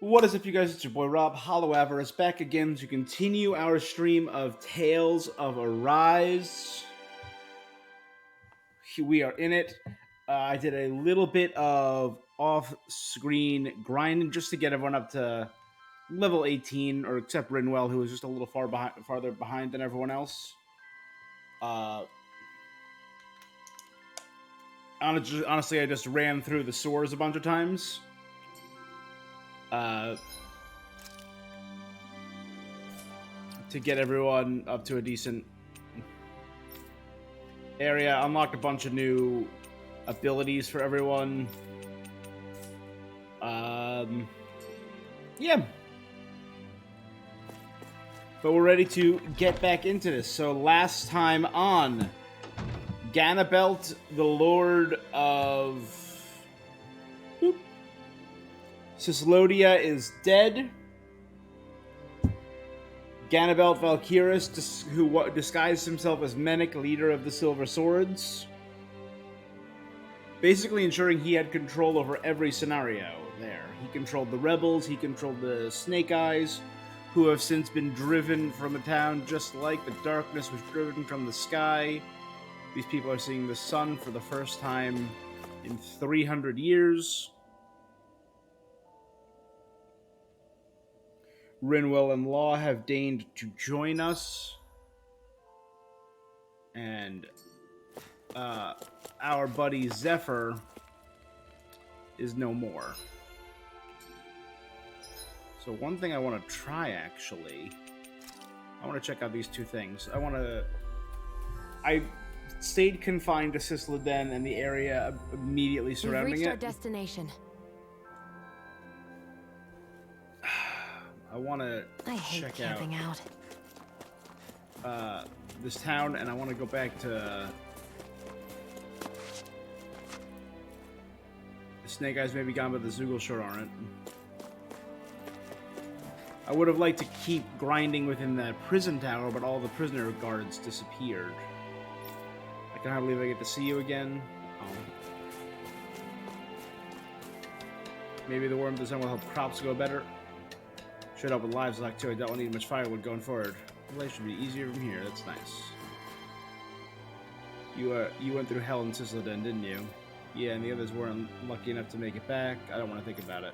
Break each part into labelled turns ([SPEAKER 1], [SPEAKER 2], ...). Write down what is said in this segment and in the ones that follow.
[SPEAKER 1] What is up, you guys? It's your boy Rob, Hollow Avarice, back again to continue our stream of Tales of Arise. We are in it. I did a little bit of off-screen grinding just to get everyone up to level 18, or except Rinwell, who was just a little farther behind than everyone else. Honestly, I just ran through the sewers a bunch of times. To get everyone up to a decent area. Unlocked a bunch of new abilities for everyone. Yeah. But we're ready to get back into this. So last time on, Ganabelt, the Lord of Cislodia, is dead. Ganabelt Valkyrus, who disguised himself as Menik, leader of the Silver Swords, basically ensuring he had control over every scenario there. He controlled the rebels, he controlled the Snake Eyes, who have since been driven from the town, just like the darkness was driven from the sky. These people are seeing the sun for the first time in 300 years. Rinwell and Law have deigned to join us. And our buddy Zephyr is no more. So one thing I want to try, actually, I want to check out these two things. I stayed confined to Cisloden and the area immediately surrounding
[SPEAKER 2] We've reached
[SPEAKER 1] it.
[SPEAKER 2] our destination.
[SPEAKER 1] I want to check out this town, and I want to go back to the Snake Eyes may be gone, but the Zoogle sure aren't. I would have liked to keep grinding within that prison tower, but all the prisoner guards disappeared. I can hardly believe I get to see you again. Oh. Maybe the Worm design will help crops grow better. Should help with livestock too. I don't need much firewood going forward. Life should be easier from here. That's nice. You went through hell in Cisloden, didn't you? Yeah, and the others weren't lucky enough to make it back. I don't want to think about it.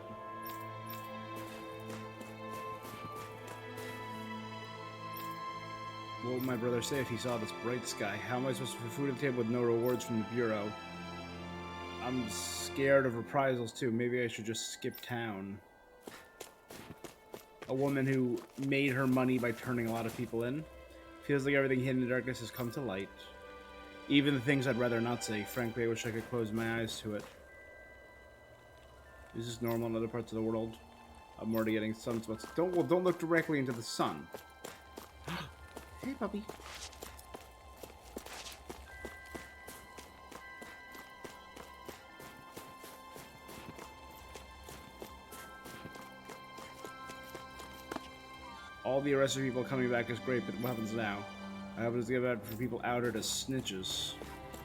[SPEAKER 1] What would my brother say if he saw this bright sky? How am I supposed to put food at the table with no rewards from the Bureau? I'm scared of reprisals too. Maybe I should just skip town. A woman who made her money by turning a lot of people in. Feels like everything hidden in the darkness has come to light. Even the things I'd rather not say. Frankly, I wish I could close my eyes to it. Is this normal in other parts of the world? I'm already getting sunspots. Don't look directly into the sun. Hey, puppy. All the arrested people coming back is great, but what happens now? I happen to give out for people outed as snitches.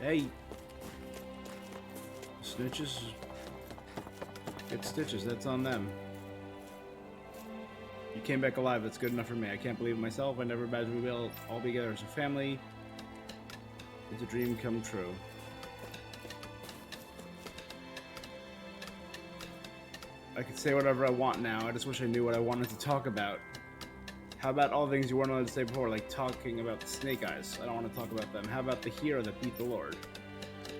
[SPEAKER 1] Hey! Snitches? Get stitches, that's on them. You came back alive, that's good enough for me. I can't believe it myself. I never imagined we'd all be together as a family. It's a dream come true. I could say whatever I want now. I just wish I knew what I wanted to talk about. How about all the things you weren't allowed to say before, like talking about the Snake Eyes? I don't want to talk about them. How about the hero that beat the Lord?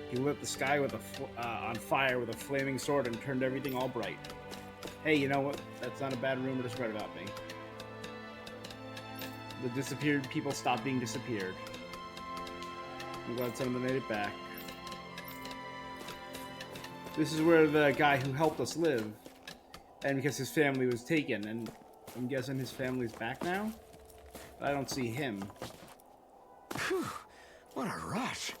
[SPEAKER 1] He lit the sky with on fire with a flaming sword and turned everything all bright. Hey, you know what? That's not a bad rumor to spread about me. The disappeared people stopped being disappeared. I'm glad some of them made it back. This is where the guy who helped us live. And because his family was taken, and I'm guessing his family's back now? I don't see him.
[SPEAKER 3] Phew, what a rush.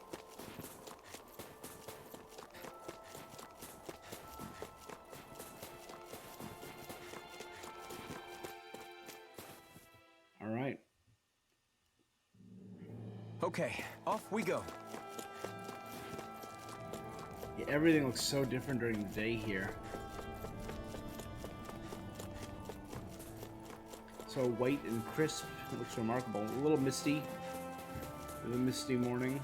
[SPEAKER 1] All right.
[SPEAKER 3] Okay, off we go.
[SPEAKER 1] Yeah, everything looks so different during the day here. So white and crisp. It looks remarkable. A little misty. It was a misty morning.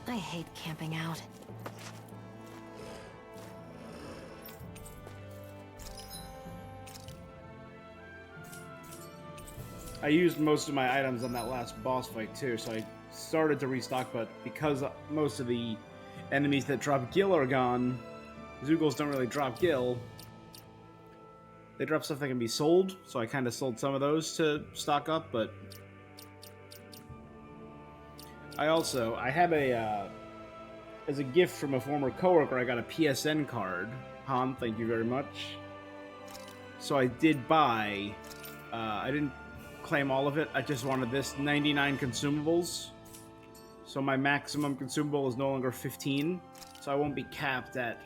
[SPEAKER 2] I hate camping out.
[SPEAKER 1] I used most of my items on that last boss fight too, so I started to restock, but because most of the enemies that drop gil are gone, Zeugles don't really drop gil. They drop stuff that can be sold, so I kind of sold some of those to stock up, but I had as a gift from a former coworker, I got a PSN card. Han, thank you very much. So I did buy, I didn't claim all of it, I just wanted this 99 consumables. So my maximum consumable is no longer 15, so I won't be capped at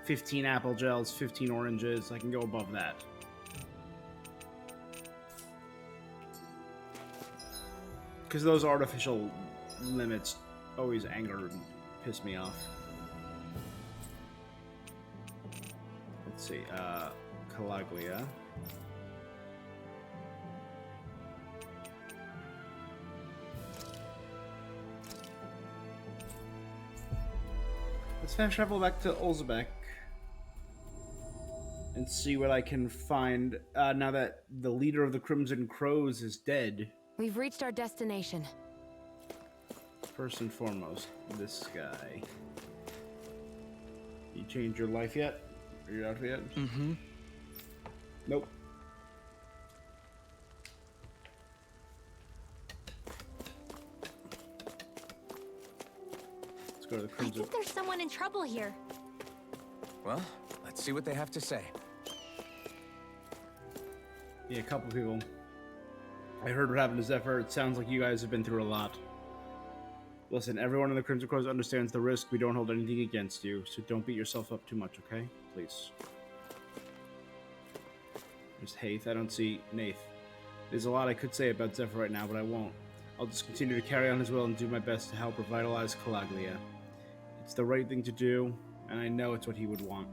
[SPEAKER 1] 15 apple gels, 15 oranges, I can go above that. Because those artificial limits always anger and piss me off. Let's see, Calaglia. Let's fast travel back to Ulzbek and see what I can find now that the leader of the Crimson Crows is dead.
[SPEAKER 2] We've reached our destination.
[SPEAKER 1] First and foremost, this guy. You changed your life yet? Or your outfit yet?
[SPEAKER 3] Mm-hmm.
[SPEAKER 1] Nope. Let's go to the
[SPEAKER 4] I
[SPEAKER 1] Crimson.
[SPEAKER 4] think there's someone in trouble here.
[SPEAKER 3] Well, let's see what they have to say.
[SPEAKER 1] Yeah, a couple people. I heard what happened to Zephyr. It sounds like you guys have been through a lot. Listen, everyone in the Crimson Crows understands the risk. We don't hold anything against you, so don't beat yourself up too much, okay? Please. There's Haith. I don't see Nath. There's a lot I could say about Zephyr right now, but I won't. I'll just continue to carry on his will and do my best to help revitalize Calaglia. It's the right thing to do, and I know it's what he would want.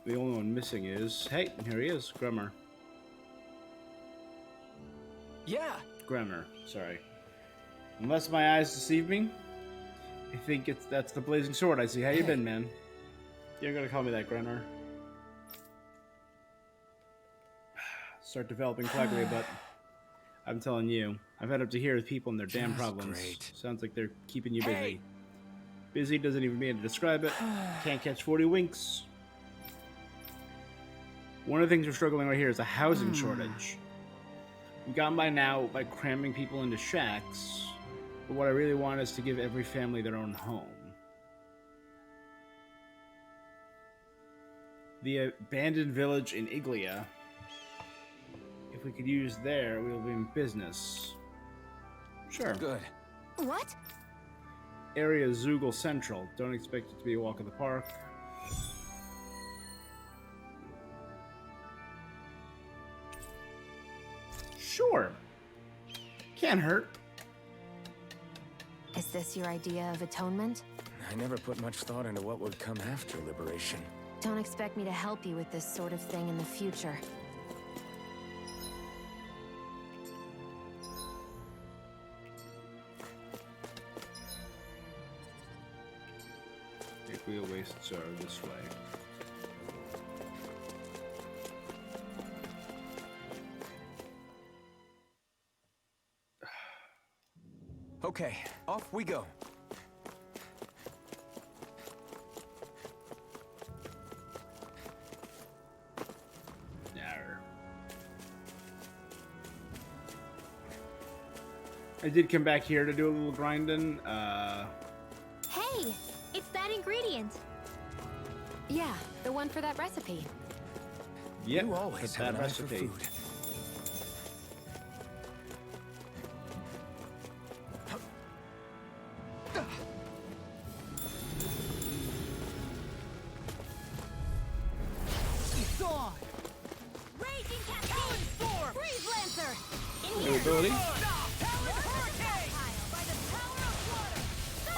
[SPEAKER 1] The only one missing is... Hey, here he is, Grummer.
[SPEAKER 3] Yeah.
[SPEAKER 1] Grummer, sorry. Unless my eyes deceive me, I think that's the blazing sword I see. How you been, man? You're gonna call me that, Grummer. Start developing Calaglia, but I'm telling you, I've had up to here with people and their damn problems.
[SPEAKER 3] Great.
[SPEAKER 1] Sounds like they're keeping you busy.
[SPEAKER 3] Hey.
[SPEAKER 1] Busy doesn't even mean to describe it. Can't catch 40 winks. One of the things we're struggling right here is a housing shortage. We've gotten by now by cramming people into shacks, but what I really want is to give every family their own home. The abandoned village in Iglia. If we could use there, we'll be in business. Sure.
[SPEAKER 3] Good.
[SPEAKER 4] What?
[SPEAKER 1] Area Zeugle Central. Don't expect it to be a walk in the park. Sure. Can't hurt.
[SPEAKER 2] Is this your idea of atonement?
[SPEAKER 3] I never put much thought into what would come after liberation.
[SPEAKER 2] Don't expect me to help you with this sort of thing in the future.
[SPEAKER 1] Wheel wastes are this way.
[SPEAKER 3] Okay, off we go.
[SPEAKER 1] Yarr. I did come back here to do a little grinding.
[SPEAKER 4] Hey, it's that ingredient.
[SPEAKER 2] Yeah, the one for that recipe.
[SPEAKER 1] Yep,
[SPEAKER 3] You always
[SPEAKER 1] that's
[SPEAKER 3] have
[SPEAKER 1] that
[SPEAKER 3] an eye for
[SPEAKER 1] recipe.
[SPEAKER 3] food.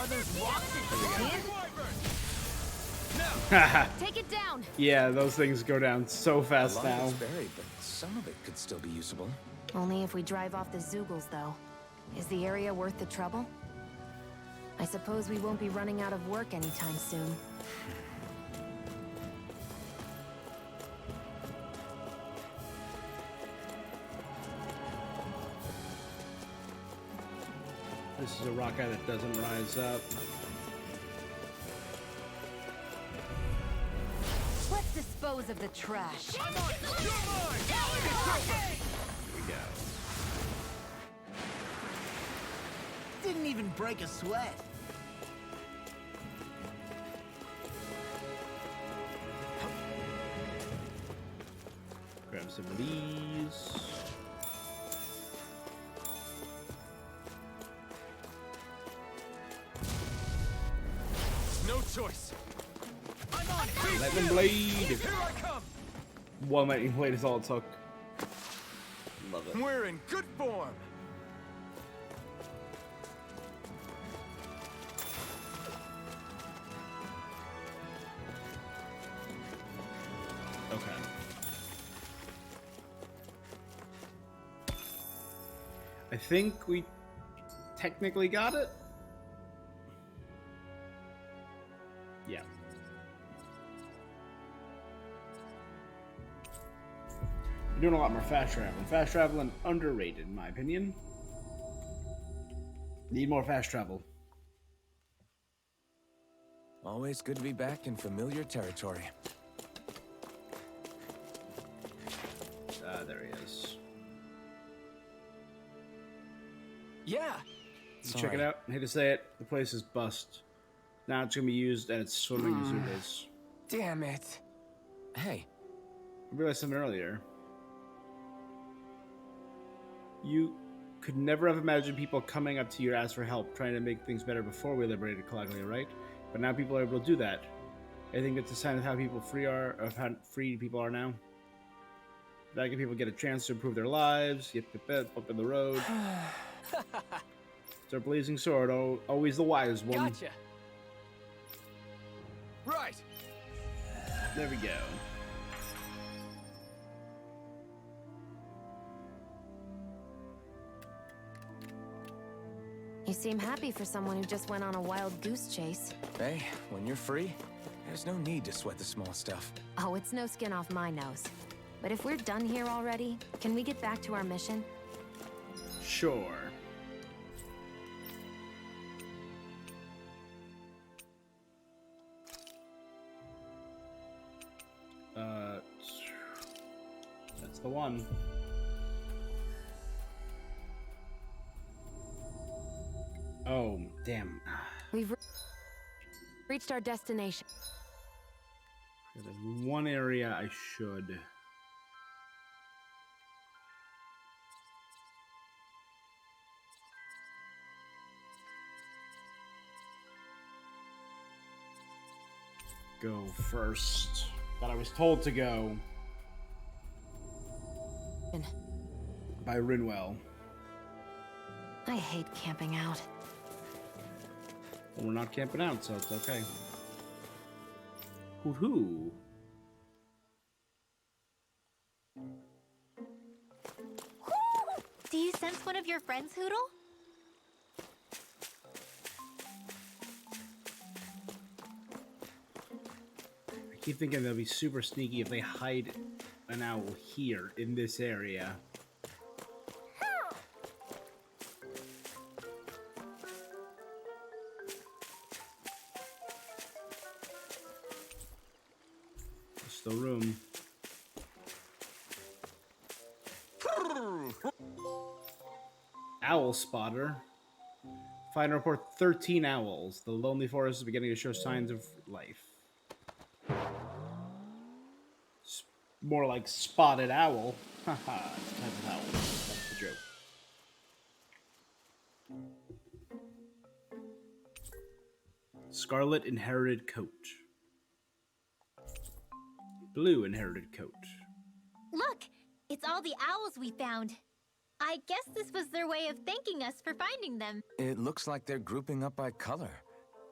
[SPEAKER 5] Are those rocks
[SPEAKER 2] Take it down.
[SPEAKER 1] Yeah, those things go down so
[SPEAKER 3] A
[SPEAKER 1] fast
[SPEAKER 3] lot
[SPEAKER 1] now.
[SPEAKER 3] of it's buried, but some of it could still be usable.
[SPEAKER 2] Only if we drive off the Zoogles, though. Is the area worth the trouble? I suppose we won't be running out of work anytime soon.
[SPEAKER 1] This is a rock guy that doesn't rise up.
[SPEAKER 2] Let's dispose of the trash.
[SPEAKER 1] Here we go.
[SPEAKER 5] didn't even break a sweat.
[SPEAKER 1] Grab some of these.
[SPEAKER 3] No choice.
[SPEAKER 5] I'm on feet.
[SPEAKER 1] Lightning blade.
[SPEAKER 5] Here I come.
[SPEAKER 1] One lightning blade is all it took. Love it.
[SPEAKER 3] We're in good form.
[SPEAKER 1] Okay. I think we technically got it. Yeah. We're doing a lot more fast traveling. Fast traveling underrated, in my opinion. Need more fast travel.
[SPEAKER 3] Always good to be back in familiar territory.
[SPEAKER 1] There he is.
[SPEAKER 5] Yeah.
[SPEAKER 1] You check it out. I hate to say it. The place is bust. Now it's gonna be used and it's swimming in Zoogles.
[SPEAKER 5] Damn it.
[SPEAKER 3] Hey,
[SPEAKER 1] I realized something earlier. You could never have imagined people coming up to you to ask for help, trying to make things better before we liberated Calaglia, right? But now people are able to do that. I think it's a sign of how how free people are now. That can people get a chance to improve their lives, yip yip yip, up in the road. It's our blazing sword, always the wise one.
[SPEAKER 5] Gotcha. Right.
[SPEAKER 1] There we go.
[SPEAKER 2] You seem happy for someone who just went on a wild goose chase.
[SPEAKER 3] hey, when you're free, there's no need to sweat the small stuff.
[SPEAKER 2] Oh, it's no skin off my nose. But if we're done here already, can we get back to our mission?
[SPEAKER 1] Sure. That's the one. Oh, damn.
[SPEAKER 2] We've reached our destination.
[SPEAKER 1] There's one area I should. Go first. That I was told to go. By Rinwell.
[SPEAKER 2] I hate camping out.
[SPEAKER 1] Well, we're not camping out, so it's okay. Woohoo!
[SPEAKER 4] Do you sense one of your friends, Hoodle?
[SPEAKER 1] I keep thinking they'll be super sneaky if they hide an owl here in this area. There's still room. Owl spotter. Find and report 13 owls. The lonely forest is beginning to show signs of life. More like spotted owl. Haha, it's a type of owl. That's the joke. Scarlet inherited coat. Blue inherited coat.
[SPEAKER 4] Look! It's all the owls we found. I guess this was their way of thanking us for finding them.
[SPEAKER 3] It looks like they're grouping up by color.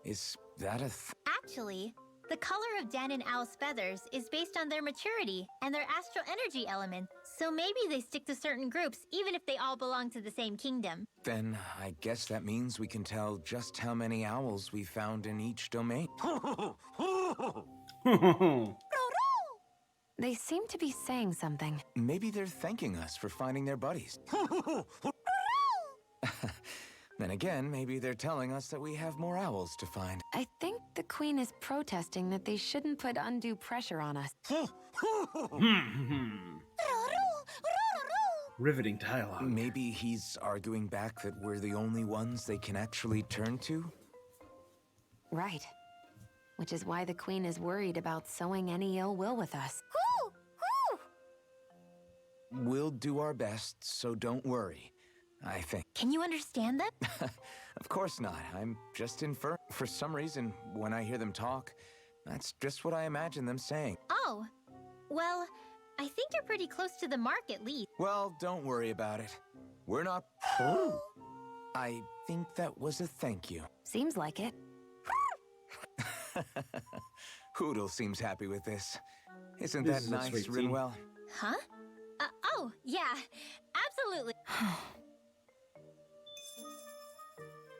[SPEAKER 3] Is that a
[SPEAKER 4] Actually, the color of Dan and Owl's feathers is based on their maturity and their astral energy element, so maybe they stick to certain groups even if they all belong to the same kingdom.
[SPEAKER 3] Then I guess that means we can tell just how many owls we found in each domain.
[SPEAKER 2] They seem to be saying something.
[SPEAKER 3] Maybe they're thanking us for finding their buddies. Then again, maybe they're telling us that we have more owls to find.
[SPEAKER 2] I think the queen is protesting that they shouldn't put undue pressure on us.
[SPEAKER 1] Riveting dialogue.
[SPEAKER 3] Maybe he's arguing back that we're the only ones they can actually turn to?
[SPEAKER 2] Right. Which is why the queen is worried about sowing any ill will with us.
[SPEAKER 3] We'll do our best, so don't worry, I think.
[SPEAKER 4] Can you understand them?
[SPEAKER 3] Of course not. I'm just inferring. For some reason, when I hear them talk, that's just what I imagine them saying.
[SPEAKER 4] Oh, well, I think you're pretty close to the mark at least.
[SPEAKER 3] Well, don't worry about it. We're not... I think that was a thank you.
[SPEAKER 2] Seems like it.
[SPEAKER 3] Hoodle seems happy with this. Isn't
[SPEAKER 1] This
[SPEAKER 3] that
[SPEAKER 1] is a
[SPEAKER 3] nice,
[SPEAKER 1] sweet scene.
[SPEAKER 3] Rinwell?
[SPEAKER 4] Huh? Oh, yeah, absolutely.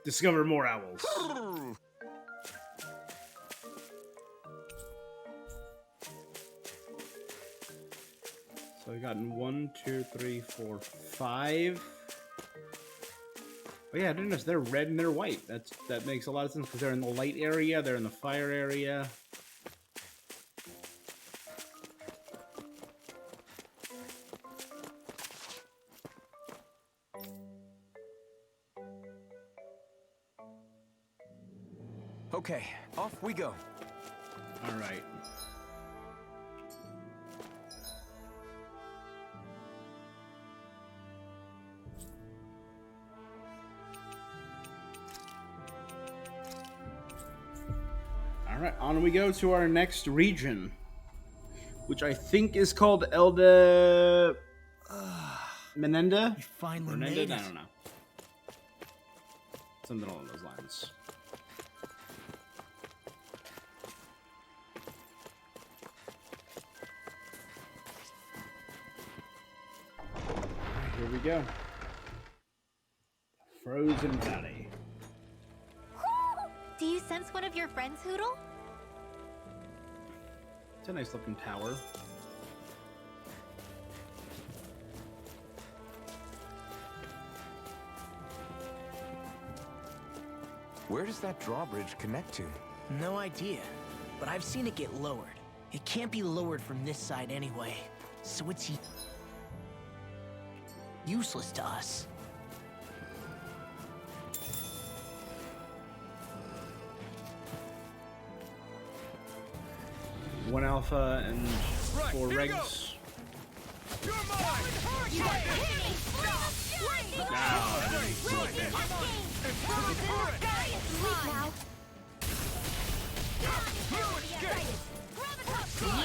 [SPEAKER 1] Discover more owls. So we've gotten 1, 2, 3, 4, 5. Oh yeah, I didn't notice they're red and they're white. That makes a lot of sense because they're in the light area, they're in the fire area.
[SPEAKER 3] Okay, off we go.
[SPEAKER 1] All right. All right, on we go to our next region, which I think is called Elda Menenda.
[SPEAKER 5] We finally
[SPEAKER 1] Menenda?
[SPEAKER 5] made it.
[SPEAKER 1] I don't know. Something along those lines. Here we go. Frozen Valley.
[SPEAKER 4] Do you sense one of your friends, Hoodle?
[SPEAKER 1] It's a nice looking tower.
[SPEAKER 3] Where does that drawbridge connect to?
[SPEAKER 5] No idea, but I've seen it get lowered. It can't be lowered from this side anyway, so it's useless to us.
[SPEAKER 1] One alpha and 4 regs.
[SPEAKER 4] You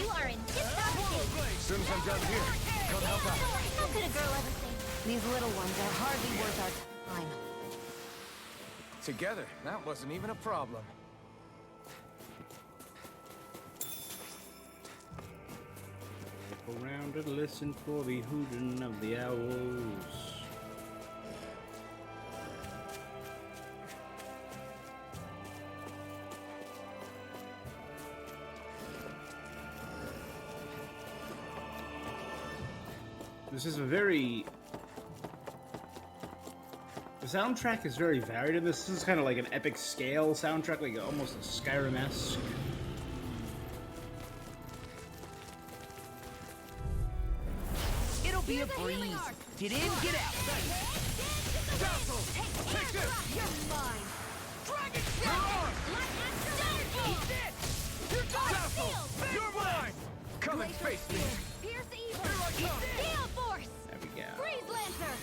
[SPEAKER 4] are in tip-top shape.
[SPEAKER 3] As soon as I'm done here, come help out.
[SPEAKER 4] How could a girl ever say?
[SPEAKER 2] These little ones are hardly worth our time.
[SPEAKER 3] Together, that wasn't even a problem.
[SPEAKER 1] Around and listen for the hooting of the owls. This is a very... The soundtrack is very varied in this. This is kind of like an epic scale soundtrack, like almost a Skyrim-esque.
[SPEAKER 5] It'll be a breeze. Get in, get out.
[SPEAKER 6] Take this! You're mine! Dragon
[SPEAKER 3] You're mine! Come and face me!
[SPEAKER 6] Pierce evil! Gale force!
[SPEAKER 1] There we go.
[SPEAKER 6] Freeze lancer!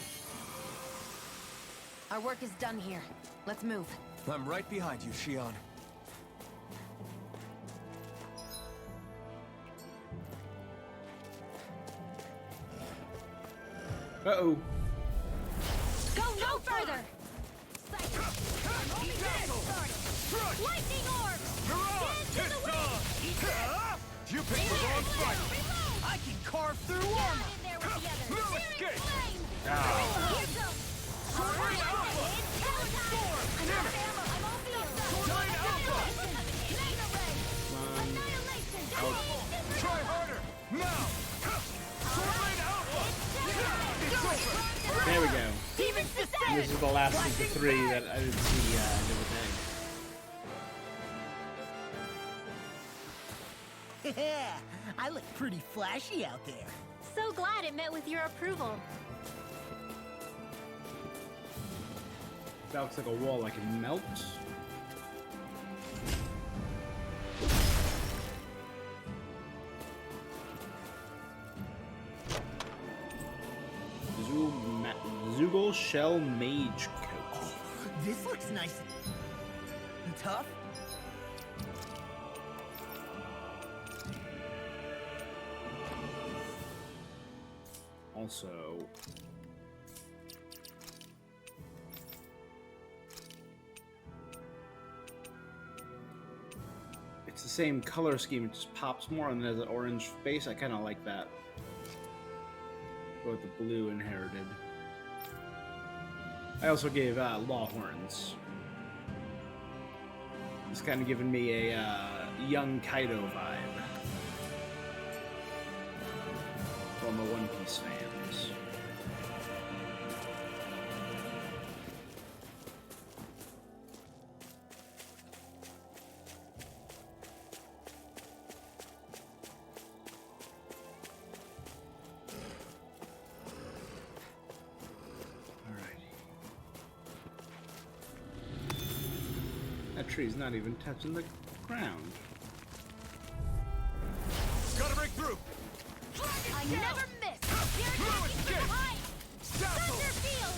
[SPEAKER 2] Our work is done here. Let's move.
[SPEAKER 3] I'm right behind you, Shion.
[SPEAKER 1] Uh-oh.
[SPEAKER 6] Go no further! Lightning
[SPEAKER 3] You picked the wrong fight!
[SPEAKER 5] I can carve through
[SPEAKER 6] Get
[SPEAKER 5] armor.
[SPEAKER 6] in there with the others.
[SPEAKER 3] No
[SPEAKER 6] Searing
[SPEAKER 3] escape.
[SPEAKER 6] flame.
[SPEAKER 1] Ow.
[SPEAKER 6] Here goes. All right, it's power time. I'm out of ammo. I'm all field.
[SPEAKER 3] Giant Alpha!
[SPEAKER 6] Annihilation. Mega ray. Annihilation.
[SPEAKER 3] Try harder! Now! Sword Alpha! It's over!
[SPEAKER 1] There we go.
[SPEAKER 6] Demons
[SPEAKER 1] And
[SPEAKER 6] descend.
[SPEAKER 1] this is the last of the 3 that I didn't see the other day.
[SPEAKER 5] Yeah, I look pretty flashy out there.
[SPEAKER 4] So glad it met with your approval.
[SPEAKER 1] That looks like a wall I can melt. Zoogle Shell Mage Coat.
[SPEAKER 5] This looks nice and tough.
[SPEAKER 1] Also, it's the same color scheme, it just pops more and there's an orange base. I kind of like that. Both the blue inherited. I also gave Law Horns. It's kind of giving me a young Kaido vibe. From the One Piece fans. That tree's not even touching the ground.
[SPEAKER 3] Gotta break through!
[SPEAKER 6] I never miss. Here it
[SPEAKER 3] No
[SPEAKER 6] is.
[SPEAKER 3] escape!
[SPEAKER 6] Hi.
[SPEAKER 3] Dazzle!
[SPEAKER 6] Thunder field.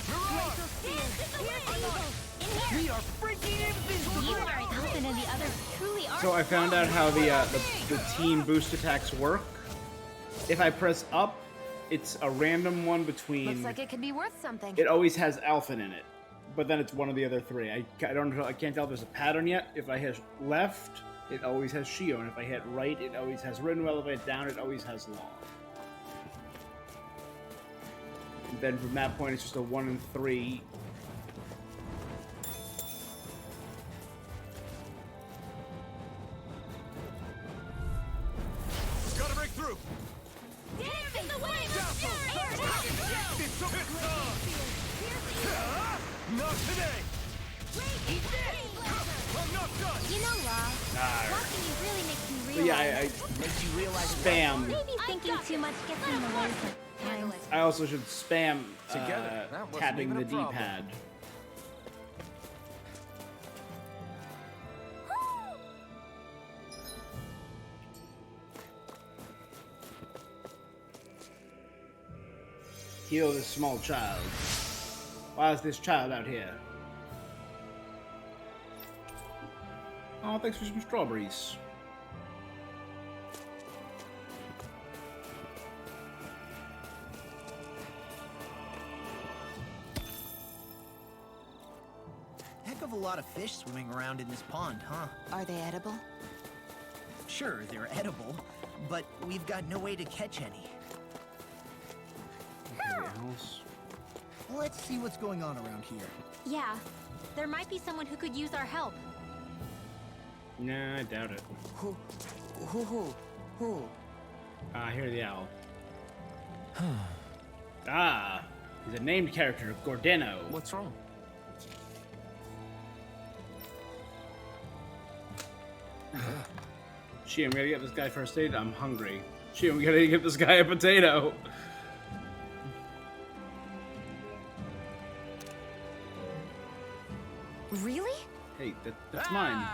[SPEAKER 3] Mirage!
[SPEAKER 6] Dance in the wind.
[SPEAKER 4] In
[SPEAKER 5] We
[SPEAKER 4] here.
[SPEAKER 5] are freaking invincible.
[SPEAKER 4] You are Alphen and the others truly are.
[SPEAKER 1] So I found out how the team boost attacks work. If I press up, it's a random one between.
[SPEAKER 2] Looks like it could be worth something.
[SPEAKER 1] It always has Alphen in it, but then it's one of the other 3. I can't tell if there's a pattern yet. If I hit left, it always has Shio, and if I hit right, it always has Rinwell. If I hit down, it always has Law. And then from that point, it's just a 1 and 3.
[SPEAKER 3] Gotta break through!
[SPEAKER 6] Dance in the wind.
[SPEAKER 3] Dazzle!
[SPEAKER 6] Air target shell.
[SPEAKER 3] It's so Not today! I'm not done!
[SPEAKER 4] You know, Law, walking you really makes me
[SPEAKER 1] But
[SPEAKER 4] realize.
[SPEAKER 1] yeah,
[SPEAKER 5] Makes you realize
[SPEAKER 1] spam.
[SPEAKER 4] Maybe thinking too much gets in the way sometimes.
[SPEAKER 1] I also should spam
[SPEAKER 3] Together, that wasn't
[SPEAKER 1] tapping
[SPEAKER 3] even
[SPEAKER 1] the
[SPEAKER 3] a problem.
[SPEAKER 1] D-pad. Heal this small child. Why is this child out here? Oh, thanks for some strawberries.
[SPEAKER 5] Heck of a lot of fish swimming around in this pond, huh?
[SPEAKER 2] Are they edible?
[SPEAKER 5] Sure, they're edible, but we've got no way to catch any.
[SPEAKER 1] Anything else?
[SPEAKER 5] Let's see what's going on around here.
[SPEAKER 4] Yeah, there might be someone who could use our help.
[SPEAKER 1] Nah, I doubt it.
[SPEAKER 3] Who?
[SPEAKER 1] Ah, hear the owl. Ah, he's a named character, Gordeno.
[SPEAKER 3] What's wrong?
[SPEAKER 1] Shit, we gotta get this guy first aid. I'm hungry. Shit, we gotta get this guy a potato.
[SPEAKER 2] Really?
[SPEAKER 1] Hey, that's mine.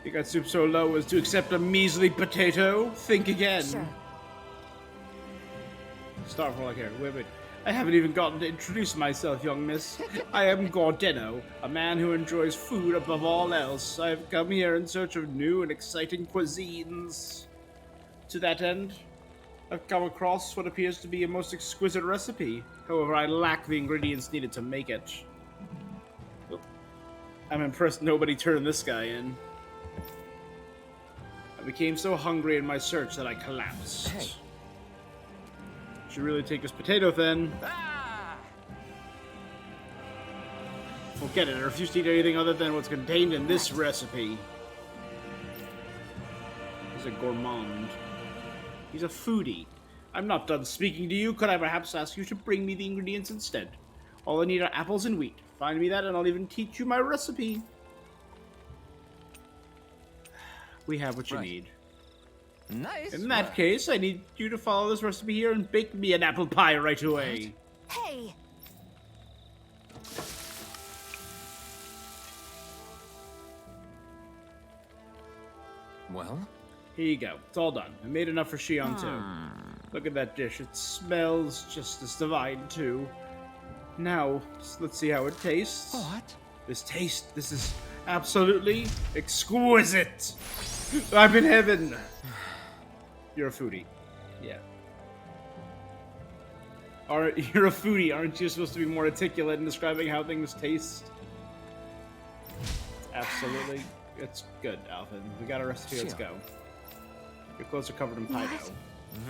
[SPEAKER 1] You got soup so low as to accept a measly potato? Think again.
[SPEAKER 2] Sure.
[SPEAKER 1] Start for like here. Wait. I haven't even gotten to introduce myself, young miss. I am Gordeno, a man who enjoys food above all else. I've come here in search of new and exciting cuisines. To that end, I've come across what appears to be a most exquisite recipe. However, I lack the ingredients needed to make it. I'm impressed nobody turned this guy in. I became so hungry in my search that I collapsed.
[SPEAKER 3] Hey.
[SPEAKER 1] Should really take this potato then.
[SPEAKER 3] Ah!
[SPEAKER 1] Well, get it. I refuse to eat anything other than what's contained in this recipe. He's a gourmand. He's a foodie. I'm not done speaking to you. Could I perhaps ask you to bring me the ingredients instead? All I need are apples and wheat. Find me that and I'll even teach you my recipe. We have what you need.
[SPEAKER 3] Nice.
[SPEAKER 1] In that case, I need you to follow this recipe here and bake me an apple pie right away.
[SPEAKER 2] Hey!
[SPEAKER 3] Well?
[SPEAKER 1] Here you go. It's all done. I made enough for Shion too. Look at that dish. It smells just as divine too. Now, let's see how it tastes.
[SPEAKER 3] What?
[SPEAKER 1] This is absolutely exquisite. I'm in heaven. You're a foodie. Yeah. You're a foodie. Aren't you supposed to be more articulate in describing how things taste? Absolutely. It's good, Alvin. We got a recipe. Let's go. Your clothes are covered in pie dough.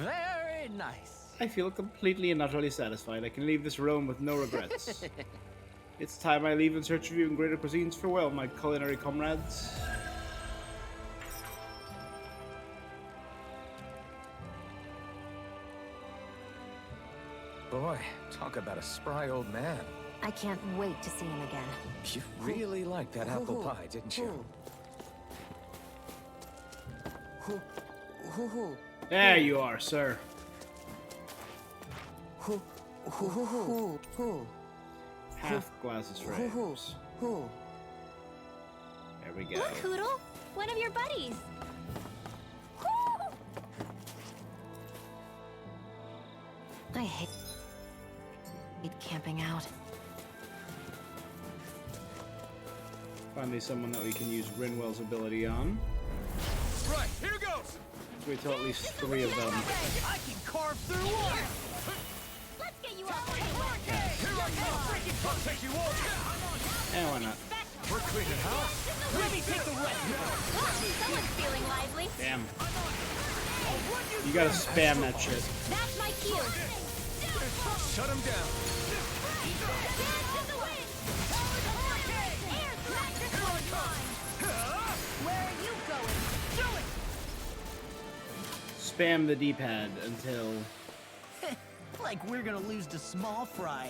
[SPEAKER 5] Very nice.
[SPEAKER 1] I feel completely and utterly satisfied. I can leave this realm with no regrets. It's time I leave in search of even greater cuisines. Farewell, my culinary comrades.
[SPEAKER 3] Boy, talk about a spry old man.
[SPEAKER 2] I can't wait to see him again.
[SPEAKER 3] You really liked that apple pie, didn't you?
[SPEAKER 1] There you are, sir. Half glasses for eggs. There we go.
[SPEAKER 4] Look, Hoodle! One of your buddies!
[SPEAKER 2] I hate camping out.
[SPEAKER 1] Finally someone that we can use Rinwell's ability on.
[SPEAKER 3] Right, here goes!
[SPEAKER 1] Wait till at least 3 of them.
[SPEAKER 5] I can carve through one.
[SPEAKER 4] Let's get you out of here!
[SPEAKER 1] Eh, why not?
[SPEAKER 3] We're cleaning house.
[SPEAKER 5] Let me take the rest.
[SPEAKER 4] Someone's feeling lively.
[SPEAKER 1] Damn. You gotta spam that shit.
[SPEAKER 4] That's my cue.
[SPEAKER 3] Shut him down.
[SPEAKER 4] Where are you going?
[SPEAKER 1] Spam the D-pad until...
[SPEAKER 5] Like we're gonna lose to small fry.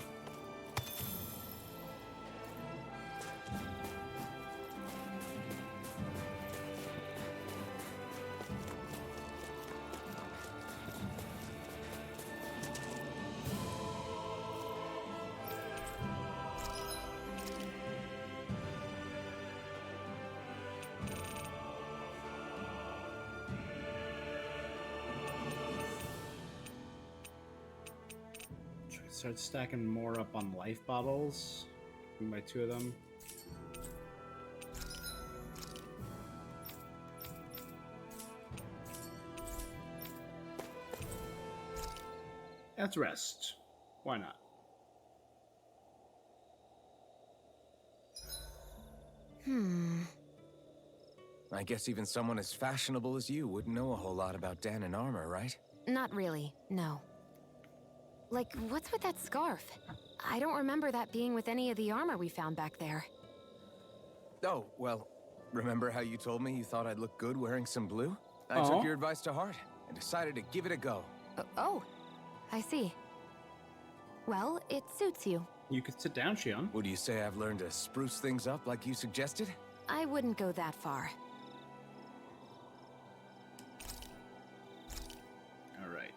[SPEAKER 1] Start stacking more up on life bottles. We can buy 2 of them. Let's rest. Why not?
[SPEAKER 3] I guess even someone as fashionable as you wouldn't know a whole lot about Dan and armor, right?
[SPEAKER 2] Not really, no. Like, what's with that scarf? I don't remember that being with any of the armor we found back there.
[SPEAKER 3] Oh, well, remember how you told me you thought I'd look good wearing some blue? I
[SPEAKER 1] Aw.
[SPEAKER 3] took your advice to heart and decided to give it a go.
[SPEAKER 2] Oh, I see. Well, it suits you.
[SPEAKER 1] You could sit down, Shion.
[SPEAKER 3] Would you say I've learned to spruce things up like you suggested?
[SPEAKER 2] I wouldn't go that far.
[SPEAKER 1] All right.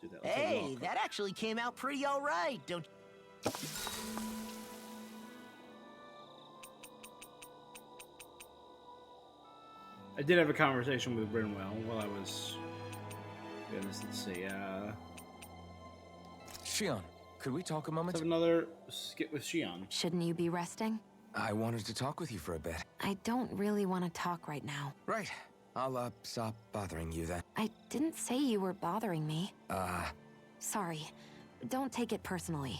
[SPEAKER 1] Do that. Let's have a
[SPEAKER 5] Hey,
[SPEAKER 1] walk.
[SPEAKER 5] that actually came out pretty all right, don't you?
[SPEAKER 1] I did have a conversation with Brinwell while I was doing this. Let's see.
[SPEAKER 3] Shion, Could we talk a
[SPEAKER 1] Let's
[SPEAKER 3] moment?
[SPEAKER 1] have another skit with Shion.
[SPEAKER 2] Shouldn't you be resting?
[SPEAKER 3] I wanted to talk with you for a bit.
[SPEAKER 2] I don't really want to talk right now.
[SPEAKER 3] Right. I'll, stop bothering you then.
[SPEAKER 2] I didn't say you were bothering me. Sorry. Don't take it personally.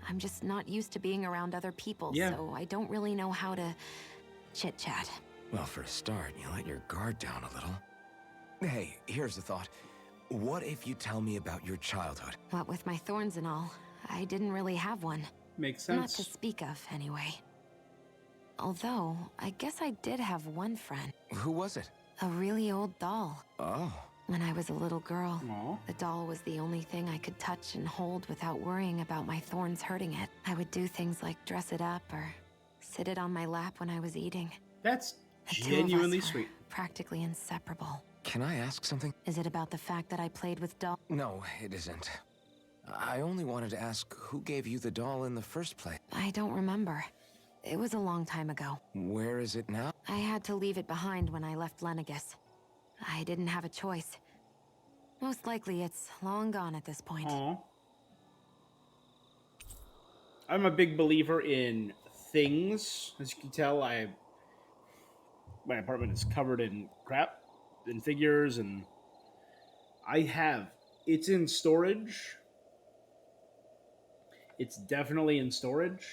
[SPEAKER 2] I'm just not used to being around other people,
[SPEAKER 1] Yeah.
[SPEAKER 2] so I don't really know how to chit-chat.
[SPEAKER 3] Well, for a start, you let your guard down a little. Hey, here's a thought. What if you tell me about your childhood?
[SPEAKER 2] What with my thorns and all, I didn't really have one.
[SPEAKER 1] Makes
[SPEAKER 2] Not to
[SPEAKER 1] sense.
[SPEAKER 2] speak of, anyway. Although, I guess I did have one friend.
[SPEAKER 3] Who was it?
[SPEAKER 2] A really old doll.
[SPEAKER 3] Oh.
[SPEAKER 2] When I was a little girl,
[SPEAKER 1] Aw.
[SPEAKER 2] the doll was the only thing I could touch and hold without worrying about my thorns hurting it. I would do things like dress it up or sit it on my lap when I was eating.
[SPEAKER 1] That's
[SPEAKER 2] The two of us
[SPEAKER 1] genuinely
[SPEAKER 2] were
[SPEAKER 1] sweet.
[SPEAKER 2] practically inseparable.
[SPEAKER 3] Can I ask something?
[SPEAKER 2] Is it about the fact that I played with dolls?
[SPEAKER 3] No, it isn't. I only wanted to ask who gave you the doll in the first place.
[SPEAKER 2] I don't remember. It was a long time ago.
[SPEAKER 3] Where is it now?
[SPEAKER 2] I had to leave it behind when I left Lenegus. I didn't have a choice. Most likely it's long gone at this point.
[SPEAKER 1] Aw. I'm a big believer in things. As you can tell, my apartment is covered in crap and figures, and it's in storage. It's definitely in storage.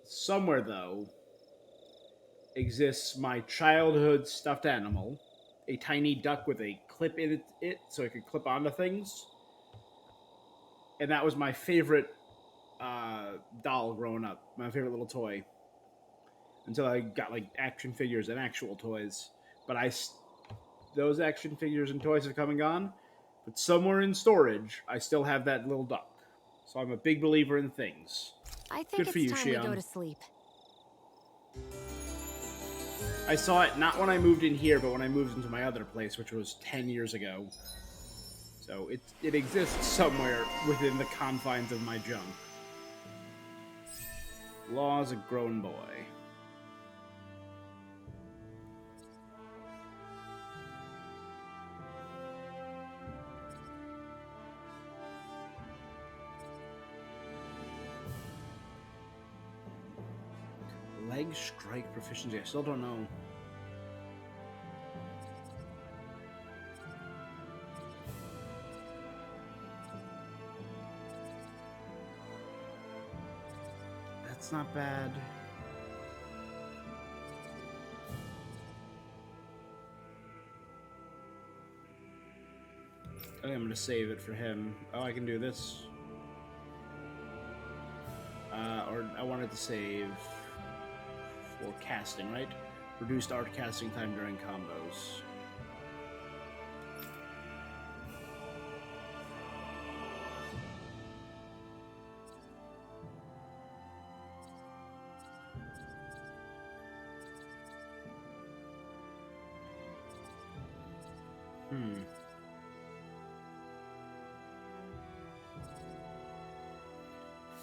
[SPEAKER 1] Somewhere though exists my childhood stuffed animal, a tiny duck with a clip in it so it could clip onto things. And that was my favorite doll growing up, my favorite little toy. Until I got like action figures and actual toys. But those action figures and toys have come and gone. But somewhere in storage, I still have that little duck. So I'm a big believer in things.
[SPEAKER 2] I think
[SPEAKER 1] Good for
[SPEAKER 2] it's
[SPEAKER 1] you,
[SPEAKER 2] time we go
[SPEAKER 1] Shion.
[SPEAKER 2] to sleep.
[SPEAKER 1] I saw it not when I moved in here, but when I moved into my other place, which was 10 years ago. So it exists somewhere within the confines of my junk. Law's a grown boy. Leg strike proficiency. I still don't know. That's not bad. I think I'm gonna save it for him. Oh, I can do this. Or I wanted to save for casting, right? Reduced art casting time during combos.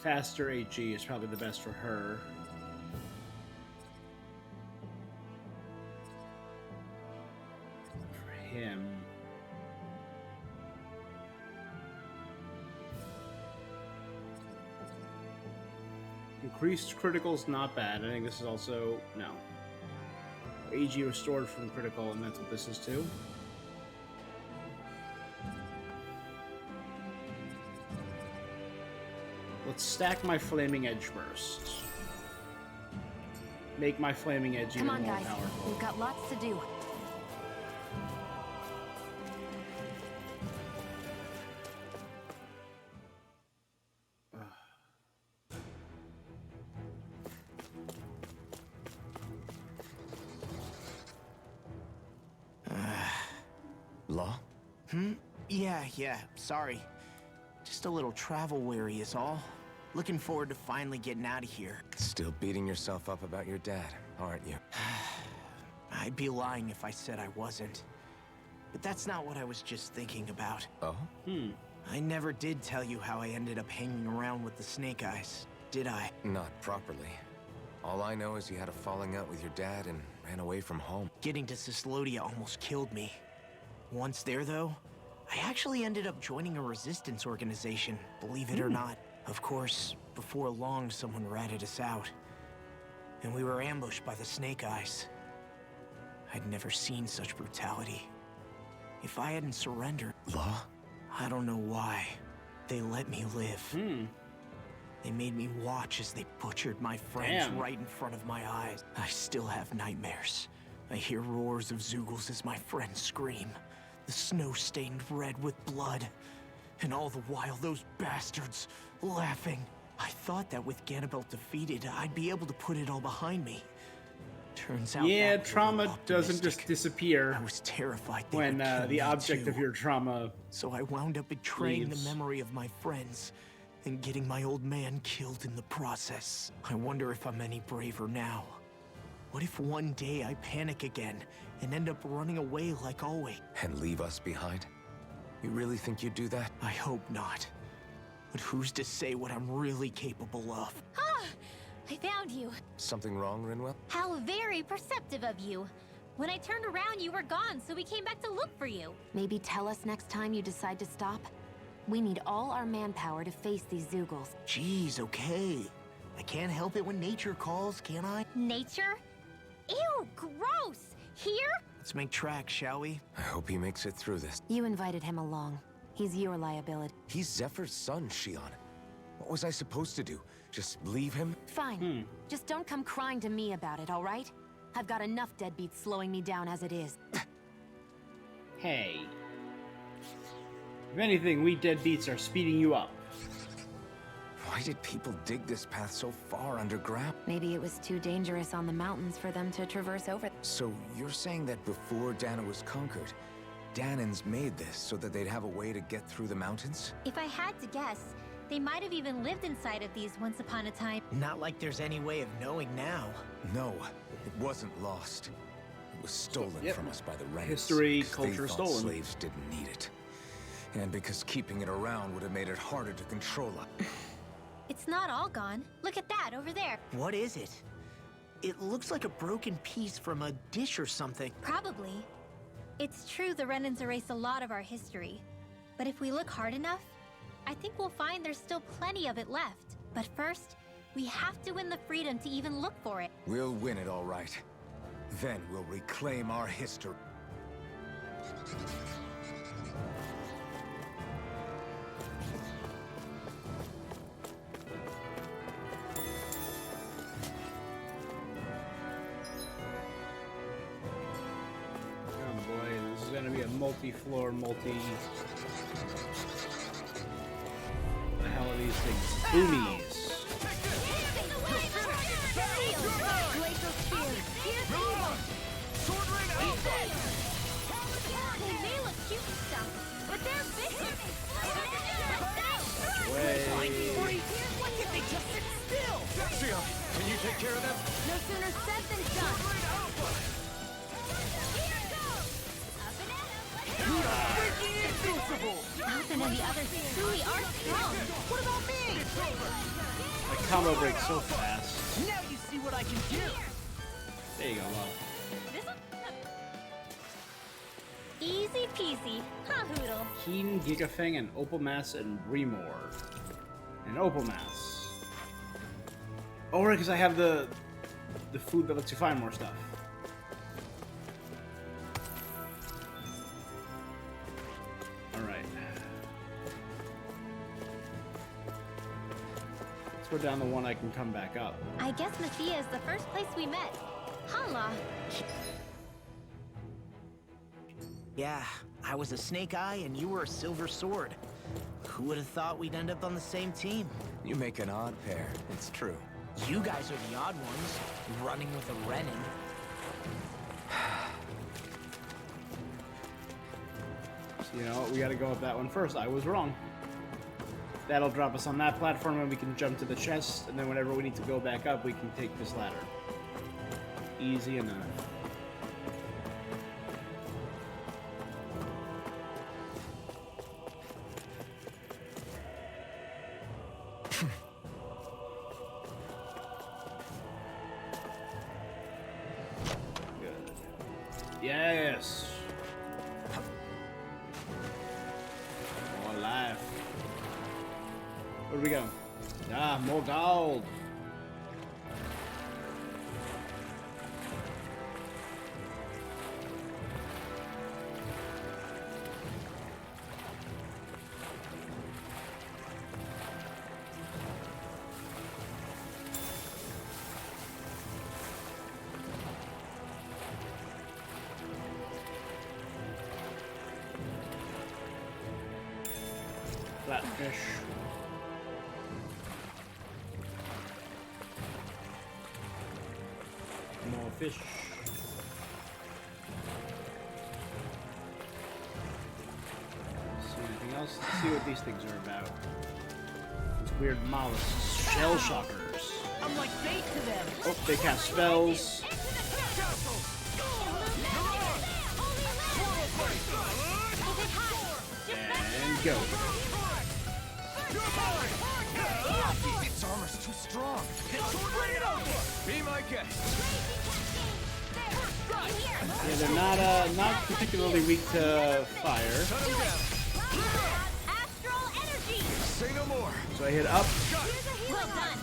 [SPEAKER 1] Faster HE is probably the best for her. For him. Increased critical's not bad. I think this is also no. AG restored from critical, and that's what this is too. Let's stack my Flaming Edge burst. Make my Flaming Edge even
[SPEAKER 2] Come on,
[SPEAKER 1] more
[SPEAKER 2] guys.
[SPEAKER 1] powerful.
[SPEAKER 2] We've got lots to do.
[SPEAKER 3] Law?
[SPEAKER 5] Yeah, sorry. Just a little travel weary is all. Looking forward to finally getting out of here.
[SPEAKER 3] Still beating yourself up about your dad, aren't you?
[SPEAKER 5] I'd be lying if I said I wasn't. But that's not what I was just thinking about.
[SPEAKER 3] Oh?
[SPEAKER 5] I never did tell you how I ended up hanging around with the Snake Eyes, did I?
[SPEAKER 3] Not properly. All I know is you had a falling out with your dad and ran away from home.
[SPEAKER 5] Getting to Cislodia almost killed me. Once there, though, I actually ended up joining a resistance organization, believe it or not. Of course, before long, someone ratted us out. And we were ambushed by the Snake Eyes. I'd never seen such brutality. If I hadn't surrendered...
[SPEAKER 3] Law?
[SPEAKER 5] I don't know why. They let me live. They made me watch as they butchered my friends right in front of my eyes. I still have nightmares. I hear roars of Zeugles as my friends scream. The snow stained red with blood. And all the while, those bastards laughing. I thought that with Ganabelt defeated, I'd be able to put it all behind me. Turns out
[SPEAKER 1] Yeah,
[SPEAKER 5] that
[SPEAKER 1] trauma
[SPEAKER 5] wasn't
[SPEAKER 1] doesn't just
[SPEAKER 5] optimistic.
[SPEAKER 1] disappear
[SPEAKER 5] I was terrified they
[SPEAKER 1] when
[SPEAKER 5] would kill
[SPEAKER 1] the
[SPEAKER 5] me
[SPEAKER 1] object of
[SPEAKER 5] too.
[SPEAKER 1] your trauma.
[SPEAKER 5] So I wound up betraying
[SPEAKER 1] leaves.
[SPEAKER 5] the memory of my friends and getting my old man killed in the process. I wonder if I'm any braver now. What if one day I panic again and end up running away like always?
[SPEAKER 3] And leave us behind? You really think you'd do that?
[SPEAKER 5] I hope not. But who's to say what I'm really capable of?
[SPEAKER 4] Ah! I found you.
[SPEAKER 3] Something wrong, Rinwell?
[SPEAKER 4] How very perceptive of you. When I turned around, you were gone, so we came back to look for you.
[SPEAKER 2] Maybe tell us next time you decide to stop? We need all our manpower to face these Zeugles.
[SPEAKER 5] Jeez, okay. I can't help it when nature calls, can I?
[SPEAKER 4] Nature? Ew, gross! Here?
[SPEAKER 5] Let's make tracks, shall we?
[SPEAKER 3] I hope he makes it through this.
[SPEAKER 2] You invited him along. He's your liability.
[SPEAKER 3] He's Zephyr's son, Shion. What was I supposed to do? Just leave him?
[SPEAKER 2] Fine. Just don't come crying to me about it, all right? I've got enough deadbeats slowing me down as it is.
[SPEAKER 1] Hey. If anything, we deadbeats are speeding you up.
[SPEAKER 3] Why did people dig this path so far underground?
[SPEAKER 2] Maybe it was too dangerous on the mountains for them to traverse over.
[SPEAKER 3] So you're saying that before Dana was conquered, Danans made this so that they'd have a way to get through the mountains?
[SPEAKER 4] If I had to guess, they might have even lived inside of these once upon a time.
[SPEAKER 5] Not like there's any way of knowing now.
[SPEAKER 3] No, it wasn't lost. It was stolen
[SPEAKER 1] Yep.
[SPEAKER 3] from us by the Renans.
[SPEAKER 1] History,
[SPEAKER 3] 'cause
[SPEAKER 1] culture
[SPEAKER 3] they thought
[SPEAKER 1] stolen.
[SPEAKER 3] slaves didn't need it. And because keeping it around would have made it harder to control us.
[SPEAKER 4] It's not all gone. Look at that over there.
[SPEAKER 5] What is it? It looks like a broken piece from a dish or something.
[SPEAKER 4] Probably. It's true the Renans erased a lot of our history. But if we look hard enough, I think we'll find there's still plenty of it left. But first, we have to win the freedom to even look for it.
[SPEAKER 3] We'll win it all right. Then we'll reclaim our history.
[SPEAKER 1] Oh boy, this is gonna be a multi-floor, What the hell are these things? Boomies.
[SPEAKER 6] They may look cute and stuff, but they're vicious.
[SPEAKER 1] Way.
[SPEAKER 6] Why can't they just sit still?
[SPEAKER 3] Xion, can you take care of them?
[SPEAKER 6] No sooner said than done. Here it goes. Up and at 'em. We are freaking invincible.
[SPEAKER 4] Alvin and the others truly are strong.
[SPEAKER 6] What about me?
[SPEAKER 1] My combo breaks so fast.
[SPEAKER 6] Now you see what I can do.
[SPEAKER 1] There you go, love.
[SPEAKER 4] Easy peasy, huh, Hoodle?
[SPEAKER 1] Keen, Gigafang, and Opalmass, and Remore. And Opalmass. Oh, right, because I have the food that lets you find more stuff. Alright. Let's go down the one I can come back up.
[SPEAKER 4] I guess Messiah is the first place we met. Hala.
[SPEAKER 5] Yeah, I was a Snake Eye and you were a Silver Sword. Who would have thought we'd end up on the same team?
[SPEAKER 3] You make an odd pair, it's true.
[SPEAKER 5] You guys are the odd ones, running with a Renin.
[SPEAKER 1] So, you know what? We gotta go up that one first. I was wrong. That'll drop us on that platform and we can jump to the chest, and then whenever we need to go back up, we can take this ladder. Easy enough. Good. Yes. we go? Ah, more gold. Flatfish. More fish. See anything else? Let's see what these things are about. These weird mollusks. Shell shockers.
[SPEAKER 6] I'm like bait to them.
[SPEAKER 1] Oh, they cast spells. And go.
[SPEAKER 3] Its armor's too strong. Be my guest.
[SPEAKER 1] Yeah, they're not particularly weak to fire.
[SPEAKER 6] Astral energy.
[SPEAKER 3] Say no more.
[SPEAKER 1] So I hit up.
[SPEAKER 6] Well done.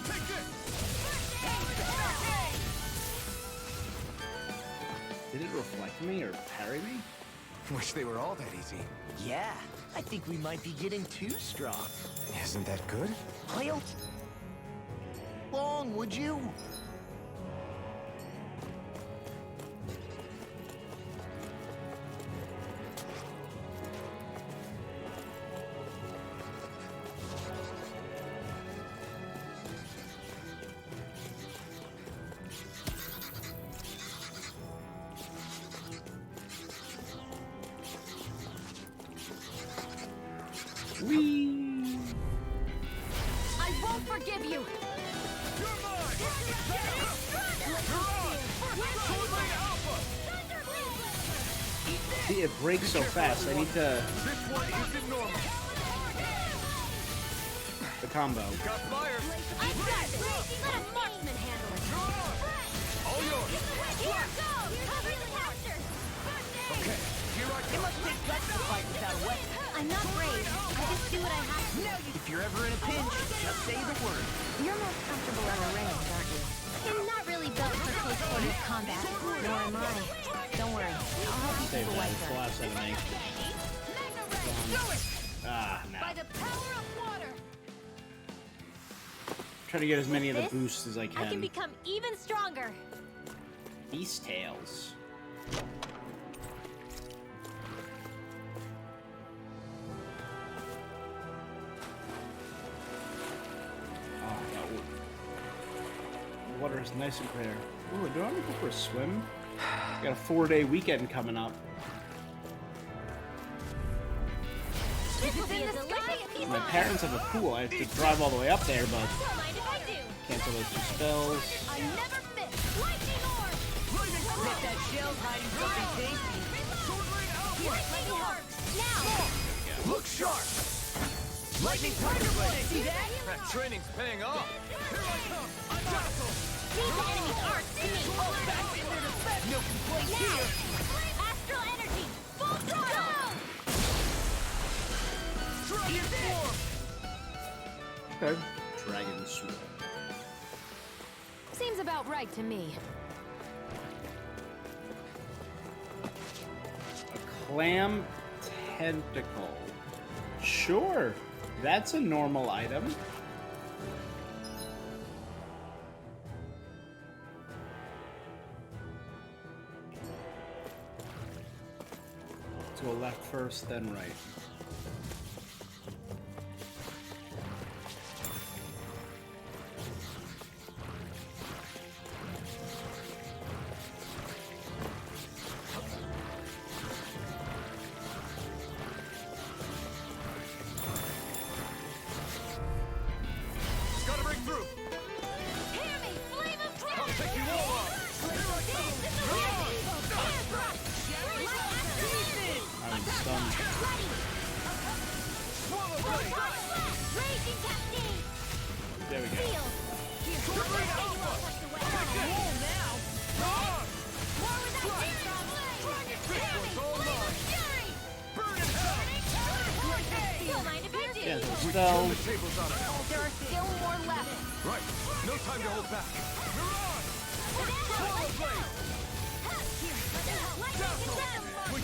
[SPEAKER 1] Did it reflect me or parry me?
[SPEAKER 3] Wish they were all that easy.
[SPEAKER 5] Yeah, I think we might be getting too strong.
[SPEAKER 3] Isn't that good?
[SPEAKER 5] Well, long, would you?
[SPEAKER 1] Whee!
[SPEAKER 6] I won't forgive you.
[SPEAKER 1] See, it breaks so fast. I need to.
[SPEAKER 3] This one isn't normal.
[SPEAKER 1] The combo.
[SPEAKER 3] Got fire.
[SPEAKER 6] I'm set. Let a marksman handle it.
[SPEAKER 3] All yours.
[SPEAKER 6] Here goes. Cover the captors.
[SPEAKER 3] Okay, here I
[SPEAKER 6] It
[SPEAKER 3] go.
[SPEAKER 6] must take guts to fight without a weapon.
[SPEAKER 4] I'm not brave. I just do what I have to.
[SPEAKER 5] If you're ever in a pinch, just say the word.
[SPEAKER 2] You're most comfortable at a range, aren't you?
[SPEAKER 4] I'm not really built for close quarters combat.
[SPEAKER 2] Nor am I. Don't worry. I'll help you
[SPEAKER 1] Save
[SPEAKER 2] keep a
[SPEAKER 1] that.
[SPEAKER 2] white
[SPEAKER 1] It's the
[SPEAKER 2] gun.
[SPEAKER 1] last enemy. Ah, no.
[SPEAKER 6] By the power of water.
[SPEAKER 1] Try to get as many of the
[SPEAKER 4] This,
[SPEAKER 1] boosts as I
[SPEAKER 4] I can
[SPEAKER 1] can.
[SPEAKER 4] become even stronger.
[SPEAKER 1] Beast tails. Oh, no. Water is nice and clear. Ooh, do I want to go for a swim? Got a 4-day weekend coming up.
[SPEAKER 4] This will be a delicious piece
[SPEAKER 1] My
[SPEAKER 4] of
[SPEAKER 1] parents have a pool. I have to drive all the way up there, but
[SPEAKER 4] Don't mind if I do.
[SPEAKER 1] cancel those 2 spells.
[SPEAKER 6] I never miss. Lightning orb. Bet that shell's hiding something tasty. Lightning orb. Now.
[SPEAKER 3] Look sharp.
[SPEAKER 6] Lightning thunder blade. See that?
[SPEAKER 3] That training's paying off.
[SPEAKER 4] These enemies aren't to me.
[SPEAKER 6] Back in there to fetch. No complaints here.
[SPEAKER 4] Astral energy. Full throttle.
[SPEAKER 6] Dragon form.
[SPEAKER 1] Okay. Dragon Sword.
[SPEAKER 2] Seems about right to me.
[SPEAKER 1] A clam tentacle. Sure. That's a normal item. Let's go left first, then right.
[SPEAKER 3] Gotta break through.
[SPEAKER 6] Hear me. Flame of
[SPEAKER 3] I'll
[SPEAKER 6] fire.
[SPEAKER 3] take you all on.
[SPEAKER 1] I'm stunned.
[SPEAKER 3] Swallow blade.
[SPEAKER 6] Raging cascade.
[SPEAKER 1] There we go.
[SPEAKER 6] Seal. More with that fury.
[SPEAKER 3] All mine.
[SPEAKER 6] Fury.
[SPEAKER 3] Burn in hell.
[SPEAKER 4] Don't mind if I do.
[SPEAKER 1] Cancel spell.
[SPEAKER 3] The tables on it.
[SPEAKER 4] There are
[SPEAKER 2] more left.
[SPEAKER 3] Right. No time to hold back.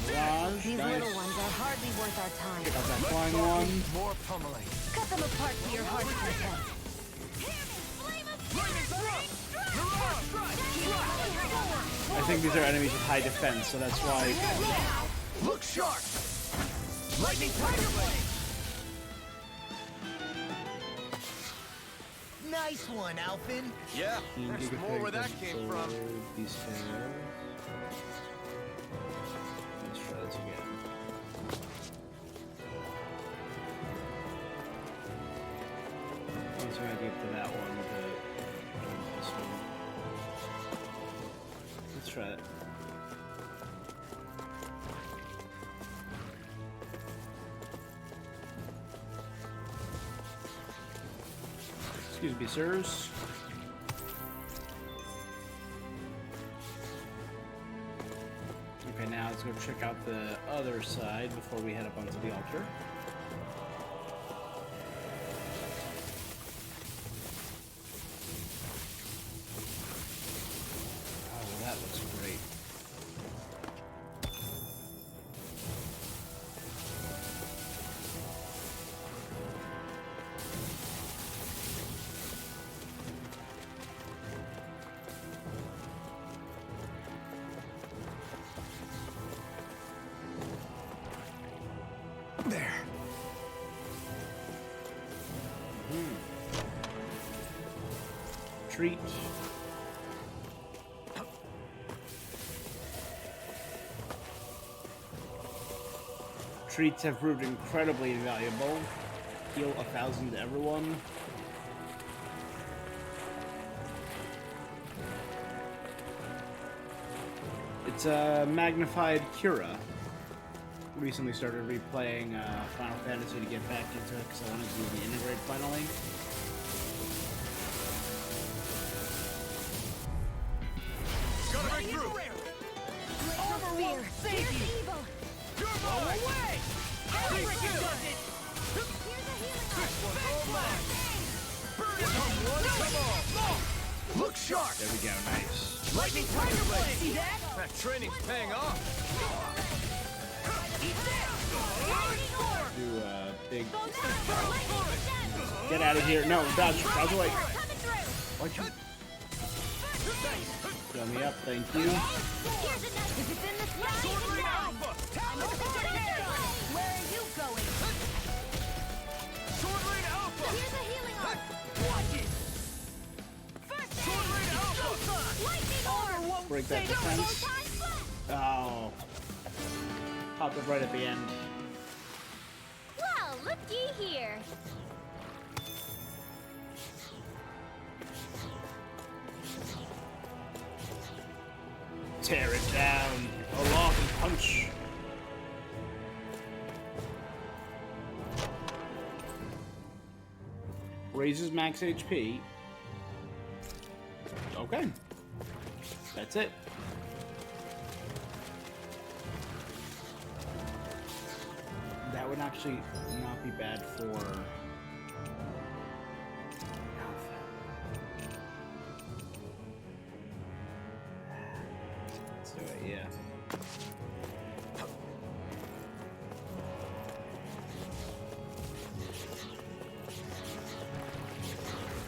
[SPEAKER 1] Mirage,
[SPEAKER 2] These
[SPEAKER 1] nice.
[SPEAKER 2] little ones are hardly worth our time.
[SPEAKER 1] Check out that flying one.
[SPEAKER 3] More pummeling.
[SPEAKER 2] Cut them apart to your heart's content.
[SPEAKER 1] I think these are enemies with high defense, so that's why.
[SPEAKER 3] Look sharp. Lightning tiger blade.
[SPEAKER 6] Nice one, Alphin.
[SPEAKER 3] Yeah, there's more where that came from.
[SPEAKER 1] These tails. Let's try this again. Once we get to that one, this one. Let's try it. Excuse me, sirs. Okay, now let's go check out the other side before we head up onto the altar. Oh, that looks great.
[SPEAKER 3] There.
[SPEAKER 1] Treat. Treats have proved incredibly invaluable. Heal 1,000 to everyone. It's a magnified Cura. Recently started replaying Final Fantasy to get back into it because I wanted to do the integrate finally.
[SPEAKER 3] Gotta break through.
[SPEAKER 2] Overwhelm, fierce evil.
[SPEAKER 3] Away.
[SPEAKER 6] Freaking does it.
[SPEAKER 3] This one's all mine. Burn it. Come one, come all. Look sharp.
[SPEAKER 1] There we go, nice.
[SPEAKER 3] Lightning tiger blade.
[SPEAKER 6] See that?
[SPEAKER 3] That training's paying off.
[SPEAKER 6] Eat that. Lightning orb.
[SPEAKER 1] Do big. Get out of here! No, dodge away. Why'd you? Fill me up, thank you.
[SPEAKER 2] If it's in the sky, you can ride. Where are you going?
[SPEAKER 3] Sword Rain Alpha.
[SPEAKER 2] Here's a healing arm.
[SPEAKER 3] Watch it. Sword Rain Alpha.
[SPEAKER 2] Lightning orb.
[SPEAKER 1] Break that defense. Oh. Popped up right at the end.
[SPEAKER 4] Well, looky here.
[SPEAKER 1] Tear it down. A lock and punch. Raises max HP. Okay. That's it. That would actually not be bad for Alpha. Let's do it, yeah.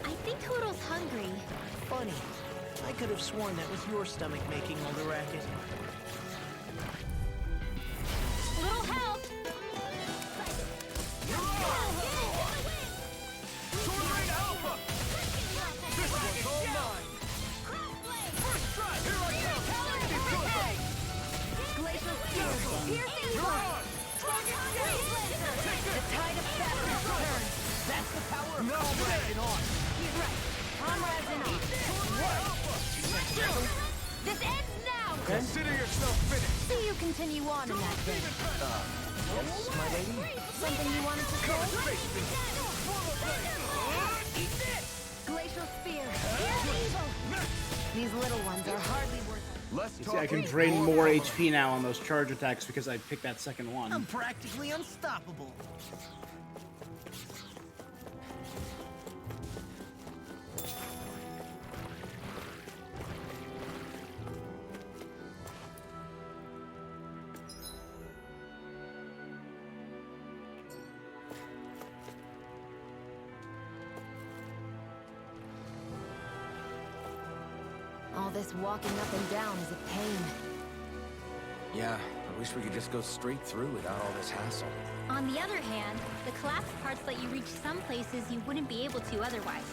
[SPEAKER 4] I think Toadle's hungry.
[SPEAKER 5] Funny. I could have sworn that was your stomach making all the racket.
[SPEAKER 4] Little help.
[SPEAKER 3] Sword Rain Alpha. This one's all mine. First try. Here I come.
[SPEAKER 2] Glacial spear. Piercing
[SPEAKER 3] You're
[SPEAKER 2] blade.
[SPEAKER 3] on.
[SPEAKER 2] The tide of battle has turned.
[SPEAKER 5] That's the power of
[SPEAKER 3] No
[SPEAKER 5] comrades in arms.
[SPEAKER 2] He's right. Comrades in arms. This ends now.
[SPEAKER 3] Consider yourself finished.
[SPEAKER 2] See you continue on in that vein.
[SPEAKER 5] Yes, my lady?
[SPEAKER 2] Something you wanted to say? Glacial spear. Here's evil. These little ones are hardly worth it.
[SPEAKER 3] Let's
[SPEAKER 1] You
[SPEAKER 3] talk.
[SPEAKER 1] see, I can drain more HP now on those charge attacks because I picked that second one.
[SPEAKER 6] I'm practically unstoppable.
[SPEAKER 2] this walking up and down is a pain.
[SPEAKER 3] Yeah, I wish we could just go straight through without all this hassle.
[SPEAKER 4] On the other hand, the collapsed parts let you reach some places you wouldn't be able to otherwise.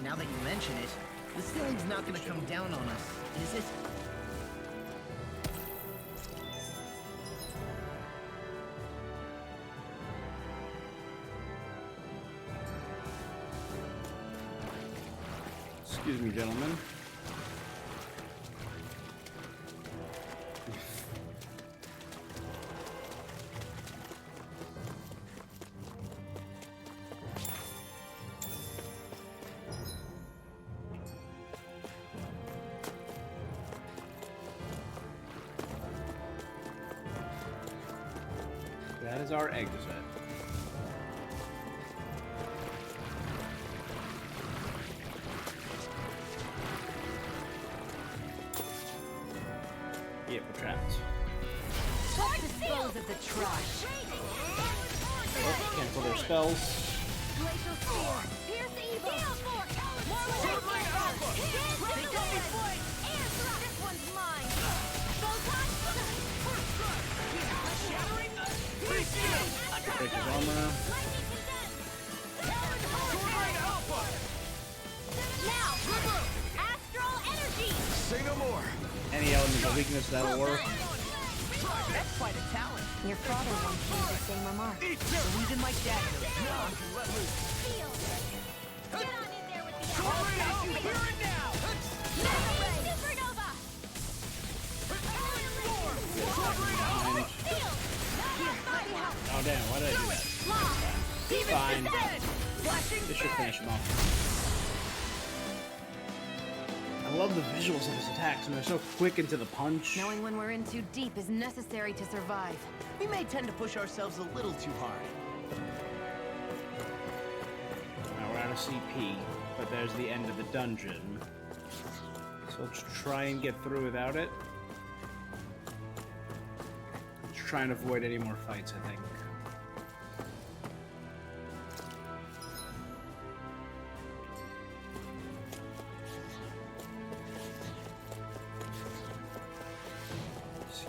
[SPEAKER 6] Now that you mention it, the ceiling's not gonna come down on us, is it?
[SPEAKER 1] Excuse me, gentlemen. That is our exit. Yep, we're trapped.
[SPEAKER 6] Let's dispose of the trash.
[SPEAKER 1] Oh, cancel their spells.
[SPEAKER 6] Glacial Sphere. Pierce evil. Swordling Alpha. They got me flanked. This one's mine. Photon. First strike. Shattering.
[SPEAKER 1] Break his armor.
[SPEAKER 6] Swordling Alpha.
[SPEAKER 4] Now, astral energy.
[SPEAKER 3] Say no more.
[SPEAKER 1] Any element of weakness that'll work.
[SPEAKER 6] That's quite a talent.
[SPEAKER 2] Your father once made the same remark.
[SPEAKER 6] Even my dad knows now I can let loose.
[SPEAKER 4] Feel. Get on in there with the
[SPEAKER 6] Swordling Alpha. Here and now.
[SPEAKER 4] Supernova.
[SPEAKER 1] Behind.
[SPEAKER 4] Feel.
[SPEAKER 1] Oh damn, why did I do that? Fine.
[SPEAKER 6] Flashing.
[SPEAKER 1] This should finish him off. I love the visuals of his attacks, and they're so quick and to the punch.
[SPEAKER 2] Knowing when we're in too deep is necessary to survive.
[SPEAKER 6] We may tend to push ourselves a little too hard.
[SPEAKER 1] Now we're out of CP, but there's the end of the dungeon. So let's try and get through without it. Let's try and avoid any more fights, I think.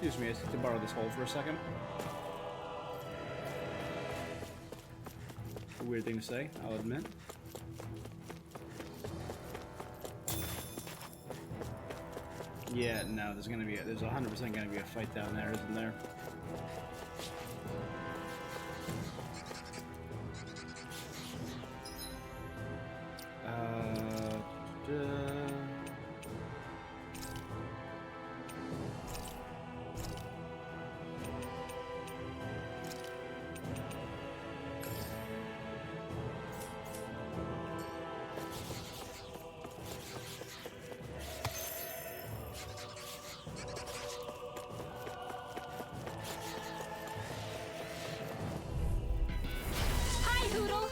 [SPEAKER 1] Excuse me, I just need to borrow this hole for a second. A weird thing to say, I'll admit. Yeah, no, there's 100% gonna be a fight down there, isn't there?
[SPEAKER 4] Hi, Hoodle.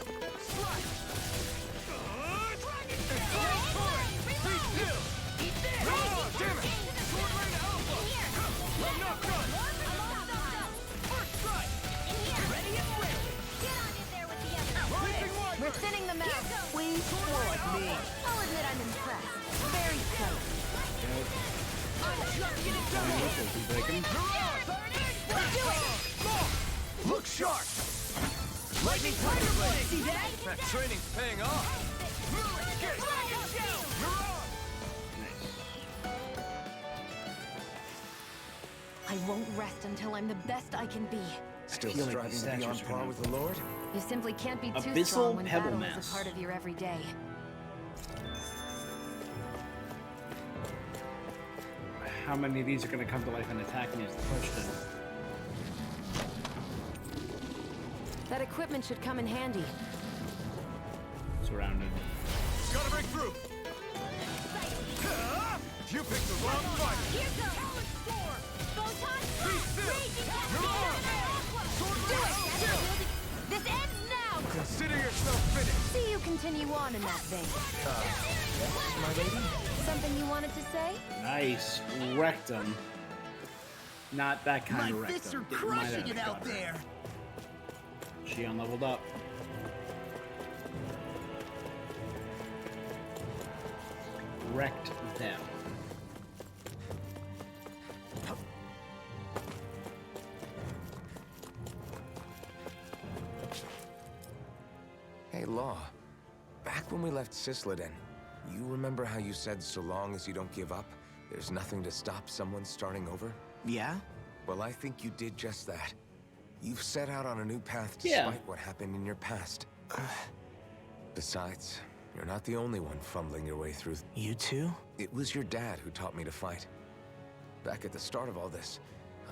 [SPEAKER 2] We're thinning them out. Please, more like me. I'll admit I'm impressed. Very close.
[SPEAKER 3] Look sharp! Lightning Tiger Blade! See that? That training's paying off!
[SPEAKER 2] I won't rest until I'm the best I can be.
[SPEAKER 3] Still
[SPEAKER 1] feel like
[SPEAKER 3] striving
[SPEAKER 1] the
[SPEAKER 3] to be on
[SPEAKER 1] statues are
[SPEAKER 3] par
[SPEAKER 1] gonna-
[SPEAKER 3] with the Lord?
[SPEAKER 2] You simply can't be too
[SPEAKER 1] Abyssal
[SPEAKER 2] strong when
[SPEAKER 1] Pebble
[SPEAKER 2] battle is
[SPEAKER 1] Mass.
[SPEAKER 2] a part of your everyday.
[SPEAKER 1] How many of these are gonna come to life and attack me is the question.
[SPEAKER 2] That equipment should come in handy.
[SPEAKER 1] Surrounded.
[SPEAKER 3] Gotta break through! You picked the wrong fight!
[SPEAKER 4] Here goes. Photon. This ends now.
[SPEAKER 3] Consider yourself finished!
[SPEAKER 2] See you continue on in that vein.
[SPEAKER 3] Yes, my lady?
[SPEAKER 2] Something you wanted to say?
[SPEAKER 1] Nice. Wrecked him. Not that kind of
[SPEAKER 6] My
[SPEAKER 1] wrecked
[SPEAKER 6] fists
[SPEAKER 1] him.
[SPEAKER 6] are
[SPEAKER 1] Getting mine
[SPEAKER 6] crushing it
[SPEAKER 1] of
[SPEAKER 6] out
[SPEAKER 1] gutter.
[SPEAKER 6] there.
[SPEAKER 1] She unleveled up. wrecked them.
[SPEAKER 3] Hey, Law. Back when we left Cisleden, you remember how you said so long as you don't give up, there's nothing to stop someone starting over?
[SPEAKER 5] Yeah?
[SPEAKER 3] Well, I think you did just that. You've set out on a new path despite what happened in your past. Besides, you're not the only one fumbling your way through.
[SPEAKER 5] You too?
[SPEAKER 3] It was your dad who taught me to fight. Back at the start of all this,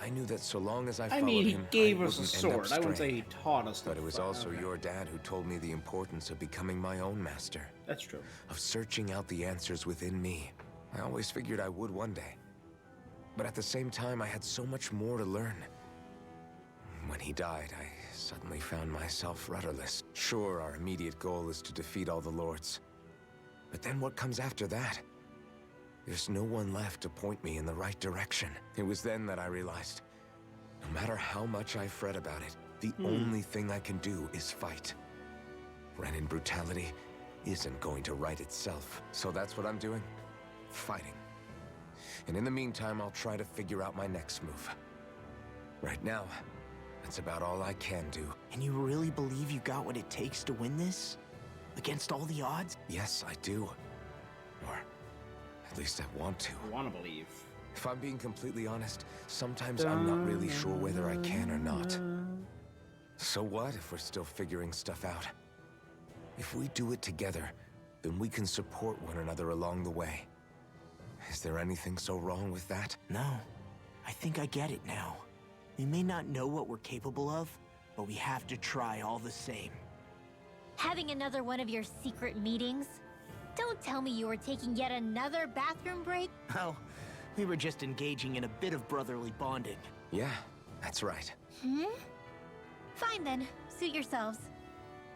[SPEAKER 3] I knew that so long as I followed
[SPEAKER 1] he
[SPEAKER 3] him,
[SPEAKER 1] gave
[SPEAKER 3] I
[SPEAKER 1] us a
[SPEAKER 3] wouldn't end up
[SPEAKER 1] sword. I wouldn't say
[SPEAKER 3] straying.
[SPEAKER 1] he taught us.
[SPEAKER 3] But it was
[SPEAKER 1] fight.
[SPEAKER 3] also
[SPEAKER 1] Okay.
[SPEAKER 3] your dad who told me the importance of becoming my own master.
[SPEAKER 1] That's true.
[SPEAKER 3] Of searching out the answers within me. I always figured I would one day. But at the same time, I had so much more to learn. When he died, I suddenly found myself rudderless. Sure, our immediate goal is to defeat all the lords. But then what comes after that? There's no one left to point me in the right direction. It was then that I realized, no matter how much I fret about it, the only thing I can do is fight. Renin brutality isn't going to right itself. So that's what I'm doing. Fighting. And in the meantime, I'll try to figure out my next move. Right now, that's about all I can do.
[SPEAKER 5] And you really believe you got what it takes to win this? Against all the odds?
[SPEAKER 3] Yes, I do. Or at least I want to.
[SPEAKER 1] I want to believe.
[SPEAKER 3] If I'm being completely honest, sometimes I'm not really sure whether I can or not. So what if we're still figuring stuff out? If we do it together, then we can support one another along the way. Is there anything so wrong with that?
[SPEAKER 5] No. I think I get it now. We may not know what we're capable of, but we have to try all the same.
[SPEAKER 4] Having another one of your secret meetings? Don't tell me you were taking yet another bathroom break?
[SPEAKER 5] Oh, we were just engaging in a bit of brotherly bonding.
[SPEAKER 3] Yeah, that's right.
[SPEAKER 4] Fine then. Suit yourselves.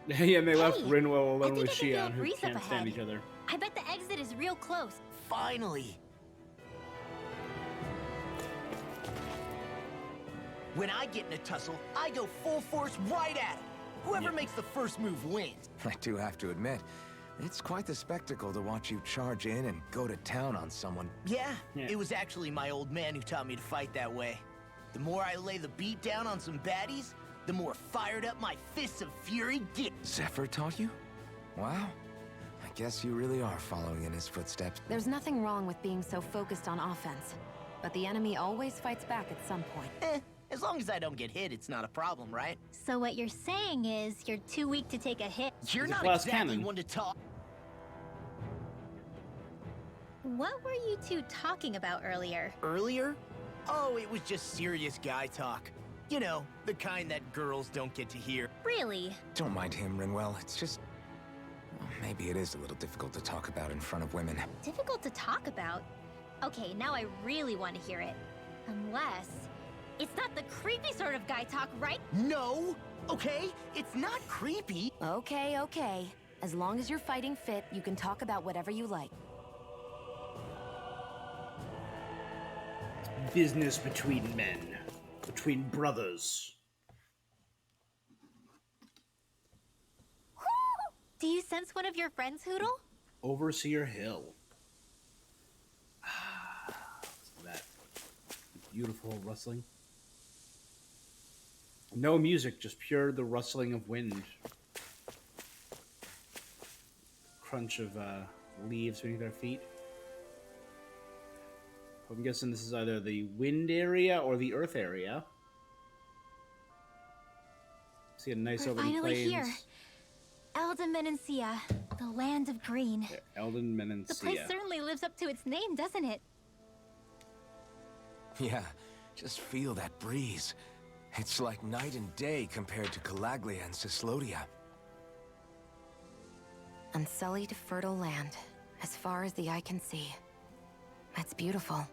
[SPEAKER 1] Yeah, and they left
[SPEAKER 4] Hey,
[SPEAKER 1] Rinwell
[SPEAKER 4] I
[SPEAKER 1] alone
[SPEAKER 4] think
[SPEAKER 1] with
[SPEAKER 4] I can feel
[SPEAKER 1] Xion,
[SPEAKER 4] a
[SPEAKER 1] who
[SPEAKER 4] breeze up
[SPEAKER 1] can't stand
[SPEAKER 4] ahead.
[SPEAKER 1] each other.
[SPEAKER 4] I bet the exit is real close.
[SPEAKER 5] Finally! When I get in a tussle, I go full force right at it. Whoever makes the first move wins.
[SPEAKER 3] I do have to admit, it's quite the spectacle to watch you charge in and go to town on someone.
[SPEAKER 5] Yeah,
[SPEAKER 1] Yeah.
[SPEAKER 5] it was actually my old man who taught me to fight that way. The more I lay the beat down on some baddies, the more fired up my fists of fury get.
[SPEAKER 3] Zephyr taught you? Wow. I guess you really are following in his footsteps.
[SPEAKER 2] There's nothing wrong with being so focused on offense, but the enemy always fights back at some point.
[SPEAKER 5] As long as I don't get hit, it's not a problem, right?
[SPEAKER 4] So what you're saying is you're too weak to take a hit.
[SPEAKER 5] You're
[SPEAKER 1] He's a
[SPEAKER 5] not
[SPEAKER 1] glass
[SPEAKER 5] exactly
[SPEAKER 1] cannon.
[SPEAKER 5] one to talk.
[SPEAKER 4] What were you two talking about earlier?
[SPEAKER 5] Earlier? Oh, it was just serious guy talk. You know, the kind that girls don't get to hear.
[SPEAKER 4] Really?
[SPEAKER 3] Don't mind him, Rinwell. It's just... well, maybe it is a little difficult to talk about in front of women.
[SPEAKER 4] Difficult to talk about? Okay, now I really want to hear it. Unless... it's not the creepy sort of guy talk, right?
[SPEAKER 5] No! Okay? It's not creepy.
[SPEAKER 2] Okay, okay. As long as you're fighting fit, you can talk about whatever you like.
[SPEAKER 1] Business between men. Between brothers.
[SPEAKER 4] Do you sense one of your friends, Hoodle?
[SPEAKER 1] Overseer Hill. Listen to that beautiful rustling. No music, just pure the rustling of wind. Crunch of leaves beneath our feet. I'm guessing this is either the wind area or the earth area. See a nice
[SPEAKER 4] We're
[SPEAKER 1] open
[SPEAKER 4] finally
[SPEAKER 1] plains.
[SPEAKER 4] here. Elda Menancia, the land of green.
[SPEAKER 1] Eldon Menancia.
[SPEAKER 4] The place certainly lives up to its name, doesn't it?
[SPEAKER 3] Yeah, just feel that breeze. It's like night and day compared to Calaglia and Cislodia.
[SPEAKER 2] Unsullied, fertile land, as far as the eye can see. That's beautiful.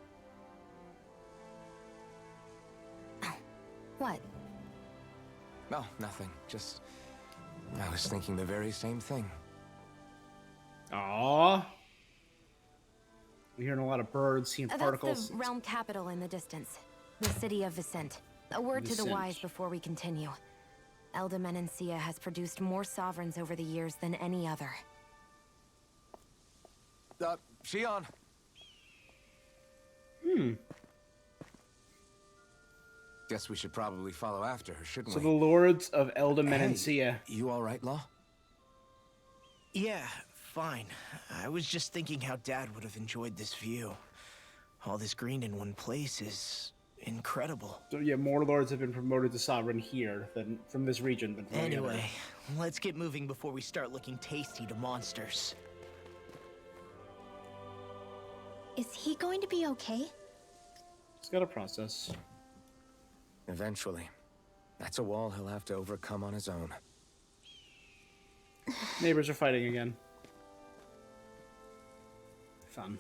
[SPEAKER 2] Oh, what?
[SPEAKER 3] No, nothing. Just... I was thinking the very same thing.
[SPEAKER 1] Aww. We're hearing a lot of birds, seeing
[SPEAKER 2] That's
[SPEAKER 1] particles.
[SPEAKER 2] the realm capital in the distance. The city of Vicent. A word to the
[SPEAKER 1] Vicent.
[SPEAKER 2] wise before we continue. Elda Menancia has produced more sovereigns over the years than any other.
[SPEAKER 3] Shion. Guess we should probably follow after her, shouldn't
[SPEAKER 1] So
[SPEAKER 3] we?
[SPEAKER 1] the lords of Elda
[SPEAKER 3] Hey,
[SPEAKER 1] Menencia.
[SPEAKER 3] you all right, Law?
[SPEAKER 5] Yeah, fine. I was just thinking how Dad would have enjoyed this view. All this green in one place is incredible.
[SPEAKER 1] So yeah, more lords have been promoted to sovereign here than from this region than from the other.
[SPEAKER 5] Anyway, let's get moving before we start looking tasty to monsters.
[SPEAKER 4] Is he going to be okay?
[SPEAKER 1] It's got a process.
[SPEAKER 3] Eventually. That's a wall he'll have to overcome on his own.
[SPEAKER 1] Neighbors are fighting again. Fun.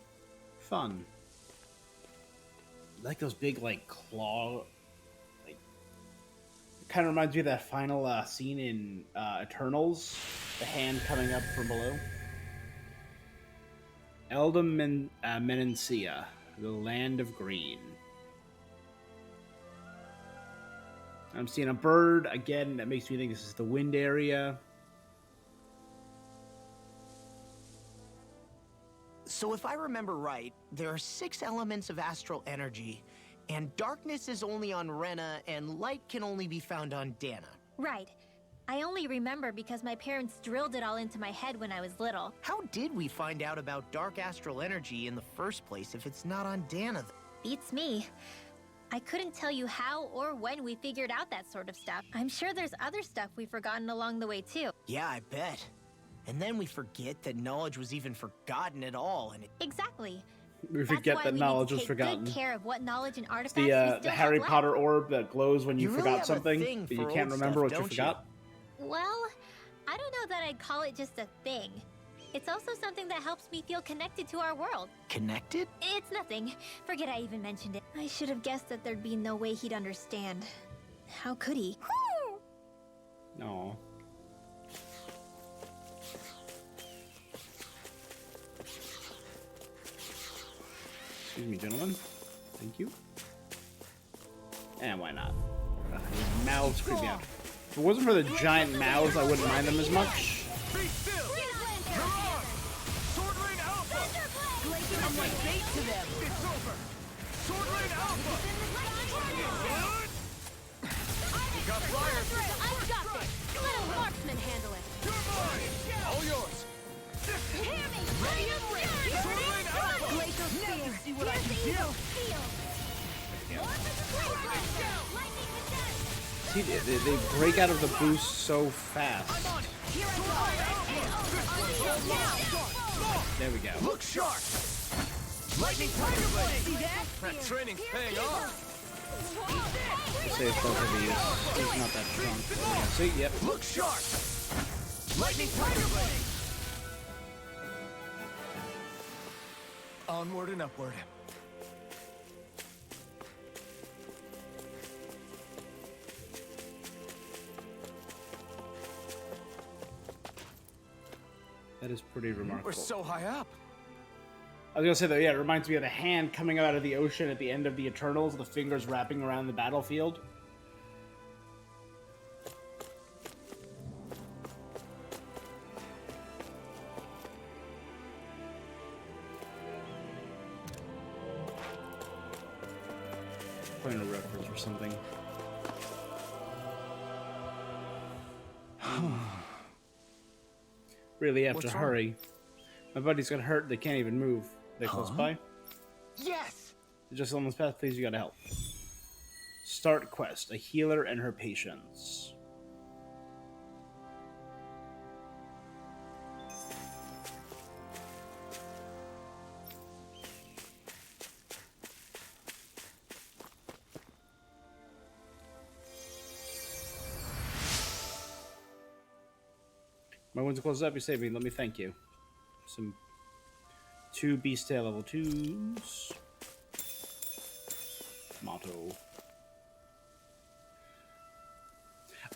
[SPEAKER 1] Fun. Like those big, like, claw... Like... It kind of reminds me of that final scene in Eternals. The hand coming up from below. Elda Menencia, the land of green. I'm seeing a bird again. That makes me think this is the wind area.
[SPEAKER 5] So if I remember right, there are 6 elements of astral energy, and darkness is only on Rena, and light can only be found on Dana.
[SPEAKER 4] Right. I only remember because my parents drilled it all into my head when I was little.
[SPEAKER 5] How did we find out about dark astral energy in the first place if it's not on Dana?
[SPEAKER 4] Beats me. I couldn't tell you how or when we figured out that sort of stuff. I'm sure there's other stuff we've forgotten along the way, too.
[SPEAKER 5] Yeah, I bet. And then we forget that knowledge was even forgotten at all, and
[SPEAKER 4] Exactly.
[SPEAKER 1] We
[SPEAKER 4] That's
[SPEAKER 1] forget
[SPEAKER 4] why
[SPEAKER 1] that
[SPEAKER 4] we
[SPEAKER 1] knowledge
[SPEAKER 4] need
[SPEAKER 1] was
[SPEAKER 4] to take
[SPEAKER 1] forgotten.
[SPEAKER 4] good care of what knowledge and artifacts
[SPEAKER 1] The
[SPEAKER 4] we still
[SPEAKER 1] the
[SPEAKER 4] have
[SPEAKER 1] Harry
[SPEAKER 4] left.
[SPEAKER 1] Potter orb that glows when you
[SPEAKER 5] You really
[SPEAKER 1] forgot
[SPEAKER 5] have a
[SPEAKER 1] something,
[SPEAKER 5] thing
[SPEAKER 1] but you
[SPEAKER 5] for
[SPEAKER 1] can't
[SPEAKER 5] old
[SPEAKER 1] remember
[SPEAKER 5] stuff,
[SPEAKER 1] what you
[SPEAKER 5] don't you?
[SPEAKER 1] forgot.
[SPEAKER 4] Well, I don't know that I'd call it just a thing. It's also something that helps me feel connected to our world.
[SPEAKER 5] connected?
[SPEAKER 4] It's nothing. Forget I even mentioned it. I should have guessed that there'd be no way he'd understand. How could he?
[SPEAKER 1] No. Excuse me, gentlemen. Thank you. And why not? These mouths creep me out. If it wasn't for the giant mouths, I wouldn't mind them as much.
[SPEAKER 6] Be still! You're on! Sword Rain Alpha! I'm like bait to them! It's over! Sword Rain Alpha! We got flyers!
[SPEAKER 2] I've got this. Let a marksman handle it.
[SPEAKER 6] You're mine! All yours!
[SPEAKER 2] Hear me.
[SPEAKER 6] Sword Rain Alpha!
[SPEAKER 2] Glacial
[SPEAKER 6] Now you
[SPEAKER 2] spear.
[SPEAKER 6] see what I can do!
[SPEAKER 1] See, they break out of the boost so fast. There we go.
[SPEAKER 6] Look sharp! Lightning Tiger Blade! See that? That training's paying off!
[SPEAKER 1] Save both of these. He's not that strong. Yeah, see, yep.
[SPEAKER 6] Look sharp! Lightning Tiger Blade!
[SPEAKER 3] Onward and upward.
[SPEAKER 1] That is pretty remarkable.
[SPEAKER 3] We're so high up.
[SPEAKER 1] I was gonna say though, yeah, it reminds me of the hand coming out of the ocean at the end of the Eternals, the fingers wrapping around the battlefield. Point of reference or something. Really have
[SPEAKER 5] What's
[SPEAKER 1] to
[SPEAKER 5] wrong?
[SPEAKER 1] hurry. My buddy's got hurt, they can't even move. They close by?
[SPEAKER 5] Yes!
[SPEAKER 1] Just on this path, please, you gotta help. Start quest, a healer and her patients. My wounds are closed up, you saved me, let me thank you. Some 2 beast tail level 2s. Motto.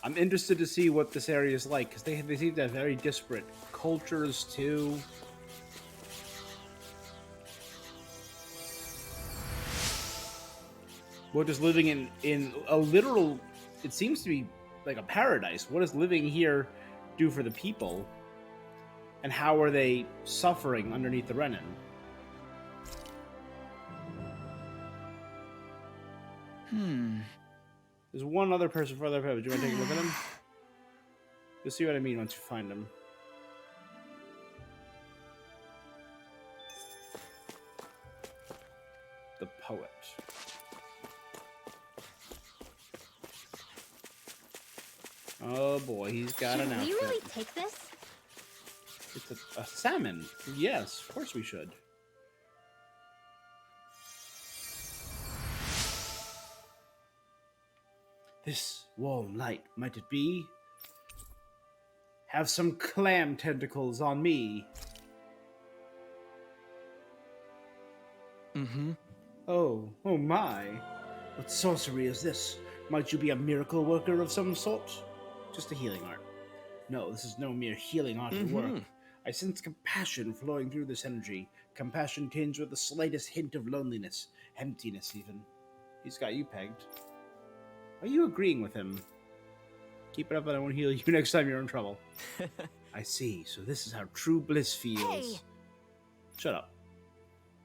[SPEAKER 1] I'm interested to see what this area is like, because they seem to have very disparate cultures, too. What is living in a literal... It seems to be like a paradise. What does living here do for the people? And how are they suffering underneath the Renin? There's one other person further up. Do you want to take a look at him? You'll see what I mean once you find him. The poet. Oh boy, he's got an outfit.
[SPEAKER 4] Should we really take this?
[SPEAKER 1] It's a salmon. Yes, of course we should. This warm light, might it be? Have some clam tentacles on me. Oh my. What sorcery is this? Might you be a miracle worker of some sort? Just a healing art. No, this is no mere healing art or work. I sense compassion flowing through this energy. Compassion tinged with the slightest hint of loneliness. Emptiness, even. He's got you pegged. Are you agreeing with him? Keep it up and I won't heal you next time you're in trouble. I see. So this is how true bliss feels.
[SPEAKER 2] Hey.
[SPEAKER 1] Shut up.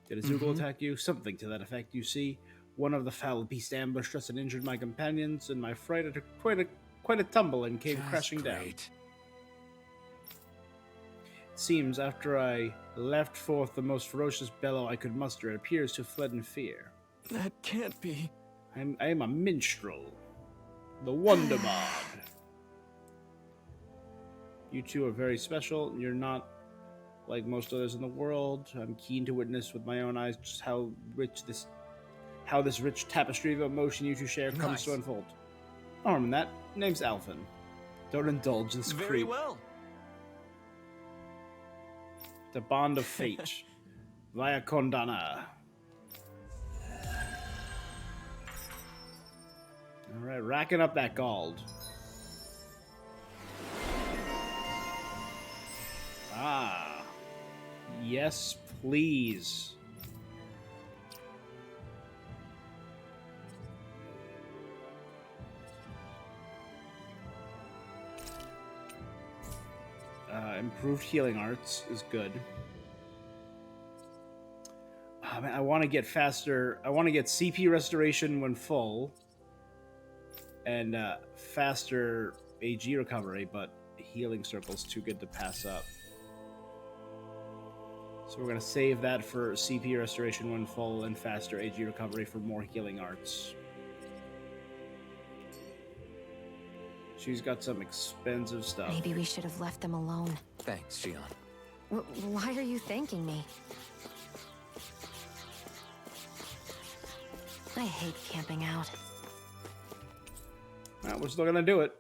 [SPEAKER 1] Did a Zoogle attack you? Something to that effect, you see. One of the foul beasts ambushed us and injured my companions, and my fright took quite a tumble and came crashing down. It seems after I left forth the most ferocious bellow I could muster, it appears to have fled in fear.
[SPEAKER 5] That can't be.
[SPEAKER 1] I am a minstrel. The Wonder Bard. You two are very special. You're not like most others in the world. I'm keen to witness with my own eyes just how this rich tapestry of emotion you two share comes to unfold. No harm in that. Name's Alvin. Don't indulge this creep.
[SPEAKER 5] Very well.
[SPEAKER 1] The bond of fate. Via Condana. Alright, racking up that gold. Ah. Yes, please. Improved healing arts is good. Man, I want to get faster. I want to get CP restoration when full. And faster AG recovery, but healing circle's too good to pass up. So we're going to save that for CP restoration when full and faster AG recovery for more healing arts. She's got some expensive stuff.
[SPEAKER 2] Maybe we should have left them alone.
[SPEAKER 3] Thanks, Shion.
[SPEAKER 2] Why are you thanking me? I hate camping out.
[SPEAKER 1] Well, we're still gonna do it.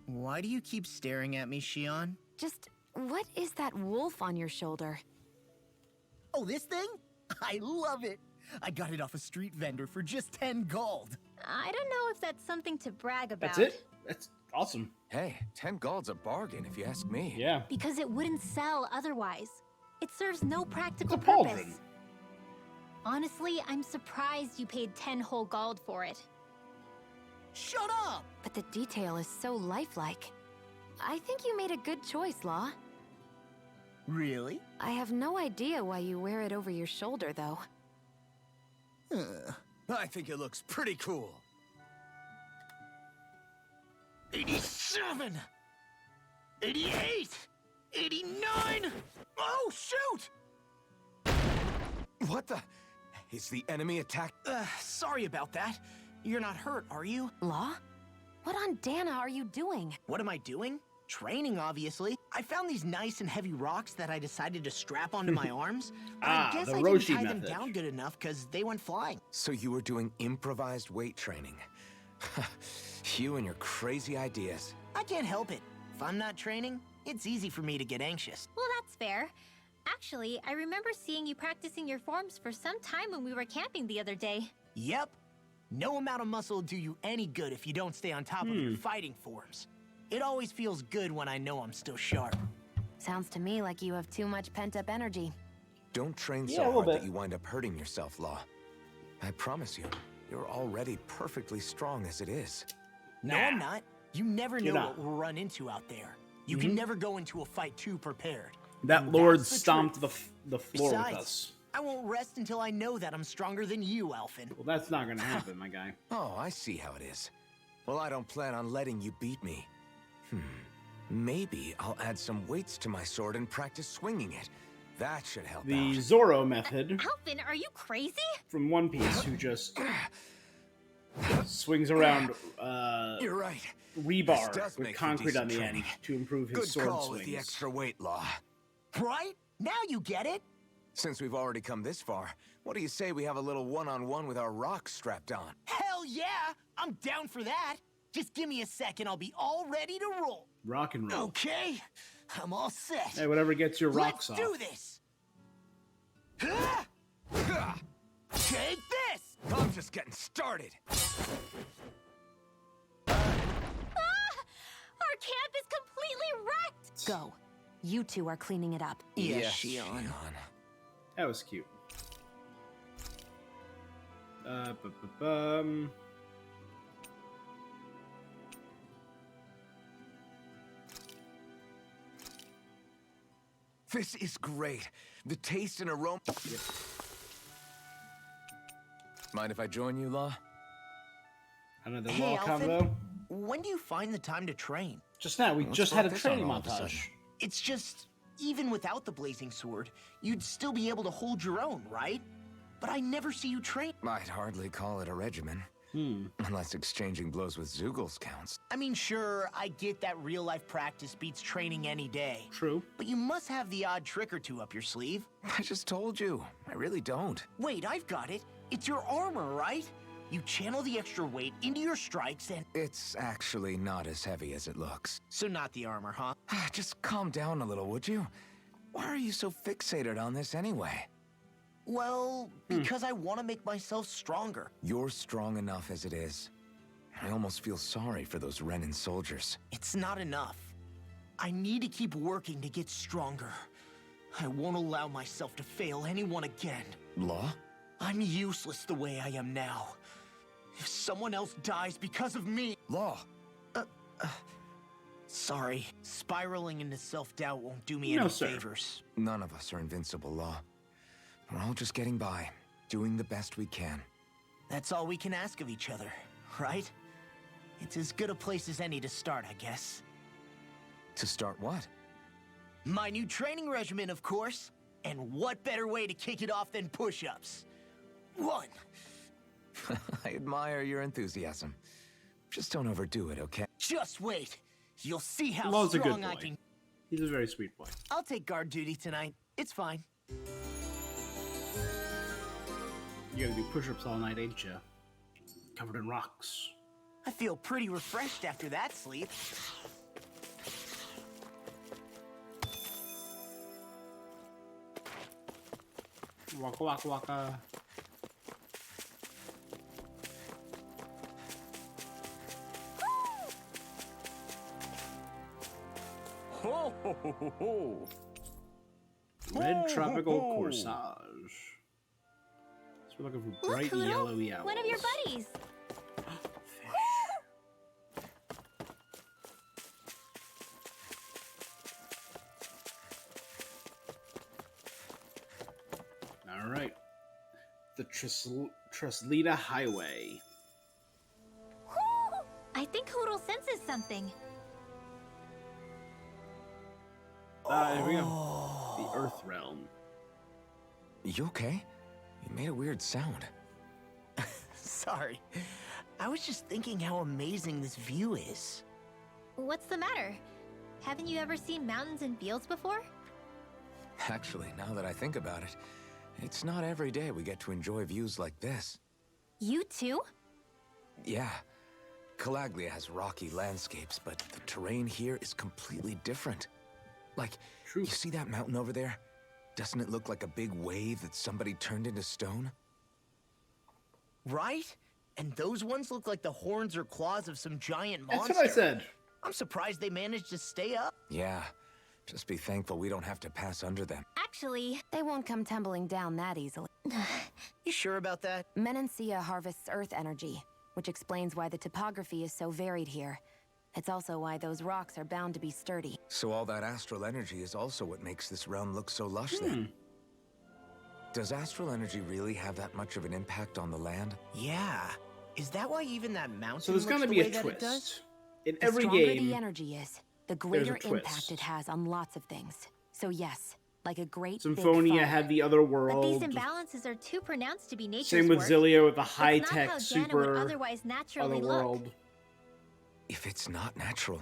[SPEAKER 7] Why do you keep staring at me, Shion?
[SPEAKER 2] Just, what is that wolf on your shoulder?
[SPEAKER 7] Oh, this thing? I love it! I got it off a street vendor for just 10 gold.
[SPEAKER 4] I don't know if that's something to brag about.
[SPEAKER 1] That's it? That's awesome.
[SPEAKER 3] Hey, 10 gold's a bargain if you ask me.
[SPEAKER 1] Yeah.
[SPEAKER 4] Because it wouldn't sell otherwise. It serves no practical
[SPEAKER 1] It's a pauldron.
[SPEAKER 4] purpose. Honestly, I'm surprised you paid 10 whole gold for it.
[SPEAKER 7] Shut up!
[SPEAKER 2] But the detail is so lifelike. I think you made a good choice, Law.
[SPEAKER 7] Really?
[SPEAKER 2] I have no idea why you wear it over your shoulder, though.
[SPEAKER 7] I think it looks pretty cool. 87! 88! 89! Oh, shoot!
[SPEAKER 3] What the? Is the enemy attack?
[SPEAKER 5] Sorry about that. You're not hurt, are you?
[SPEAKER 2] Law? What on Dana are you doing?
[SPEAKER 5] What am I doing? Training, obviously. I found these nice and heavy rocks that I decided to strap onto my arms. But I guess
[SPEAKER 1] the
[SPEAKER 5] I didn't
[SPEAKER 1] Roshi
[SPEAKER 5] tie them
[SPEAKER 1] method.
[SPEAKER 5] down good enough because they went flying.
[SPEAKER 3] So you were doing improvised weight training. You and your crazy ideas.
[SPEAKER 5] I can't help it. If I'm not training, it's easy for me to get anxious.
[SPEAKER 4] Well, that's fair. Actually, I remember seeing you practicing your forms for some time when we were camping the other day.
[SPEAKER 5] Yep. No amount of muscle will do you any good if you don't stay on top of your fighting forms. It always feels good when I know I'm still sharp.
[SPEAKER 2] Sounds to me like you have too much pent-up energy.
[SPEAKER 3] Don't train
[SPEAKER 1] Yeah, a
[SPEAKER 3] so
[SPEAKER 1] little
[SPEAKER 3] hard
[SPEAKER 1] bit.
[SPEAKER 3] that you wind up hurting yourself, Law. I promise you, you're already perfectly strong as it is.
[SPEAKER 5] No,
[SPEAKER 1] Nah.
[SPEAKER 5] I'm not. You never know
[SPEAKER 1] You're not.
[SPEAKER 5] what we'll run into out there. You can never go into a fight too prepared.
[SPEAKER 1] That
[SPEAKER 7] And
[SPEAKER 1] lord
[SPEAKER 7] that's the
[SPEAKER 1] stomped
[SPEAKER 7] truth.
[SPEAKER 1] the floor with
[SPEAKER 7] Besides,
[SPEAKER 1] us.
[SPEAKER 7] I won't rest until I know that I'm stronger than you, Alphen.
[SPEAKER 1] Well, that's not gonna happen, my guy.
[SPEAKER 3] Oh, I see how it is. Well, I don't plan on letting you beat me. Maybe I'll add some weights to my sword and practice swinging it. That should help
[SPEAKER 1] The
[SPEAKER 3] out.
[SPEAKER 1] Zorro method
[SPEAKER 4] Alvin, are you crazy?
[SPEAKER 1] from One Piece, who just swings around
[SPEAKER 3] You're right. This
[SPEAKER 1] rebar
[SPEAKER 3] does
[SPEAKER 1] with
[SPEAKER 3] make for
[SPEAKER 1] concrete on
[SPEAKER 3] decent
[SPEAKER 1] the
[SPEAKER 3] training.
[SPEAKER 1] end to improve his
[SPEAKER 3] Good
[SPEAKER 1] sword
[SPEAKER 3] call
[SPEAKER 1] swings.
[SPEAKER 3] with the extra weight, Law.
[SPEAKER 7] Right? Now you get it?
[SPEAKER 3] Since we've already come this far, what do you say we have a little one-on-one with our rocks strapped on?
[SPEAKER 7] Hell yeah! I'm down for that. Just give me a second, I'll be all ready to roll.
[SPEAKER 1] Rock and roll.
[SPEAKER 7] Okay, I'm all set.
[SPEAKER 1] Hey, whatever gets your rocks
[SPEAKER 7] Let's
[SPEAKER 1] off.
[SPEAKER 7] do this. Take this!
[SPEAKER 3] I'm just getting started.
[SPEAKER 4] Our camp is completely wrecked!
[SPEAKER 2] Go. You two are cleaning it up.
[SPEAKER 7] Yes, Shion.
[SPEAKER 1] That was cute. Bu-bu-bum.
[SPEAKER 3] This is great. The taste and aroma. Mind if I join you, Law?
[SPEAKER 1] Another
[SPEAKER 7] Hey,
[SPEAKER 1] wall
[SPEAKER 7] Alphen,
[SPEAKER 1] combo.
[SPEAKER 7] when do you find the time to train?
[SPEAKER 1] Just now, we
[SPEAKER 3] What's
[SPEAKER 1] just
[SPEAKER 3] brought
[SPEAKER 1] had a
[SPEAKER 3] this on
[SPEAKER 1] training
[SPEAKER 3] all of a sudden?
[SPEAKER 1] montage.
[SPEAKER 7] It's just, even without the blazing sword, you'd still be able to hold your own, right? But I never see you train.
[SPEAKER 3] I'd hardly call it a regimen. Unless exchanging blows with Zeugles counts.
[SPEAKER 7] I mean, sure, I get that real-life practice beats training any day.
[SPEAKER 1] True.
[SPEAKER 7] But you must have the odd trick or two up your sleeve.
[SPEAKER 3] I just told you. I really don't.
[SPEAKER 7] Wait, I've got it. It's your armor, right? You channel the extra weight into your strikes and...
[SPEAKER 3] It's actually not as heavy as it looks.
[SPEAKER 7] So not the armor, huh?
[SPEAKER 3] Just calm down a little, would you? Why are you so fixated on this anyway?
[SPEAKER 7] Well, because I want to make myself stronger.
[SPEAKER 3] You're strong enough as it is. I almost feel sorry for those Renin soldiers.
[SPEAKER 7] It's not enough. I need to keep working to get stronger. I won't allow myself to fail anyone again.
[SPEAKER 3] Law?
[SPEAKER 7] I'm useless the way I am now. If someone else dies because of me...
[SPEAKER 3] Law!
[SPEAKER 7] Sorry, spiraling into self-doubt won't do me
[SPEAKER 1] No,
[SPEAKER 7] any
[SPEAKER 1] sir.
[SPEAKER 7] favors.
[SPEAKER 3] None of us are invincible, Law. We're all just getting by, doing the best we can.
[SPEAKER 7] That's all we can ask of each other, right? It's as good a place as any to start, I guess.
[SPEAKER 3] To start what?
[SPEAKER 7] My new training regimen, of course. And what better way to kick it off than push-ups? 1.
[SPEAKER 3] I admire your enthusiasm. Just don't overdo it, okay?
[SPEAKER 7] Just wait. You'll see how
[SPEAKER 1] Law's a good
[SPEAKER 7] strong I
[SPEAKER 1] boy.
[SPEAKER 7] can...
[SPEAKER 1] He's a very sweet boy.
[SPEAKER 7] I'll take guard duty tonight. It's fine.
[SPEAKER 1] You gotta do push-ups all night, ain't ya? Covered in rocks.
[SPEAKER 7] I feel pretty refreshed after that sleep.
[SPEAKER 1] Waka waka waka.
[SPEAKER 5] Ho ho ho ho ho!
[SPEAKER 1] Red tropical corsage. So we're looking for
[SPEAKER 4] Look,
[SPEAKER 1] bright
[SPEAKER 4] Hoodle,
[SPEAKER 1] yellowy owls.
[SPEAKER 4] one of your buddies.
[SPEAKER 1] All right. The Treslita Highway.
[SPEAKER 4] I think Hoodle senses something.
[SPEAKER 1] Here we go. The EARTHREALM.
[SPEAKER 3] You okay? You made a weird sound.
[SPEAKER 7] Sorry. I was just thinking how amazing this view is.
[SPEAKER 4] What's the matter? Haven't you ever seen mountains and fields before?
[SPEAKER 3] Actually, now that I think about it, it's not every day we get to enjoy views like this.
[SPEAKER 4] You too?
[SPEAKER 3] Yeah. Calaglia has rocky landscapes, but the terrain here is completely different. Like,
[SPEAKER 1] True.
[SPEAKER 3] you see that mountain over there? Doesn't it look like a big wave that somebody turned into stone?
[SPEAKER 7] Right? And those ones look like the horns or claws of some giant monster.
[SPEAKER 1] That's what I said.
[SPEAKER 7] I'm surprised they managed to stay up.
[SPEAKER 3] Yeah. Just be thankful we don't have to pass under them.
[SPEAKER 4] Actually,
[SPEAKER 2] They won't come tumbling down that easily.
[SPEAKER 7] You sure about that?
[SPEAKER 2] Menancia harvests earth energy, which explains why the topography is so varied here. It's also why those rocks are bound to be sturdy.
[SPEAKER 3] So all that astral energy is also what makes this realm look so lush then? Does astral energy really have that much of an impact on the land?
[SPEAKER 5] Yeah. Is that why even that mountain
[SPEAKER 1] So there's
[SPEAKER 5] looks
[SPEAKER 1] gonna
[SPEAKER 5] the
[SPEAKER 1] be
[SPEAKER 5] way
[SPEAKER 1] a
[SPEAKER 5] that it does?
[SPEAKER 1] twist. In
[SPEAKER 2] The
[SPEAKER 1] every
[SPEAKER 2] stronger
[SPEAKER 1] game,
[SPEAKER 2] the energy is, the greater
[SPEAKER 1] twist.
[SPEAKER 2] impact it has on lots of things. So yes, like a great big
[SPEAKER 1] Symphonia
[SPEAKER 2] fire.
[SPEAKER 1] had the other
[SPEAKER 4] But
[SPEAKER 1] world.
[SPEAKER 4] these imbalances are too pronounced to be nature's
[SPEAKER 1] Same with
[SPEAKER 4] work.
[SPEAKER 1] Zillia with the
[SPEAKER 4] It's not
[SPEAKER 1] high-tech,
[SPEAKER 4] how Jana would
[SPEAKER 1] super
[SPEAKER 4] otherwise naturally
[SPEAKER 1] other
[SPEAKER 4] look.
[SPEAKER 1] world.
[SPEAKER 3] If it's not natural,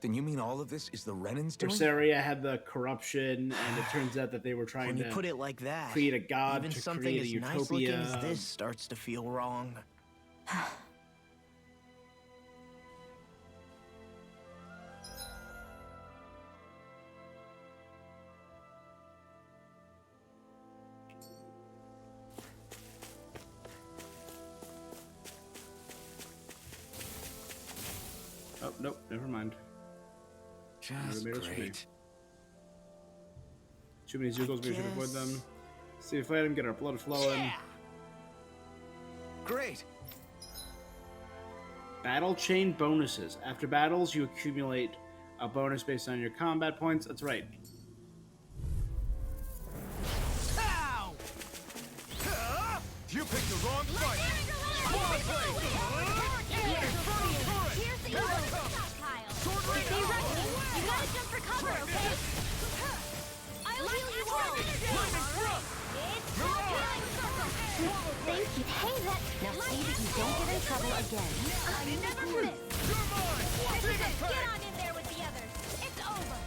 [SPEAKER 3] then you mean all of this is the Renans doing?
[SPEAKER 1] Berseria had the corruption, and it turns out that they were trying
[SPEAKER 5] When you
[SPEAKER 1] to
[SPEAKER 5] put it like that,
[SPEAKER 1] create a god
[SPEAKER 5] even
[SPEAKER 1] to
[SPEAKER 5] something
[SPEAKER 1] create a
[SPEAKER 5] as nice looking as
[SPEAKER 1] utopia.
[SPEAKER 5] this starts to feel wrong.
[SPEAKER 1] Oh, nope, never mind.
[SPEAKER 3] Just
[SPEAKER 1] Never made us
[SPEAKER 3] great.
[SPEAKER 1] Too many Zoogles, we should avoid them. See if we fight them, get our blood flowing.
[SPEAKER 3] Great.
[SPEAKER 1] Battle chain bonuses. After battles, you accumulate a bonus based on your combat points. That's right.
[SPEAKER 3] Ow! You picked the wrong fight.
[SPEAKER 4] Here's the evil stockpile. Stay right. You gotta jump for cover, okay? I'll heal you all. It's thank you. Hey, that.
[SPEAKER 2] Now see that you don't get in trouble again.
[SPEAKER 4] I never miss. Get on in there with the others. It's over.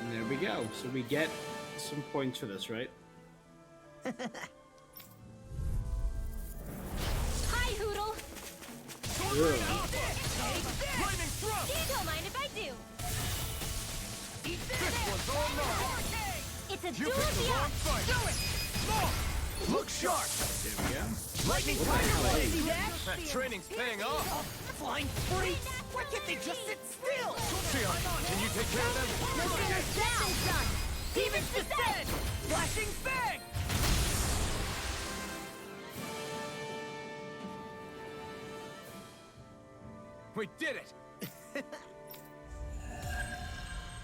[SPEAKER 1] And there we go. So we get some points for this, right?
[SPEAKER 4] Hi, Hoodle.
[SPEAKER 1] Ugh.
[SPEAKER 4] Don't mind if I do. It's a duel of the arts.
[SPEAKER 3] Look sharp.
[SPEAKER 1] There we go.
[SPEAKER 3] Lightning
[SPEAKER 1] Hey.
[SPEAKER 3] See that? That training's paying off.
[SPEAKER 7] Flying freaks! Why can't they just sit still?
[SPEAKER 3] Leon, can you take care of them?
[SPEAKER 4] No sooner said than done. Demons descend.
[SPEAKER 7] Flashing bang!
[SPEAKER 3] We did it.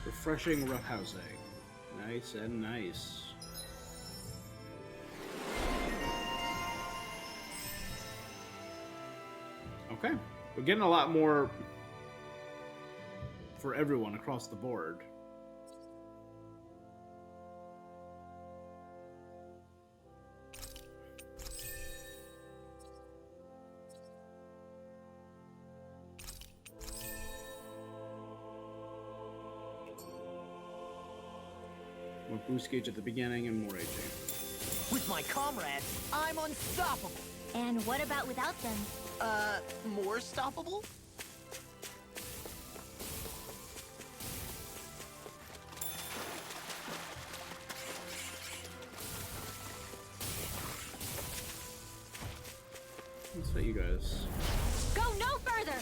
[SPEAKER 1] Refreshing roughhousing. Nice and nice. Okay. We're getting a lot more for everyone across the board. More boost gauge at the beginning and more aging.
[SPEAKER 7] With my comrades, I'm unstoppable.
[SPEAKER 4] And what about without them?
[SPEAKER 7] More stoppable?
[SPEAKER 1] Let's let you guys.
[SPEAKER 4] Go no further.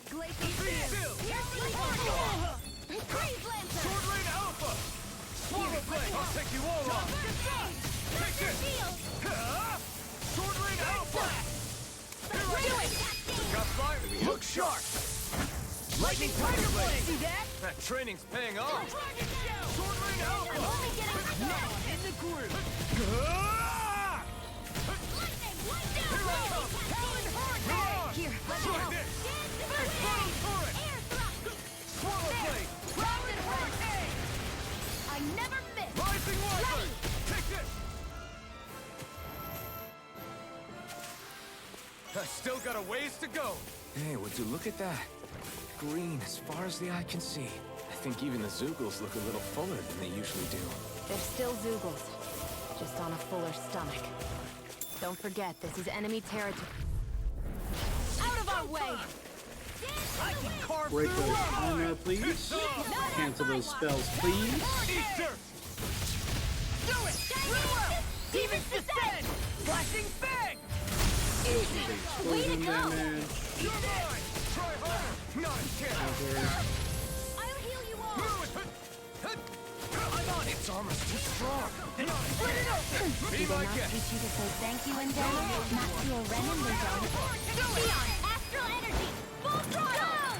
[SPEAKER 4] Glacial Freedom. Freeze Lancer.
[SPEAKER 3] Sword Rain Alpha. Swallow Blade. I'll take you all on.
[SPEAKER 4] Take your shield.
[SPEAKER 3] Sword Rain Alpha. Got fire. Look sharp. Lightning Tiger Blade.
[SPEAKER 7] See that?
[SPEAKER 3] That training's paying off. Sword Rain
[SPEAKER 4] I'm
[SPEAKER 3] Alpha.
[SPEAKER 4] only getting
[SPEAKER 7] Now in the groove.
[SPEAKER 3] Ah!
[SPEAKER 4] lightning. One down.
[SPEAKER 3] Here I come.
[SPEAKER 4] Talon Hurricane. Here, let me
[SPEAKER 3] Try
[SPEAKER 4] help.
[SPEAKER 3] this.
[SPEAKER 4] First
[SPEAKER 3] Swallow turret.
[SPEAKER 4] air thrust.
[SPEAKER 3] Swallow Blade.
[SPEAKER 4] Rapid Hurricane. I never miss.
[SPEAKER 3] Rising Wyvern. Take this. I still got a ways to go. Hey, would you look at that? Green as far as the eye can see. I think even the Zoogles look a little fuller than they usually do.
[SPEAKER 2] They're still Zoogles, just on a fuller stomach. Don't forget, this is enemy territory.
[SPEAKER 4] Out of our way.
[SPEAKER 7] I can carve
[SPEAKER 1] Break
[SPEAKER 7] through
[SPEAKER 1] those
[SPEAKER 7] armor.
[SPEAKER 1] armor, please. Cancel those spells, please.
[SPEAKER 3] Eat dirt.
[SPEAKER 7] Do it! Real! Demons descend! Flashing bang!
[SPEAKER 1] Explosion damage.
[SPEAKER 3] You're mine. Try harder. Not a chance.
[SPEAKER 1] Counter.
[SPEAKER 4] I'll heal you all.
[SPEAKER 3] I'm on it. Its armor's too strong. Be
[SPEAKER 2] Did they
[SPEAKER 3] my
[SPEAKER 2] not
[SPEAKER 3] guest.
[SPEAKER 2] teach you to say thank you in Dana? Not to a Renan, they don't.
[SPEAKER 4] Beyond astral energy. Full throttle.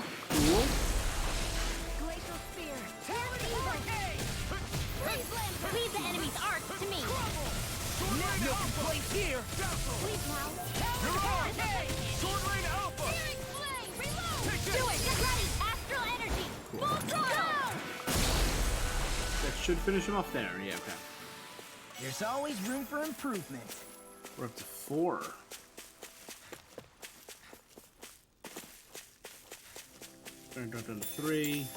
[SPEAKER 7] No complaints here!
[SPEAKER 4] Please now.
[SPEAKER 7] Sword Rain Alpha!
[SPEAKER 4] Searing flame, reload!
[SPEAKER 7] Take
[SPEAKER 4] Do
[SPEAKER 7] this.
[SPEAKER 4] it! Get ready! Astral energy! Full throttle!
[SPEAKER 1] That should finish him off there. Yeah, okay.
[SPEAKER 7] There's always room for improvement.
[SPEAKER 1] We're up to 4. Turn down to 3.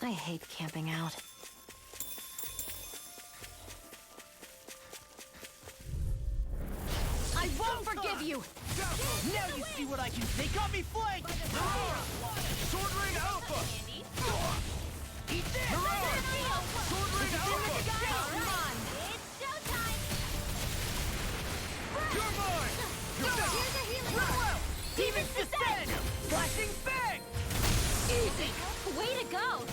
[SPEAKER 2] I hate camping out.
[SPEAKER 6] I won't forgive you!
[SPEAKER 7] Now you see what I can. They got me flanked! Sword Rain Alpha! Eat this! Sword Rain Alpha!
[SPEAKER 4] Come on! It's showtime!
[SPEAKER 7] You're mine!
[SPEAKER 4] Here's a healing arm!
[SPEAKER 7] Demons descend! Flashing bang!
[SPEAKER 4] Easy! Way to go!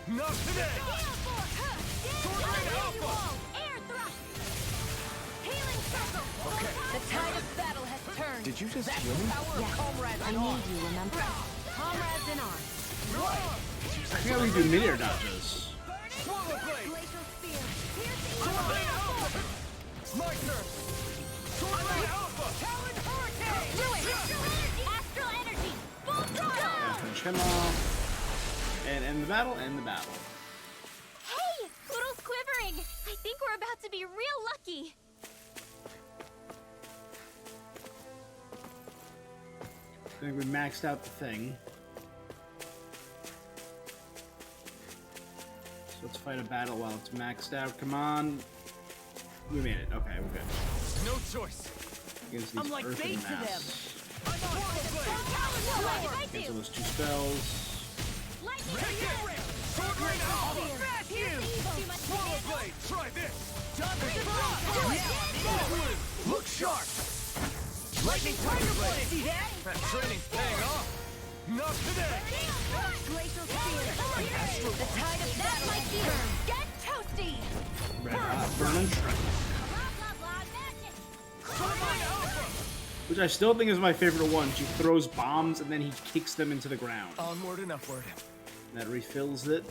[SPEAKER 7] Not today! Sword Rain Alpha!
[SPEAKER 4] Air thrust! Healing circle!
[SPEAKER 6] The tide of battle has turned.
[SPEAKER 3] Did you just heal me?
[SPEAKER 2] Yes, I need you, remember? Comrades in arms.
[SPEAKER 1] I think we do meteor dodges.
[SPEAKER 7] Swallow Blade!
[SPEAKER 4] Glacial spear! Piercing
[SPEAKER 7] Sword Rain Alpha! My turn! Sword Rain Alpha! Talon Hurricane!
[SPEAKER 4] Do it! Astral energy! Full throttle!
[SPEAKER 1] Gotta finish him off. And end the battle, end the battle.
[SPEAKER 4] Hey! Poodle's quivering! I think we're about to be real lucky!
[SPEAKER 1] I think we maxed out the thing. So let's fight a battle while it's maxed out. Come on. We made it. Okay, we're good.
[SPEAKER 7] No choice!
[SPEAKER 1] Against these
[SPEAKER 7] I'm like
[SPEAKER 1] earthing
[SPEAKER 7] bait to them.
[SPEAKER 1] mass.
[SPEAKER 7] I'm on
[SPEAKER 4] What if I
[SPEAKER 1] Against
[SPEAKER 4] do?
[SPEAKER 1] those 2 spells.
[SPEAKER 4] Lightning
[SPEAKER 7] Take
[SPEAKER 4] spear!
[SPEAKER 7] it! Sword Rain Alpha! Smash you!
[SPEAKER 4] Too much to
[SPEAKER 7] Swallow
[SPEAKER 4] handle.
[SPEAKER 7] Blade! Try this!
[SPEAKER 4] Do it!
[SPEAKER 7] Look sharp! Lightning Tiger Blade! See that? That training's paying off! Not today!
[SPEAKER 4] Glacial spear! The tide of battle has turned! Get toasty!
[SPEAKER 1] Red hot burning shrimp.
[SPEAKER 4] Blah blah blah magic!
[SPEAKER 7] Sword Rain Alpha!
[SPEAKER 1] Which I still think is my favorite one. She throws bombs and then he kicks them into the ground.
[SPEAKER 7] Onward and upward.
[SPEAKER 1] That refills it.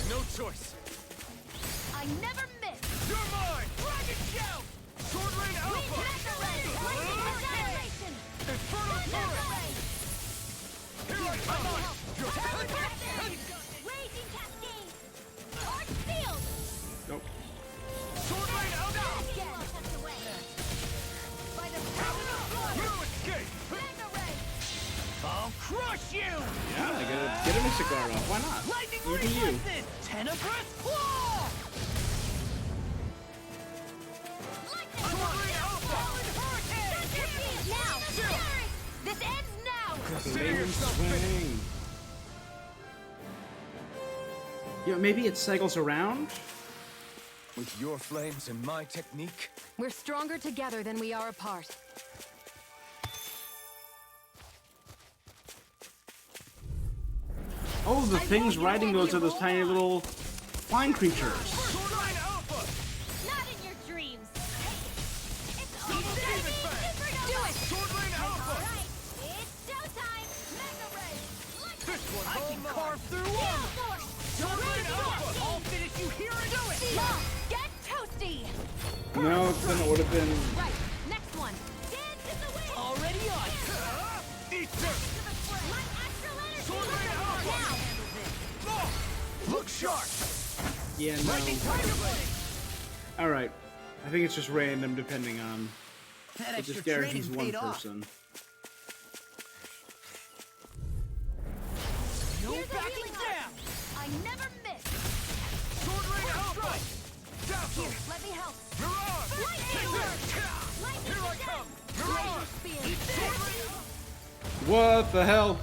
[SPEAKER 7] No choice!
[SPEAKER 4] I never miss!
[SPEAKER 7] You're mine! Dragon Shout! Sword Rain Alpha!
[SPEAKER 4] Annihilation!
[SPEAKER 7] Infernal Turret! Here I come!
[SPEAKER 4] Raging cascade! Arch field!
[SPEAKER 1] Nope.
[SPEAKER 7] Sword Rain Alpha!
[SPEAKER 4] By the power of blood!
[SPEAKER 7] You escape!
[SPEAKER 4] Mega ray!
[SPEAKER 7] I'll crush you!
[SPEAKER 1] Yeah, get a Mystic Guard off. Why not?
[SPEAKER 7] Lightning
[SPEAKER 1] You do you.
[SPEAKER 7] Reflexes! Tenebrous Claw! Sword Rain Alpha! Hurricane!
[SPEAKER 4] Now! This ends now!
[SPEAKER 7] Consider
[SPEAKER 1] Maiden
[SPEAKER 7] yourself
[SPEAKER 1] swing.
[SPEAKER 7] finished!
[SPEAKER 1] Yeah, maybe it cycles around.
[SPEAKER 3] With your flames and my technique,
[SPEAKER 2] We're stronger together than we are apart.
[SPEAKER 1] Oh, the things riding those are those tiny little flying creatures.
[SPEAKER 7] Sword Rain Alpha!
[SPEAKER 4] Not in your dreams! It's
[SPEAKER 7] Demon
[SPEAKER 4] almost
[SPEAKER 7] Fang!
[SPEAKER 4] Do it!
[SPEAKER 7] Sword Rain Alpha!
[SPEAKER 4] Alright, it's showtime! Mega ray!
[SPEAKER 7] This one's
[SPEAKER 4] I
[SPEAKER 7] all
[SPEAKER 4] can
[SPEAKER 7] mine!
[SPEAKER 4] carve through armor!
[SPEAKER 7] Sword Rain Alpha! I'll finish you here and do it!
[SPEAKER 4] Now, get toasty!
[SPEAKER 1] No, then it would have been.
[SPEAKER 2] Right, next one.
[SPEAKER 4] Dance in the wind!
[SPEAKER 7] Already on! Eat this!
[SPEAKER 4] Light astral energy!
[SPEAKER 7] Sword Rain Alpha! Look sharp!
[SPEAKER 1] Yeah,
[SPEAKER 7] Lightning
[SPEAKER 1] no.
[SPEAKER 7] Tiger Blade!
[SPEAKER 1] All right. I think it's just random depending on.
[SPEAKER 7] That
[SPEAKER 1] It just guarantees one person.
[SPEAKER 7] No
[SPEAKER 4] Here's a
[SPEAKER 7] backing
[SPEAKER 4] healing
[SPEAKER 7] down!
[SPEAKER 4] I never miss!
[SPEAKER 7] Sword Rain Alpha! Dazzle!
[SPEAKER 4] Let me help!
[SPEAKER 7] Mirage!
[SPEAKER 4] Lightning orb! Lightning
[SPEAKER 7] Here I come! Mirage!
[SPEAKER 4] Glacial spear!
[SPEAKER 1] What the hell?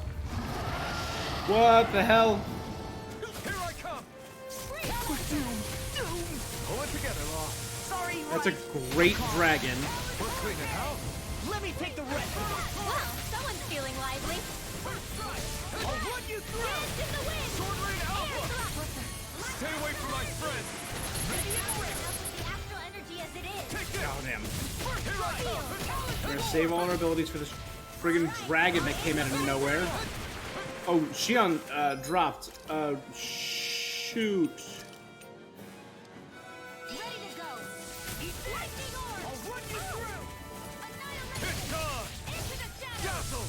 [SPEAKER 1] What the hell?
[SPEAKER 7] Here I come!
[SPEAKER 5] We're doomed. Doomed.
[SPEAKER 3] pull it together, Law.
[SPEAKER 5] Sorry,
[SPEAKER 1] That's a great dragon.
[SPEAKER 7] We're cleaning house.
[SPEAKER 6] Let me take the rest of it.
[SPEAKER 4] Well, someone's feeling lively.
[SPEAKER 7] I'll run you through.
[SPEAKER 4] Dance in the wind.
[SPEAKER 7] Sword Rain Alpha. Stay away from my friend.
[SPEAKER 4] Ready up with the astral energy as it is.
[SPEAKER 7] Take this.
[SPEAKER 1] Oh, damn.
[SPEAKER 7] Here I come.
[SPEAKER 1] We're gonna save all our abilities for this friggin' dragon that came out of nowhere. Oh, Shion dropped. Shoot.
[SPEAKER 4] Ready to go. Lightning orb.
[SPEAKER 7] I'll run you through.
[SPEAKER 4] Annihilate.
[SPEAKER 7] It's time.
[SPEAKER 4] Into the shadows.
[SPEAKER 7] Dazzle.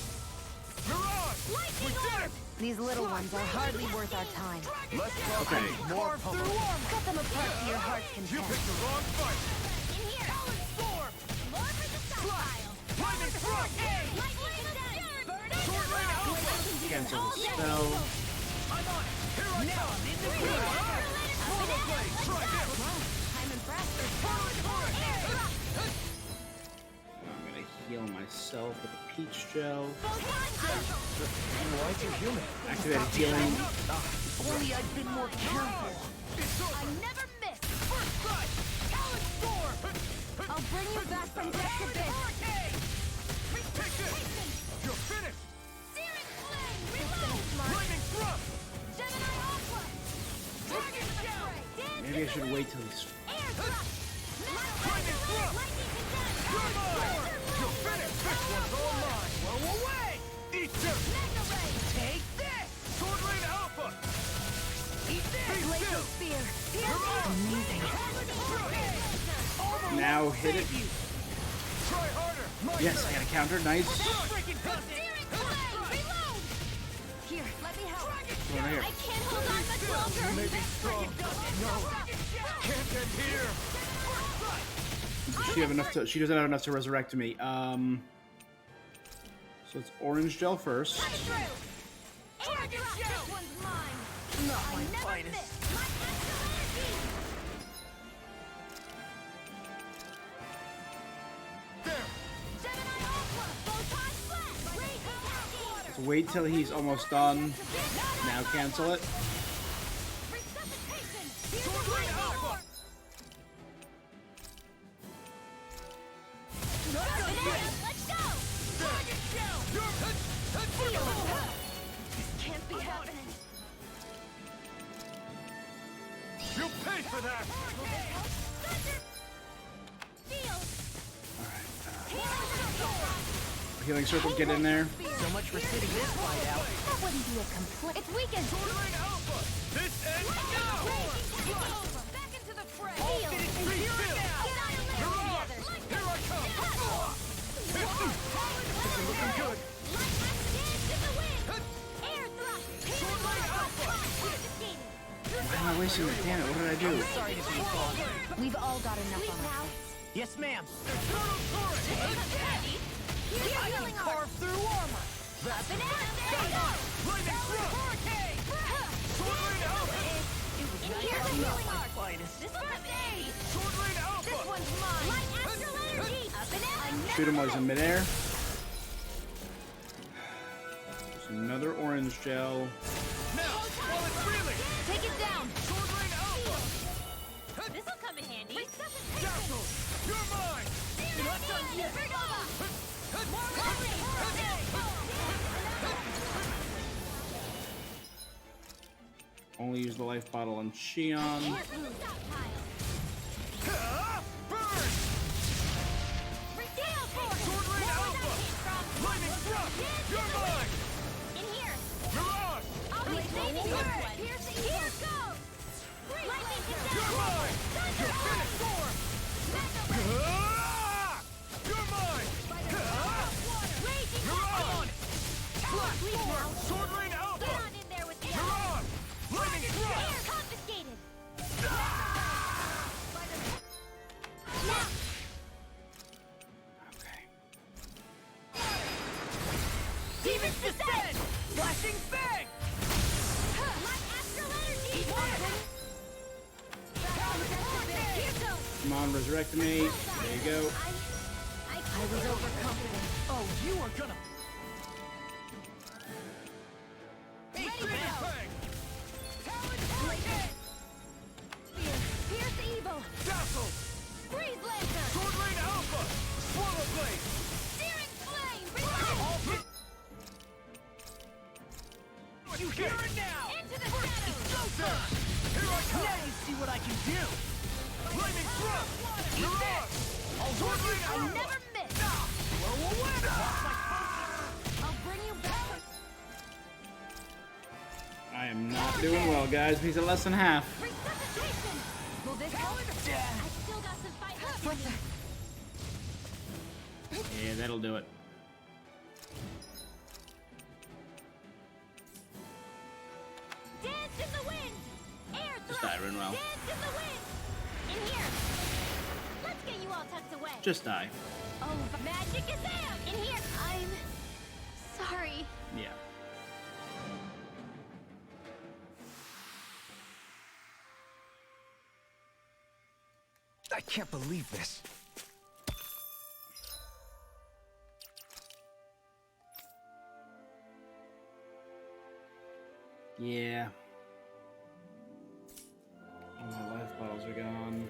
[SPEAKER 7] Mirage.
[SPEAKER 4] Lightning
[SPEAKER 7] We did
[SPEAKER 4] orb.
[SPEAKER 7] it.
[SPEAKER 2] These little ones are hardly worth our time.
[SPEAKER 7] Let's go.
[SPEAKER 1] Okay.
[SPEAKER 7] More power.
[SPEAKER 2] Cut them apart to your heart's
[SPEAKER 7] You
[SPEAKER 2] content.
[SPEAKER 7] picked the wrong fight.
[SPEAKER 4] In here. Storm. More for the stockpile.
[SPEAKER 7] Lightning Thrust.
[SPEAKER 4] Lightning again. Burn it.
[SPEAKER 7] Sword Rain Alpha.
[SPEAKER 1] Cancel the spell.
[SPEAKER 7] I'm on it. Here I
[SPEAKER 6] Now
[SPEAKER 7] come.
[SPEAKER 6] I'm in the groove.
[SPEAKER 7] Motor Blade. Try this.
[SPEAKER 4] I'm impressed.
[SPEAKER 1] I'm gonna heal myself with a peach gel.
[SPEAKER 5] Why'd you human?
[SPEAKER 1] Activated healing.
[SPEAKER 6] Only I've been more careful.
[SPEAKER 4] I never miss.
[SPEAKER 7] First strike. Talon Storm.
[SPEAKER 4] I'll bring you back from death to this.
[SPEAKER 7] Take this. You're finished.
[SPEAKER 4] Searing flame. Reload.
[SPEAKER 7] Lightning Thrust.
[SPEAKER 4] Gemini Aqua. Dragon Shell.
[SPEAKER 1] Maybe I should wait till he's.
[SPEAKER 4] Air thrust.
[SPEAKER 7] Lightning Thrust.
[SPEAKER 4] Lightning
[SPEAKER 7] You're
[SPEAKER 4] condensed.
[SPEAKER 7] mine. You're finished. This one's all mine. Blow away. Eat this.
[SPEAKER 4] Mega ray.
[SPEAKER 7] Take this. Sword Rain Alpha. Eat this.
[SPEAKER 2] Laser spear.
[SPEAKER 7] Amazing.
[SPEAKER 1] Now hit it.
[SPEAKER 7] Try harder.
[SPEAKER 1] Yes, I got a counter. Nice.
[SPEAKER 7] Freaking does it.
[SPEAKER 4] Searing flame. Reload. Here, let me help.
[SPEAKER 1] Over here.
[SPEAKER 4] I can't hold on much longer.
[SPEAKER 7] Maybe strong. No. Can't end here.
[SPEAKER 1] Does she have enough to? She doesn't have enough to resurrect me. So it's orange gel first.
[SPEAKER 4] Air thrust. This one's mine.
[SPEAKER 6] Not my
[SPEAKER 4] I never
[SPEAKER 6] finest.
[SPEAKER 4] miss. My astral energy.
[SPEAKER 7] There.
[SPEAKER 4] Gemini Aqua. Photon flash. Raging water.
[SPEAKER 1] So wait till he's almost done. Now cancel it.
[SPEAKER 4] Resuscitation.
[SPEAKER 7] Sword Rain Alpha.
[SPEAKER 4] Let's go.
[SPEAKER 7] Dragon Shell.
[SPEAKER 4] Can't be happening.
[SPEAKER 7] You pay for that.
[SPEAKER 1] Healing circle, get in there.
[SPEAKER 6] So much for sitting this fight out.
[SPEAKER 2] That wouldn't be a complete.
[SPEAKER 4] It's weakened.
[SPEAKER 7] Sword Rain Alpha. This ends now.
[SPEAKER 4] Back into the fray.
[SPEAKER 7] Refill. Mirage. Here I come. Looking good.
[SPEAKER 4] Sword
[SPEAKER 7] Rain Alpha.
[SPEAKER 1] Why am I wasting the damn it? What did I do?
[SPEAKER 6] Sorry to be bothered.
[SPEAKER 2] We've all got enough on our plates.
[SPEAKER 6] Yes, ma'am.
[SPEAKER 7] Eternal Torrent.
[SPEAKER 6] I can carve through armor.
[SPEAKER 7] Lightning Thrust. Sword Rain Alpha.
[SPEAKER 4] Here's a healing arc.
[SPEAKER 6] Finest.
[SPEAKER 4] This one's aid.
[SPEAKER 7] Sword Rain
[SPEAKER 4] This
[SPEAKER 7] Alpha.
[SPEAKER 4] one's mine. Light astral energy. Up and out.
[SPEAKER 1] Shoot him while he's in midair. There's another orange gel.
[SPEAKER 7] Now, while it's reeling.
[SPEAKER 4] Take it down.
[SPEAKER 7] Sword Rain Alpha.
[SPEAKER 4] This'll come in handy.
[SPEAKER 7] Dazzle. You're mine.
[SPEAKER 4] Not done yet.
[SPEAKER 1] Only use the life bottle on Shion.
[SPEAKER 7] Burn. Sword Rain Alpha. Lightning Thrust. You're mine.
[SPEAKER 4] In here.
[SPEAKER 7] Mirage.
[SPEAKER 4] I'll be saving this one. Here goes. Lightning
[SPEAKER 7] You're
[SPEAKER 4] condensed.
[SPEAKER 7] mine. You're finished. Storm. You're mine.
[SPEAKER 4] Raging
[SPEAKER 7] Mirage.
[SPEAKER 4] water. Leave now.
[SPEAKER 7] Sword Rain
[SPEAKER 4] Get
[SPEAKER 7] Alpha.
[SPEAKER 4] on in there with me.
[SPEAKER 7] Mirage. Lightning Thrust.
[SPEAKER 4] Air confiscated. Now.
[SPEAKER 1] Okay.
[SPEAKER 6] Demons descend! Flashing bang!
[SPEAKER 4] My astral energy. Here goes.
[SPEAKER 1] Come on, resurrect me. There you go.
[SPEAKER 2] I was overconfident.
[SPEAKER 6] Oh, you are gonna...
[SPEAKER 4] Ready to
[SPEAKER 7] Bang.
[SPEAKER 4] go. Pierce evil.
[SPEAKER 7] Dazzle.
[SPEAKER 4] Freeze land.
[SPEAKER 6] I never miss. I'll bring you back.
[SPEAKER 1] I am not doing well, guys. He's at less than half.
[SPEAKER 6] Resuscitation. Will this help?
[SPEAKER 4] I still got some fight left in me.
[SPEAKER 1] Yeah, that'll do it.
[SPEAKER 4] Dance in the wind. Air
[SPEAKER 1] Just
[SPEAKER 4] thrust.
[SPEAKER 1] die, Rinwell.
[SPEAKER 4] Dance in the wind. In here. Let's get you all tucked away.
[SPEAKER 1] Just die.
[SPEAKER 4] Oh, magic is there. In here. I'm sorry.
[SPEAKER 1] Yeah.
[SPEAKER 3] I can't believe this.
[SPEAKER 1] Yeah. All my life bottles are gone.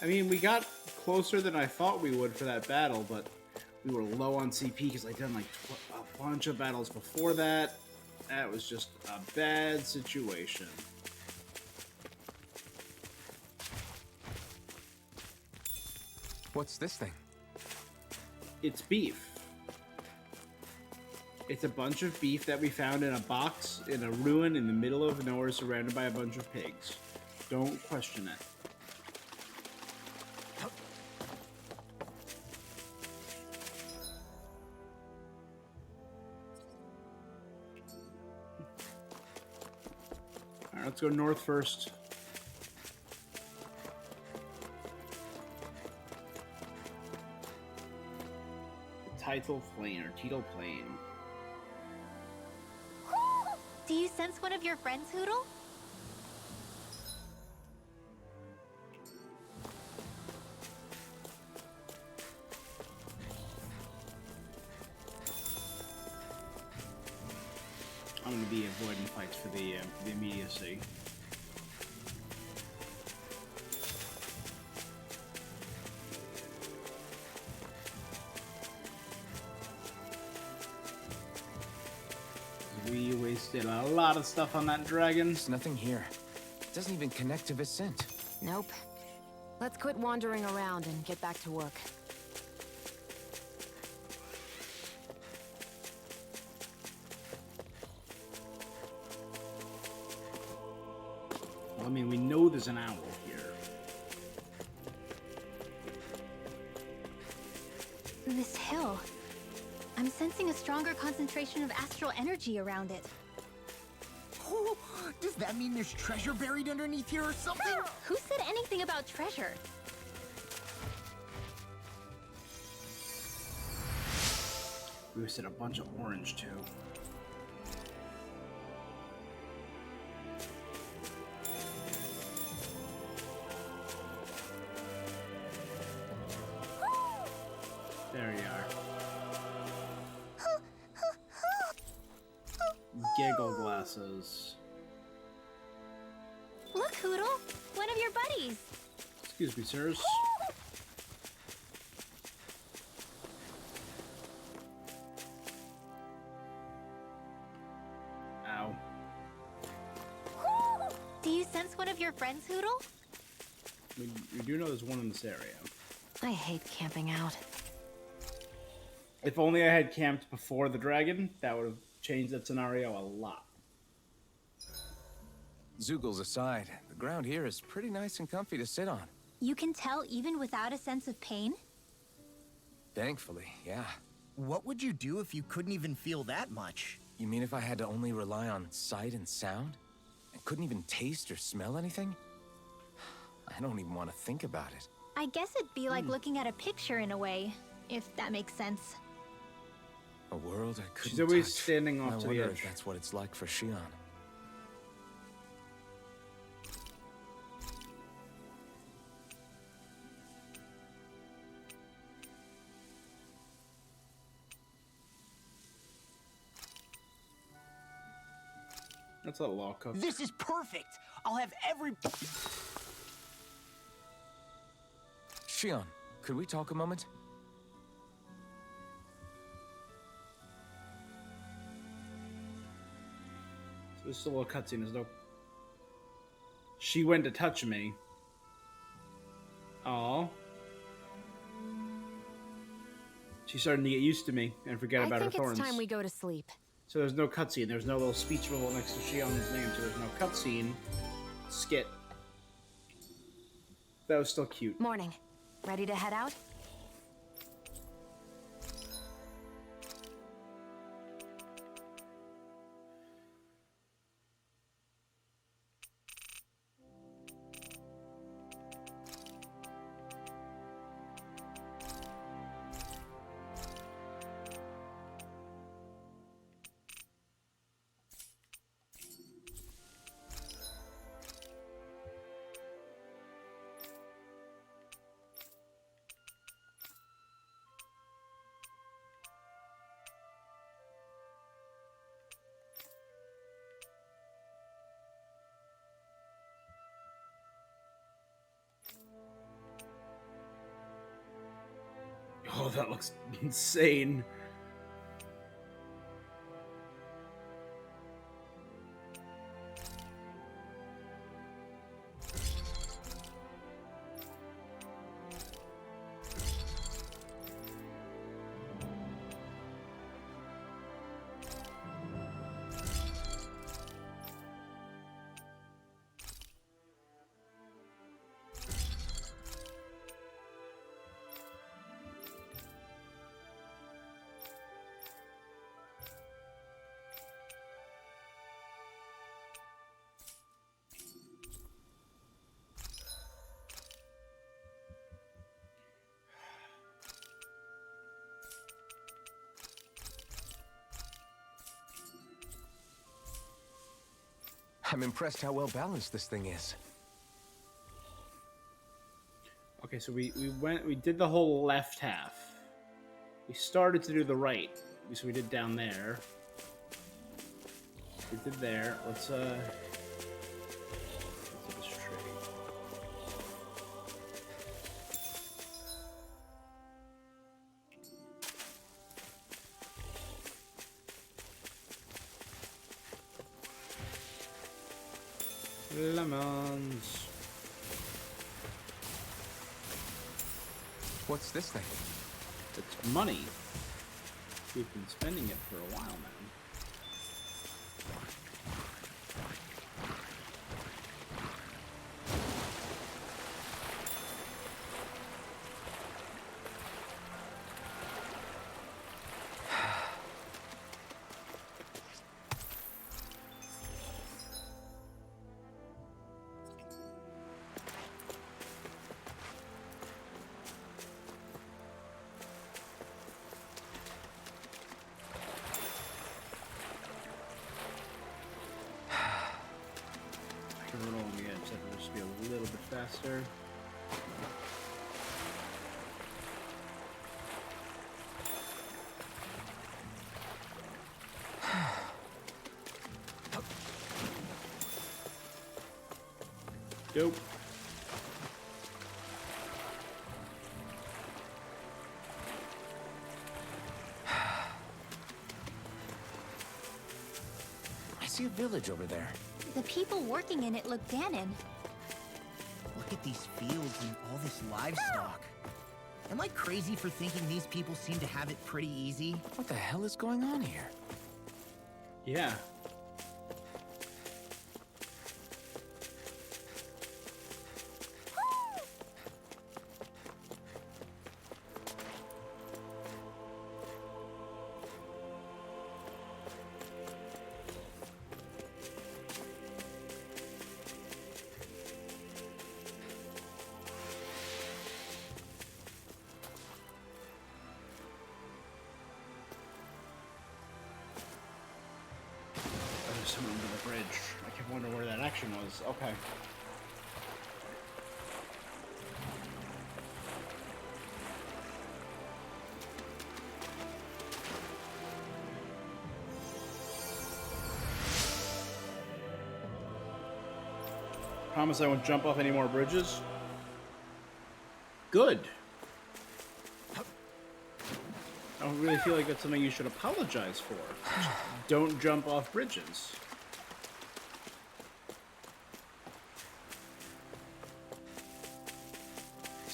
[SPEAKER 1] I mean, we got closer than I thought we would for that battle, but we were low on CP because I'd done like a bunch of battles before that. That was just a bad situation.
[SPEAKER 3] What's this thing?
[SPEAKER 1] It's beef. It's a bunch of beef that we found in a box in a ruin in the middle of nowhere surrounded by a bunch of pigs. Don't question it. Alright, let's go north first. Tidal plane or tidal plane.
[SPEAKER 4] Do you sense one of your friends, Hoodle?
[SPEAKER 1] I'm gonna be avoiding fights for the immediacy. We wasted a lot of stuff on that dragon.
[SPEAKER 3] There's nothing here. It doesn't even connect to Vicent.
[SPEAKER 2] Nope. Let's quit wandering around and get back to work.
[SPEAKER 1] Well, I mean, we know there's an owl here.
[SPEAKER 4] This hill. I'm sensing a stronger concentration of astral energy around it.
[SPEAKER 7] Oh, does that mean there's treasure buried underneath here or something?
[SPEAKER 4] Who said anything about treasure?
[SPEAKER 1] We wasted a bunch of orange, too. There you are. Giggle glasses.
[SPEAKER 4] Look, Hoodle! One of your buddies!
[SPEAKER 1] Excuse me, sirs. Ow.
[SPEAKER 4] Do you sense one of your friends, Hoodle?
[SPEAKER 1] We do know there's one in this area.
[SPEAKER 2] I hate camping out.
[SPEAKER 1] If only I had camped before the dragon, that would have changed that scenario a lot.
[SPEAKER 3] Zoogles aside, the ground here is pretty nice and comfy to sit on.
[SPEAKER 4] You can tell even without a sense of pain?
[SPEAKER 3] Thankfully, yeah.
[SPEAKER 7] What would you do if you couldn't even feel that much?
[SPEAKER 3] You mean if I had to only rely on sight and sound? And couldn't even taste or smell anything? I don't even want to think about it.
[SPEAKER 4] I guess it'd be like looking at a picture in a way, if that makes sense.
[SPEAKER 3] A world I couldn't
[SPEAKER 1] She's always
[SPEAKER 3] touch.
[SPEAKER 1] standing off
[SPEAKER 3] I
[SPEAKER 1] to the
[SPEAKER 3] wonder
[SPEAKER 1] edge.
[SPEAKER 3] if that's what it's like for Shion.
[SPEAKER 1] That's a law cook.
[SPEAKER 7] This is perfect! I'll have every...
[SPEAKER 3] Shion, could we talk a moment?
[SPEAKER 1] There's a little cutscene. There's no. She went to touch me. Oh. She's starting to get used to me and forget about her thorns.
[SPEAKER 2] I think it's time we go to sleep.
[SPEAKER 1] So there's no cutscene. There's no little speech bubble next to Shion's name. So there's no cutscene. Skit. That was still cute.
[SPEAKER 2] Morning. Ready to head out?
[SPEAKER 1] Oh, that looks insane.
[SPEAKER 3] I'm impressed how well balanced this thing is.
[SPEAKER 1] Okay, so we did the whole left half. We started to do the right. So we did down there. We did there. Let's do this trade. Lemons.
[SPEAKER 3] What's this thing?
[SPEAKER 1] It's money. We've been spending it for a while now. Just be a little bit faster. Dope.
[SPEAKER 5] I see a village over there.
[SPEAKER 4] The people working in it look Danon.
[SPEAKER 7] Look at these fields and all this livestock. Am I crazy for thinking these people seem to have it pretty easy?
[SPEAKER 3] What the hell is going on here?
[SPEAKER 1] Yeah. Someone under the bridge. I kept wondering where that action was. Okay. Promise I won't jump off any more bridges. Good. I don't really feel like that's something you should apologize for. Just don't jump off bridges.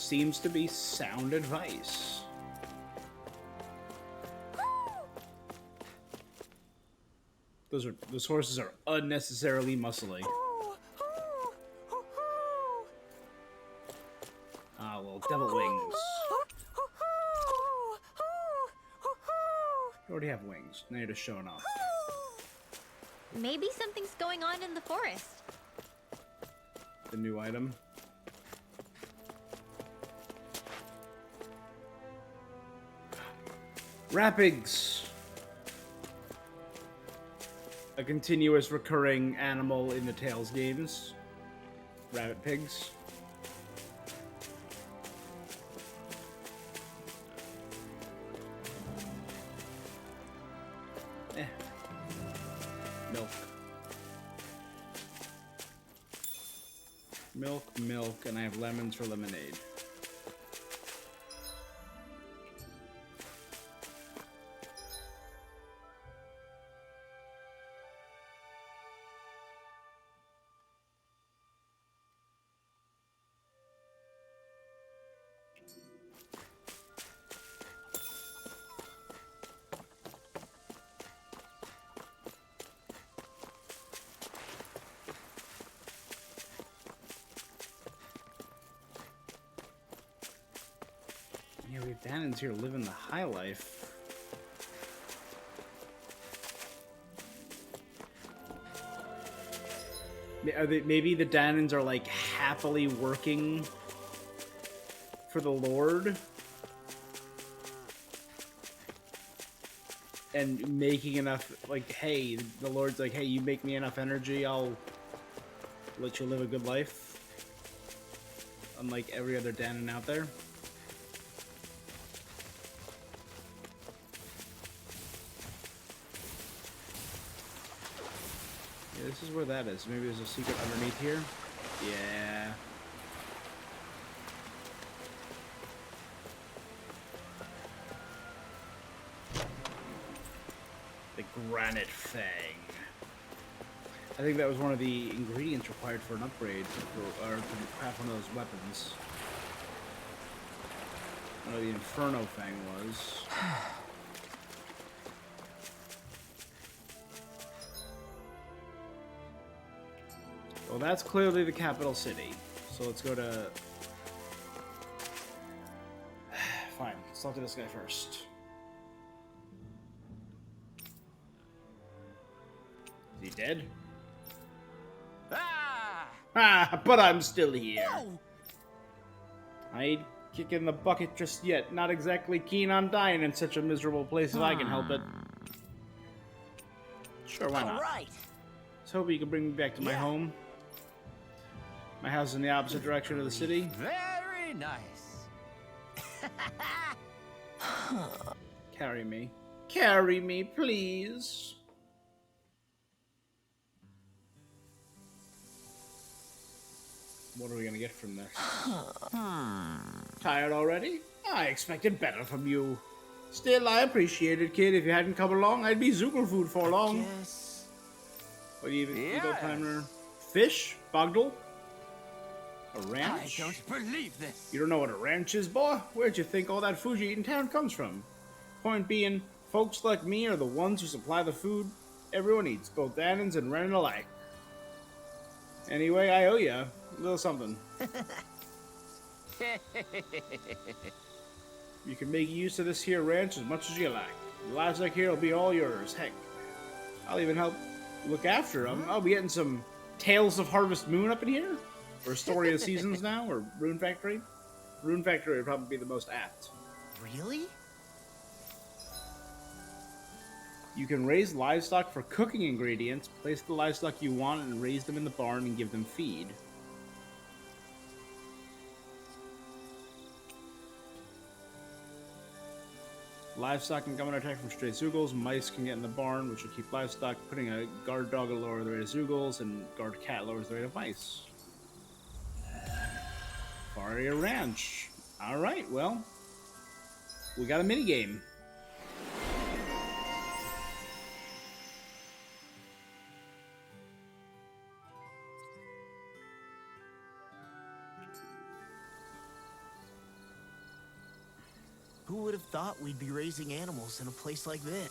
[SPEAKER 1] seems to be sound advice. Those horses are unnecessarily muscly. Ah, well, devil wings. You already have wings. Now you're just showing off.
[SPEAKER 4] Maybe something's going on in the forest.
[SPEAKER 1] The new item. Wrappings. A continuous recurring animal in the Tales games. Rabbit pigs. Milk. Milk, and I have lemons for lemonade. Yeah, we have Danons here living the high life. Maybe the Danons are like happily working for the Lord and making enough, like, hey, the Lord's like, hey, you make me enough energy, I'll let you live a good life. Unlike every other Danon out there. This is where that is. Maybe there's a secret underneath here? Yeah. The Granite Fang. I think that was one of the ingredients required for an upgrade, or to craft one of those weapons. I know the Inferno Fang was. Well, that's clearly the capital city. So let's go to... Fine, let's talk to this guy first. Is he dead? Ah, but I'm still here.
[SPEAKER 7] Whoa.
[SPEAKER 1] I ain't kicking the bucket just yet. Not exactly keen on dying in such a miserable place if I can help it. Sure, why not?
[SPEAKER 7] All right.
[SPEAKER 1] Let's hope you can bring me back to my home. My house is in the opposite direction of the city.
[SPEAKER 7] Very nice.
[SPEAKER 1] Carry me. Carry me, please. What are we gonna get from this? Tired already? I expected better from you. Still, I appreciate it, kid. If you hadn't come along, I'd be Zoogle food for long.
[SPEAKER 5] Yes.
[SPEAKER 1] What do you even
[SPEAKER 7] Yes.
[SPEAKER 1] Eagle Timer? Fish? Bogdle? A ranch?
[SPEAKER 7] I don't believe this.
[SPEAKER 1] You don't know what a ranch is, boy? Where'd you think all that food you eat in town comes from? Point being, folks like me are the ones who supply the food everyone eats, both Danons and Renin alike. Anyway, I owe ya a little something. You can make use of this here ranch as much as you like. The livestock here will be all yours. Heck, I'll even help look after them. I'll be getting some Tales of Harvest Moon up in here. Or Story of Seasons now, or Rune Factory. Rune Factory would probably be the most apt.
[SPEAKER 5] Really?
[SPEAKER 1] You can raise livestock for cooking ingredients, place the livestock you want, and raise them in the barn and give them feed. Livestock can come under attack from stray Zoogles. Mice can get in the barn, which will keep livestock. Putting a guard dog will lower the rate of Zoogles, and guard cat lowers the rate of mice. Faria Ranch. Alright, well, we got a minigame.
[SPEAKER 5] Who would have thought we'd be raising animals in a place like this?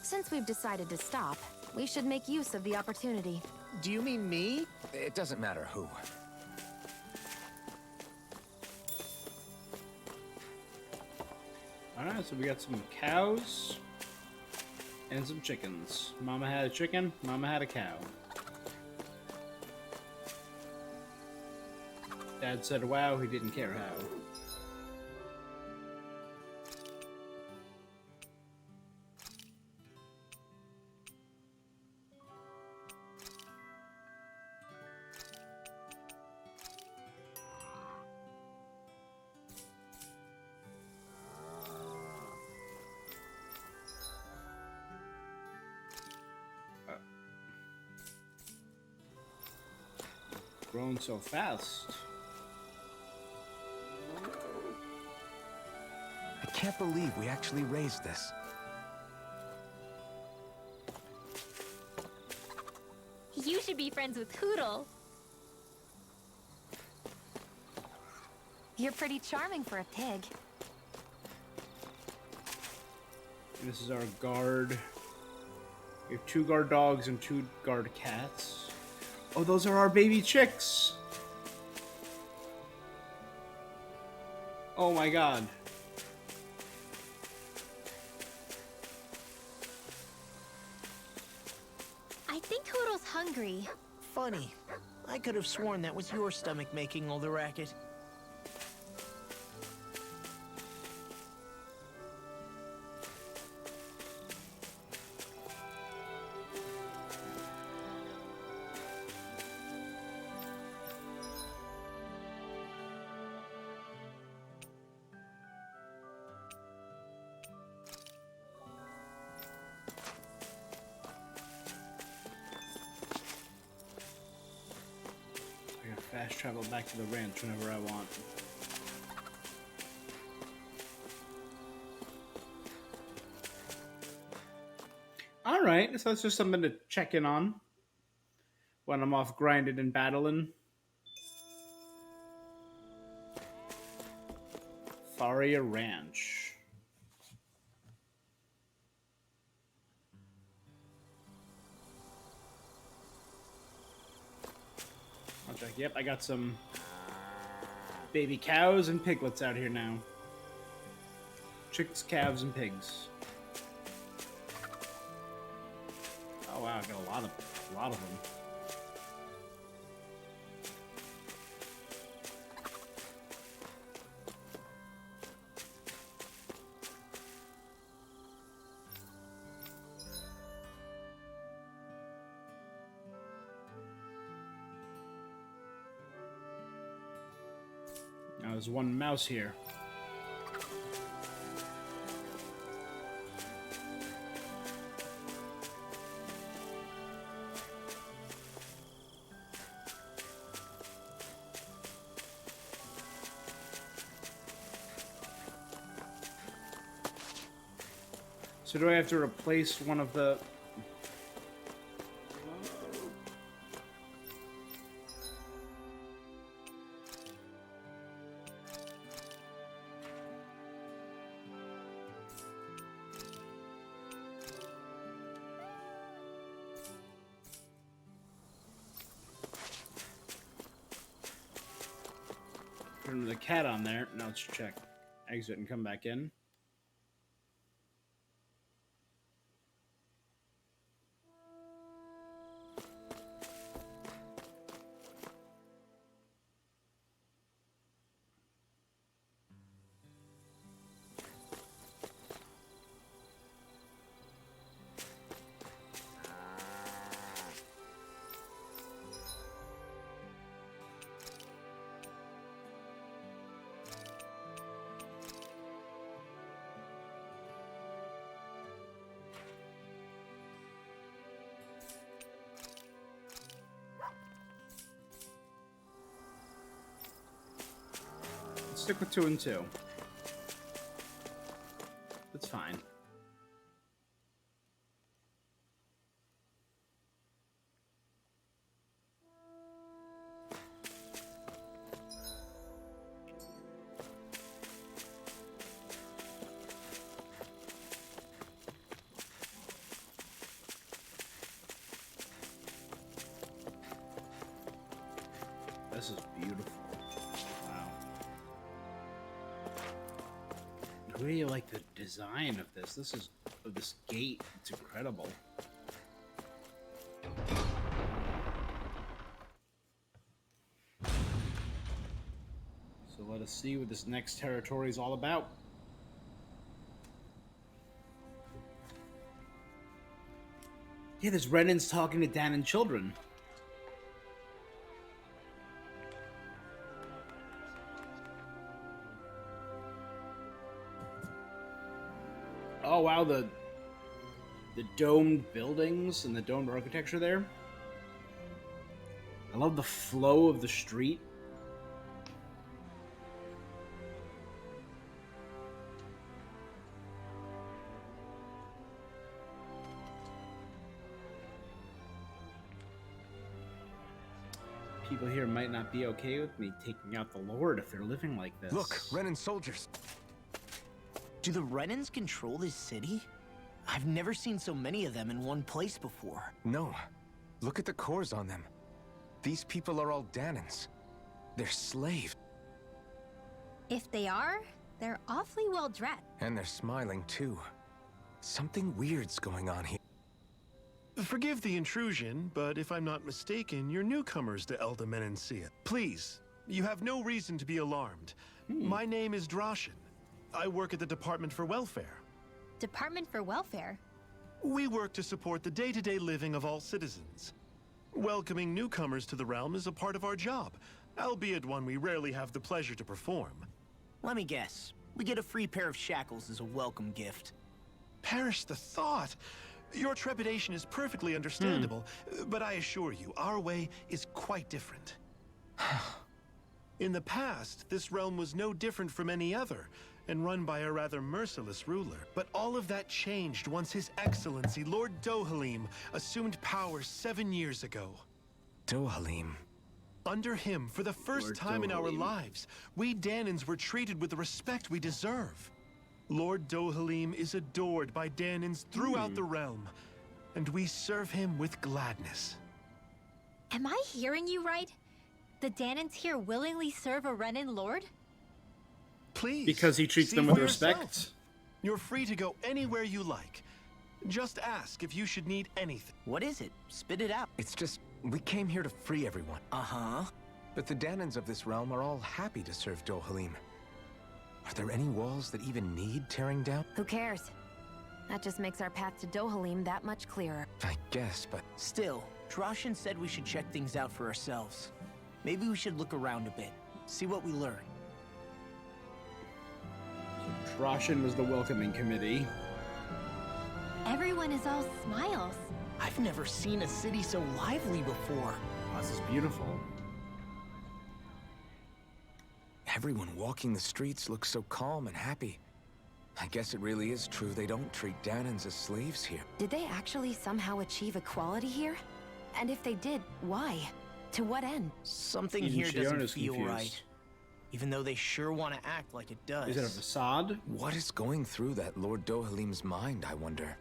[SPEAKER 2] Since we've decided to stop, we should make use of the opportunity.
[SPEAKER 5] Do you mean me?
[SPEAKER 3] It doesn't matter who.
[SPEAKER 1] Alright, so we got some cows and some chickens. Mama had a chicken, Mama had a cow. Dad said wow, he didn't care how. Grown so fast.
[SPEAKER 3] I can't believe we actually raised this.
[SPEAKER 4] You should be friends with Hoodle.
[SPEAKER 2] You're pretty charming for a pig.
[SPEAKER 1] And this is our guard. We have 2 guard dogs and 2 guard cats. Oh, those are our baby chicks! Oh my god.
[SPEAKER 4] I think Hoodle's hungry.
[SPEAKER 5] Funny. I could have sworn that was your stomach making all the racket.
[SPEAKER 1] I gotta fast travel back to the ranch whenever I want. Alright, so that's just something to check in on when I'm off grinding and battling. Faria Ranch. I'll check. Yep, I got some baby cows and piglets out here now. Chicks, calves, and pigs. Oh wow, I got a lot of them. Now there's one mouse here. So do I have to replace one of the... turn the cat on there. Now let's check. Exit and come back in. Stick with 2 and 2. That's fine. This is beautiful. I really like the design of this. This gate. It's incredible. So let us see what this next territory is all about. Yeah, there's Renans talking to Dan and children. Oh wow, the domed buildings and the domed architecture there. I love the flow of the street. People here might not be okay with me taking out the Lord if they're living like this.
[SPEAKER 3] Look, Renan soldiers.
[SPEAKER 5] Do the Renans control this city? I've never seen so many of them in one place before.
[SPEAKER 3] No. Look at the cores on them. These people are all Danans. They're slaves.
[SPEAKER 4] If they are, they're awfully well dressed.
[SPEAKER 3] And they're smiling too. Something weird's going on here.
[SPEAKER 8] Forgive the intrusion, but if I'm not mistaken, you're newcomers to Elda Menencia. Please, you have no reason to be alarmed. My name is Droshin. I work at the Department for Welfare.
[SPEAKER 4] Department for Welfare?
[SPEAKER 8] We work to support the day-to-day living of all citizens. Welcoming newcomers to the realm is a part of our job, albeit one we rarely have the pleasure to perform.
[SPEAKER 5] Let me guess. We get a free pair of shackles as a welcome gift.
[SPEAKER 8] Perish the thought! Your trepidation is perfectly understandable, but I assure you, our way is quite different. In the past, this realm was no different from any other, and run by a rather merciless ruler. But all of that changed once His Excellency, Lord Dohalim, assumed power 7 years ago.
[SPEAKER 3] Dohalim.
[SPEAKER 8] Under him, for the first
[SPEAKER 1] Lord
[SPEAKER 8] time in our
[SPEAKER 1] Dohalim.
[SPEAKER 8] lives, we Danans were treated with the respect we deserve. Lord Dohalim is adored by Danans throughout the realm, and we serve him with gladness.
[SPEAKER 4] Am I hearing you right? The Danans here willingly serve a Renan lord?
[SPEAKER 8] Please.
[SPEAKER 1] Because he treats
[SPEAKER 8] see
[SPEAKER 1] them with
[SPEAKER 8] for
[SPEAKER 1] respect.
[SPEAKER 8] yourself. You're free to go anywhere you like. Just ask if you should need anything.
[SPEAKER 5] What is it? Spit it out.
[SPEAKER 3] It's just, we came here to free everyone.
[SPEAKER 5] Uh-huh.
[SPEAKER 3] But the Danans of this realm are all happy to serve Dohalim. Are there any walls that even need tearing down?
[SPEAKER 2] Who cares? That just makes our path to Dohalim that much clearer.
[SPEAKER 3] I guess, but
[SPEAKER 5] Still, Droshin said we should check things out for ourselves. Maybe we should look around a bit, see what we learn.
[SPEAKER 1] Droshin was the welcoming committee.
[SPEAKER 4] Everyone is all smiles.
[SPEAKER 5] I've never seen a city so lively before.
[SPEAKER 1] Oh, this is beautiful.
[SPEAKER 3] everyone walking the streets looks so calm and happy. I guess it really is true they don't treat Danans as slaves here.
[SPEAKER 2] Did they actually somehow achieve equality here? And if they did, why? To what end?
[SPEAKER 5] Something
[SPEAKER 1] Even
[SPEAKER 5] here doesn't
[SPEAKER 1] Shiona's
[SPEAKER 5] feel
[SPEAKER 1] confused.
[SPEAKER 5] right. Even though they sure want to act like it does.
[SPEAKER 1] Is it a facade?
[SPEAKER 3] What is going through that Lord Dohalim's mind, I wonder?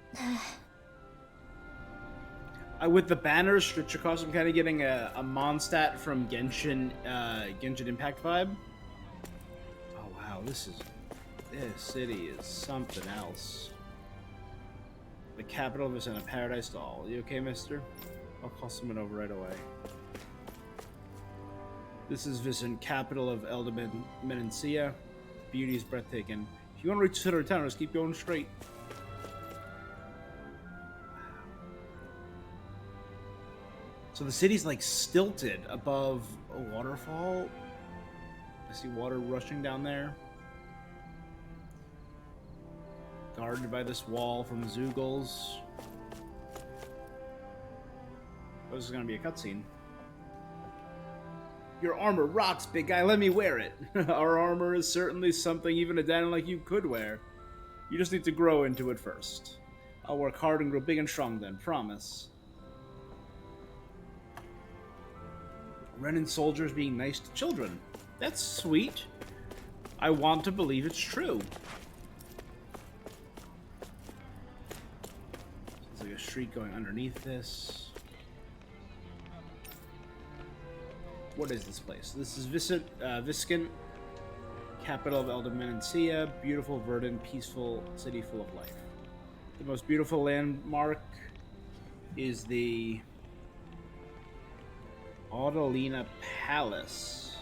[SPEAKER 1] With the banners stretched across, I'm kind of getting a Mondstadt from Genshin Impact vibe. this city is something else. The capital of a paradise doll. You okay, mister? I'll call someone over right away. This is Vicent, capital of Menancia. Beauty is breathtaking. If you want to reach the center of town, just keep going straight. So the city's like stilted above a waterfall. I see water rushing down there. Guarded by this wall from Zeugles. Oh, this is gonna be a cutscene. Your armor rocks, big guy. Let me wear it. Our armor is certainly something even a Danon like you could wear. You just need to grow into it first. I'll work hard and grow big and strong then, promise. Renan soldiers being nice to children. That's sweet. I want to believe it's true. There's like a street going underneath this. What is this place? This is Viscant, capital of Menancia. Beautiful, verdant, peaceful city full of life. The most beautiful landmark is the Audalina Palace.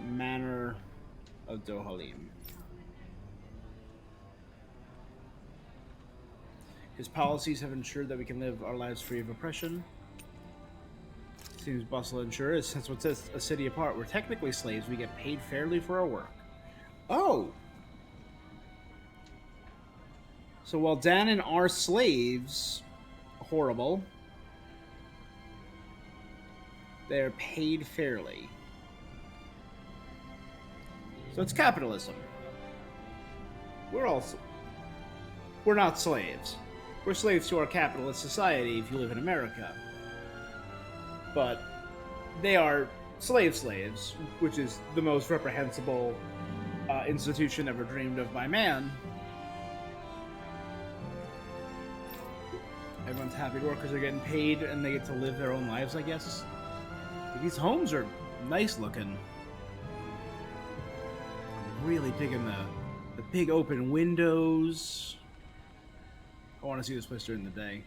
[SPEAKER 1] Manor of Dohalim. His policies have ensured that we can live our lives free of oppression. Seems bustle and sure is. Since what sets a city apart, we're technically slaves. We get paid fairly for our work. Oh! So while Danon are slaves, horrible, they're paid fairly. So it's capitalism. We're not slaves. We're slaves to our capitalist society if you live in America. But they are slaves, which is the most reprehensible institution ever dreamed of by man. Everyone's happy. Workers are getting paid and they get to live their own lives, I guess. These homes are nice looking. I'm really digging the big open windows. I want to see this place during the day.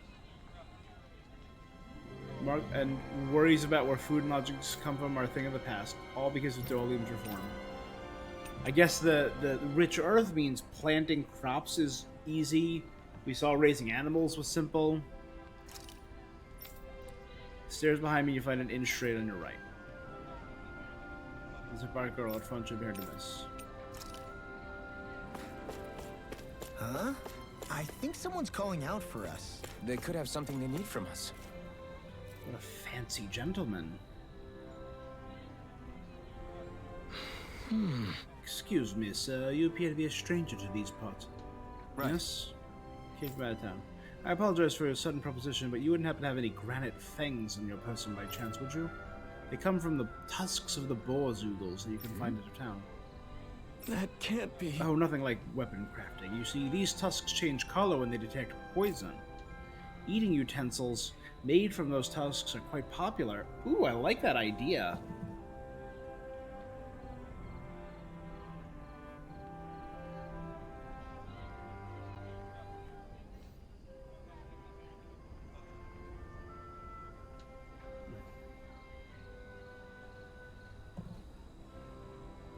[SPEAKER 1] And worries about where food and objects come from are a thing of the past, all because of Dohalim's reform. I guess the rich earth means planting crops is easy. We saw raising animals was simple. Stairs behind me, you find an inch straight on your right. There's a bright girl out front, should be hard to miss.
[SPEAKER 9] Huh? I think someone's calling out for us.
[SPEAKER 3] They could have something they need from us.
[SPEAKER 1] What a fancy gentleman. Excuse me, sir. You appear to be a stranger to these parts. Right. Yes? Came from out of town. I apologize for your sudden proposition, but you wouldn't happen to have any granite fangs on your person by chance, would you? They come from the tusks of the boar zoogles that you can find out of town.
[SPEAKER 5] That can't be.
[SPEAKER 1] Oh, nothing like weapon crafting. You see, these tusks change color when they detect poison. Eating utensils made from those tusks are quite popular. Ooh, I like that idea.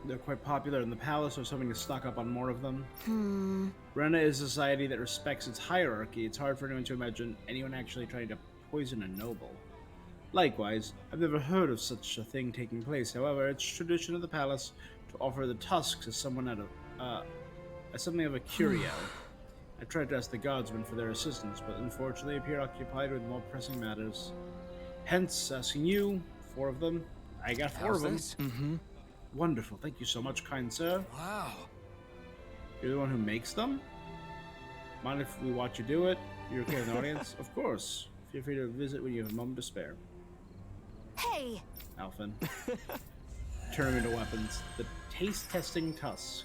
[SPEAKER 1] They're quite popular in the palace, so something to stock up on more of them. Rena is a society that respects its hierarchy. It's hard for anyone to imagine anyone actually trying to poison a noble. Likewise, I've never heard of such a thing taking place. However, it's tradition of the palace to offer the tusks as something of a curio. I tried to ask the guardsmen for their assistance, but unfortunately appear occupied with more pressing matters. Hence, asking you, 4 of them. I got 4 of them.
[SPEAKER 3] Mm-hmm.
[SPEAKER 1] Wonderful. Thank you so much, kind sir.
[SPEAKER 3] Wow.
[SPEAKER 1] You're the one who makes them? Mind if we watch you do it? You're okay with the audience? Of course. Feel free to visit when you have a moment to spare.
[SPEAKER 2] Hey!
[SPEAKER 1] Alphen. Turn them into weapons. The taste-testing tusks.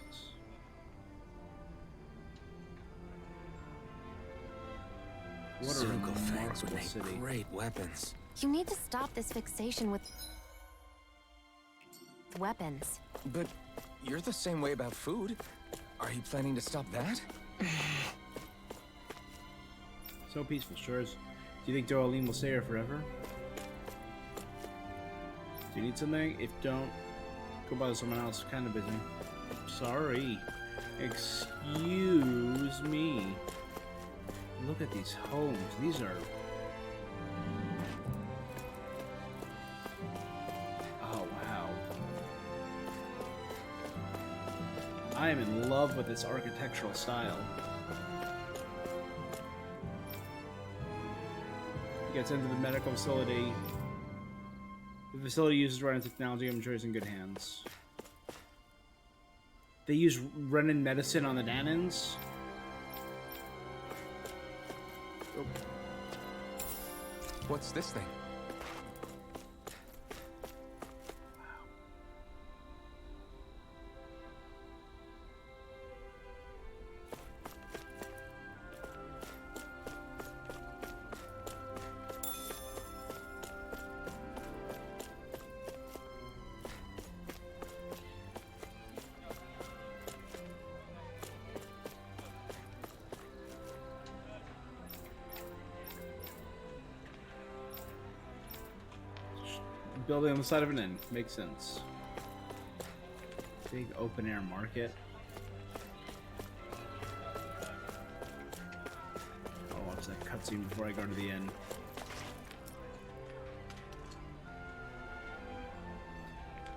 [SPEAKER 1] What a
[SPEAKER 3] Zoogle fangs would
[SPEAKER 1] remarkable
[SPEAKER 3] make
[SPEAKER 1] city.
[SPEAKER 3] great weapons.
[SPEAKER 2] You need to stop this fixation with... weapons.
[SPEAKER 3] But you're the same way about food. Are you planning to stop that?
[SPEAKER 1] So peaceful, sure is. Do you think Doreen will stay here forever? Do you need something? If don't, go bother someone else. Kind of busy. Sorry. Excuse me. Look at these homes. These are... Oh, wow. I am in love with this architectural style. He gets into the medical facility. The facility uses Renin technology. I'm sure it's in good hands. They use Renin medicine on the Danans. Oh.
[SPEAKER 3] What's this thing?
[SPEAKER 1] Building on the side of an inn. Makes sense. Big open air market. I'll watch that cutscene before I go to the inn.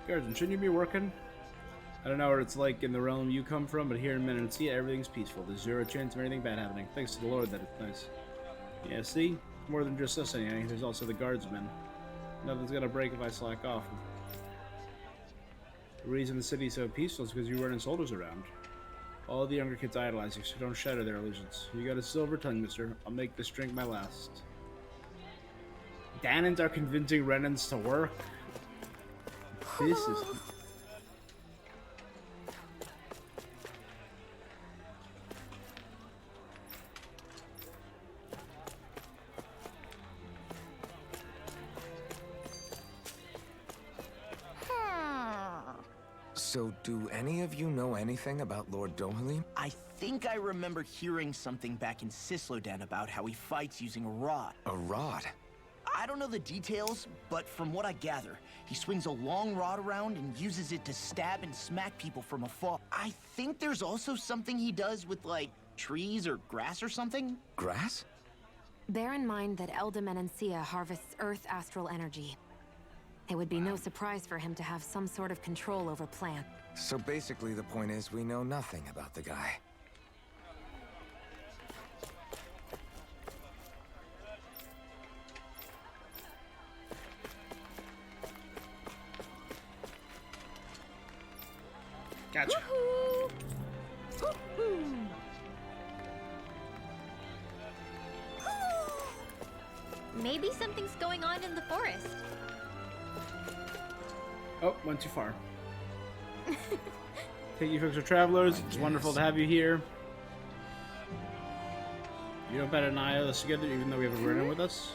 [SPEAKER 1] Guardsman, shouldn't you be working? I don't know what it's like in the realm you come from, but here in Menancia, everything's peaceful. There's zero chance of anything bad happening. Thanks to the Lord that it's nice. Yeah, see? More than just us anyway. There's also the guardsmen. Nothing's gonna break if I slack off. The reason the city's so peaceful is because you're running soldiers around. All the younger kids idolize you, so don't shatter their illusions. You got a silver tongue, mister. I'll make this drink my last. Danans are convincing Renans to work. This is...
[SPEAKER 3] So, do any of you know anything about Lord Dohalim?
[SPEAKER 5] I think I remember hearing something back in Sislodan about how he fights using a rod.
[SPEAKER 3] A rod?
[SPEAKER 5] I don't know the details, but from what I gather, he swings a long rod around and uses it to stab and smack people from afar. I think there's also something he does with, like, trees or grass or something.
[SPEAKER 3] Grass?
[SPEAKER 2] Bear in mind that Elda Menancia harvests Earth astral energy. It would be no surprise for him to have some sort of control over plant.
[SPEAKER 3] So basically the point is we know nothing about the guy.
[SPEAKER 1] Gotcha.
[SPEAKER 4] Maybe something's going on in the forest.
[SPEAKER 1] Oh, went too far. Thank you folks for travelers. It's wonderful to have you here. You don't better deny us together, even though we have a Renin with us.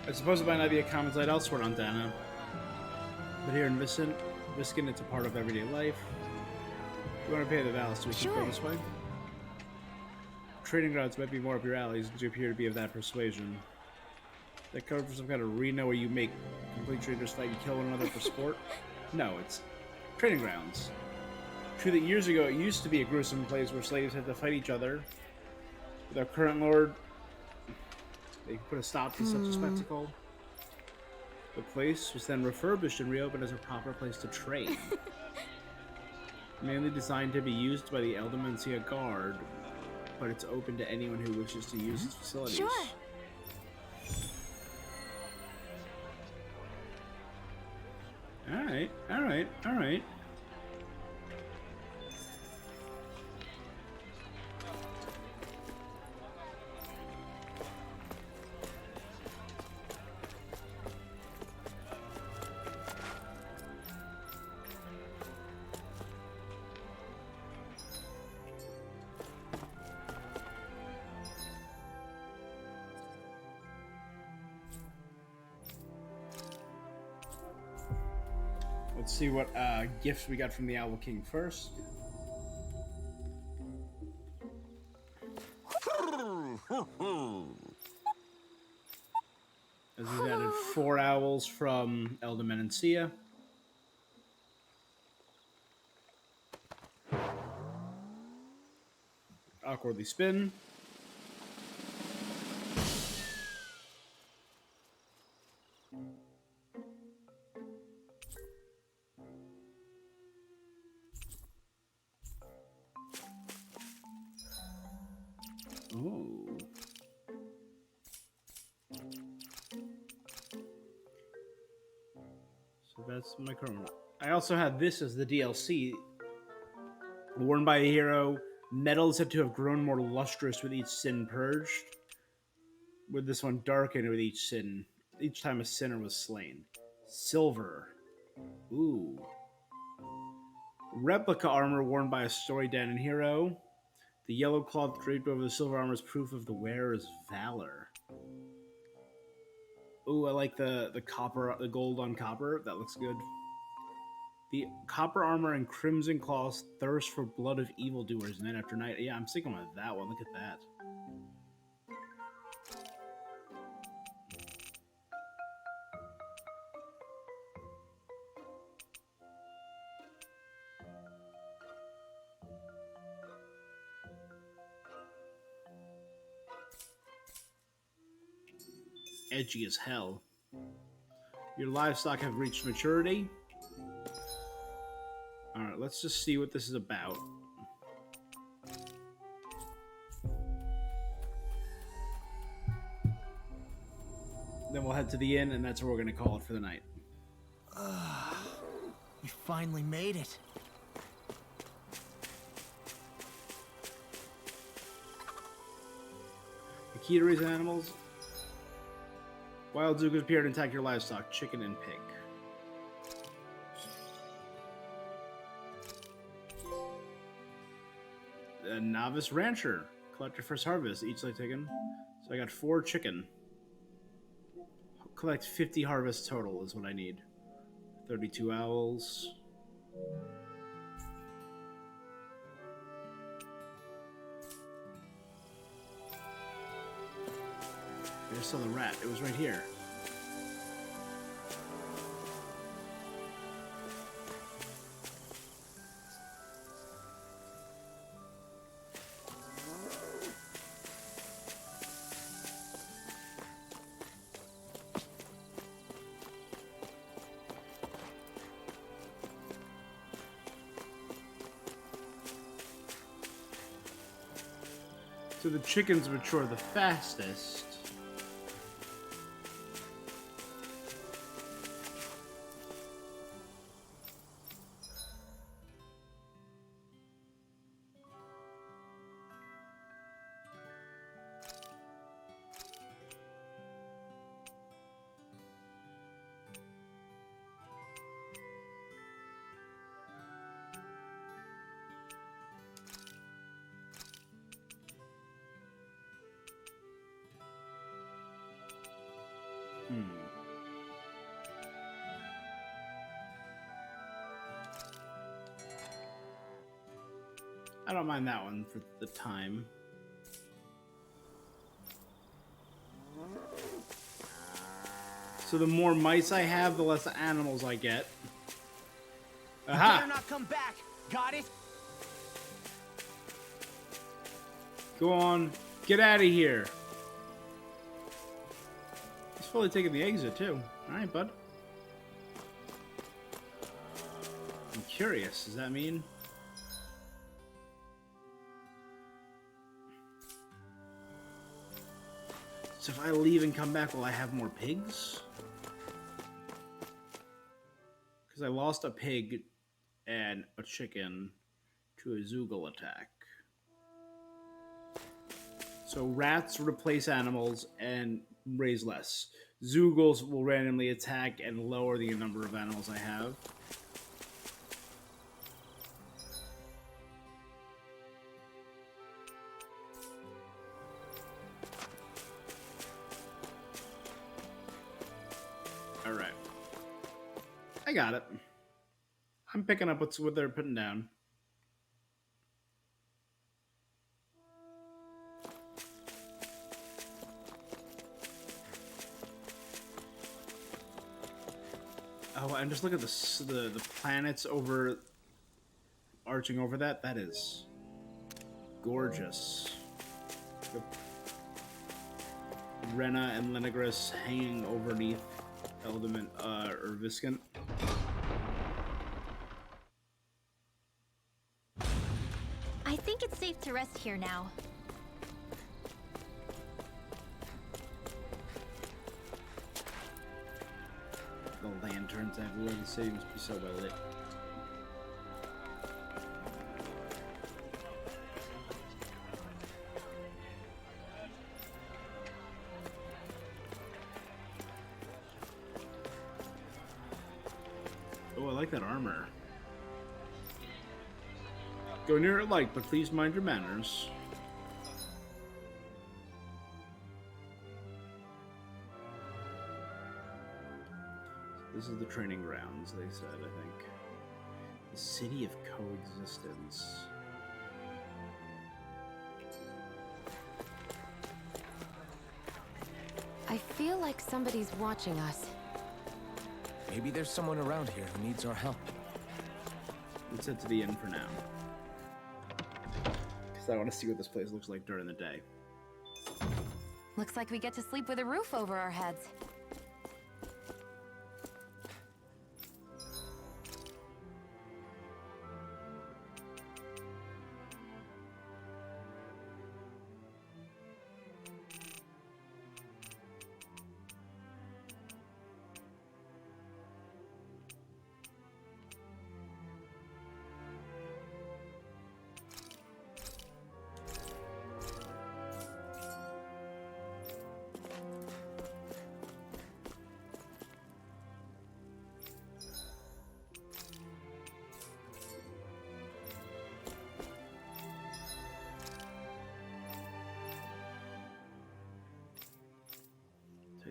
[SPEAKER 1] I suppose it might not be a common sight elsewhere on Dana. But here in Viskin, it's a part of everyday life. You want to pay the vows so we can go this way? Trading grounds might be more up your alley, since you appear to be of that persuasion. That covered for some kind of arena where you make complete strangers fight and kill one another for sport? No, it's trading grounds. True that years ago it used to be a gruesome place where slaves had to fight each other. With our current lord, they put a stop to such a spectacle. The place was then refurbished and reopened as a proper place to trade. Mainly designed to be used by the Elda Menancia Guard, but it's open to anyone who wishes to use its facilities.
[SPEAKER 2] Sure.
[SPEAKER 1] Alright, alright, alright. Let's see what gifts we got from the Owl King first. As he's added 4 owls from Elderman and Sia. Awkwardly spin. Ooh. So that's my current one. I also have this as the DLC. Worn by a hero, metal is said to have grown more lustrous with each sin purged. With this one darkened with each sin. Each time a sinner was slain. Silver. Ooh. Replica armor worn by a story Danon hero. The yellow cloth draped over the silver armor is proof of the wearer's valor. Ooh, I like the copper, the gold on copper. That looks good. The copper armor and crimson claws thirst for blood of evildoers night after night. Yeah, I'm sticking with that one. Look at that. Edgy as hell. Your livestock have reached maturity. Alright, let's just see what this is about. Then we'll head to the inn, and that's where we're going to call it for the night.
[SPEAKER 5] You finally made it.
[SPEAKER 1] The key to raising animals. Wild Zookas appear and attack your livestock, chicken and pig. A novice rancher. Collect your first harvest. Each like taken. So I got 4 chicken. Collect 50 harvests total is what I need. 32 owls. I saw the rat. It was right here. So the chickens mature the fastest. I don't mind that one for the time. So the more mice I have, the less animals I get. Aha!
[SPEAKER 5] Better not come back. Got it?
[SPEAKER 1] Go on. Get out of here. He's fully taking the exit, too. Alright, bud. I'm curious. Does that mean... So if I leave and come back, will I have more pigs? Because I lost a pig and a chicken to a Zoogle attack. So rats replace animals and raise less. Zoogles will randomly attack and lower the number of animals I have. Alright. I got it. I'm picking up what they're putting down. Oh, and just look at the planets over arching over that. That is gorgeous. Rena and Lenegris hanging overneath Eldament or Viscant.
[SPEAKER 4] I think it's safe to rest here now.
[SPEAKER 1] The lanterns everywhere. The city must be so well lit. Oh, I like that armor. Go near it light, but please mind your manners. This is the training grounds, they said, I think. The city of coexistence.
[SPEAKER 2] I feel like somebody's watching us.
[SPEAKER 3] Maybe there's someone around here who needs our help.
[SPEAKER 1] Let's head to the inn for now. Because I want to see what this place looks like during the day.
[SPEAKER 2] Looks like we get to sleep with a roof over our heads.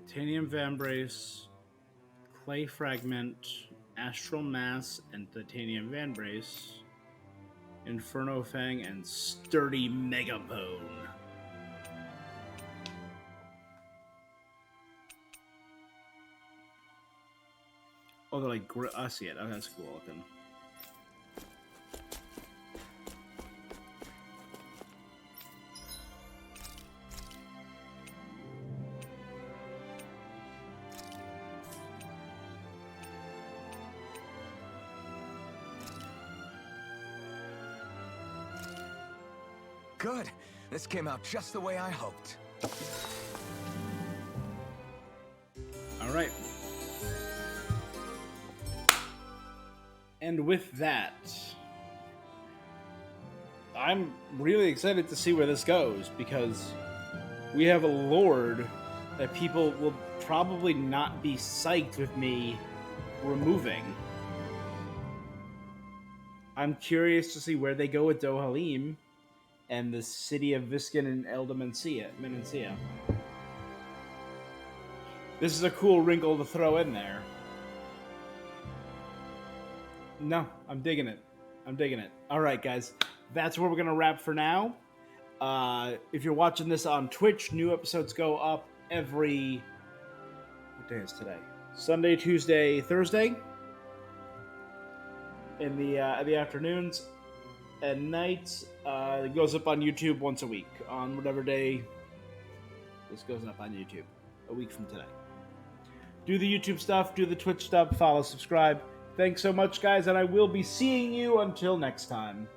[SPEAKER 1] Titanium Vambrace, Clay Fragment, Astral Mass, and Titanium Vambrace, Inferno Fang, and Sturdy Megapone. Oh, they're like, I see it. Oh, that's cool looking.
[SPEAKER 3] Good. This came out just the way I hoped.
[SPEAKER 1] All right. And with that, I'm really excited to see where this goes, because we have a lord that people will probably not be psyched with me removing. I'm curious to see where they go with Dohalim and the city of Viscan and Menancia. This is a cool wrinkle to throw in there. No, I'm digging it. I'm digging it. All right, guys. That's where we're going to wrap for now. If you're watching this on Twitch, new episodes go up every... What day is today? Sunday, Tuesday, Thursday. In the afternoons and nights. It goes up on YouTube once a week. On whatever day this goes up on YouTube. A week from today. Do the YouTube stuff. Do the Twitch stuff. Follow, subscribe. Thanks so much, guys, and I will be seeing you until next time.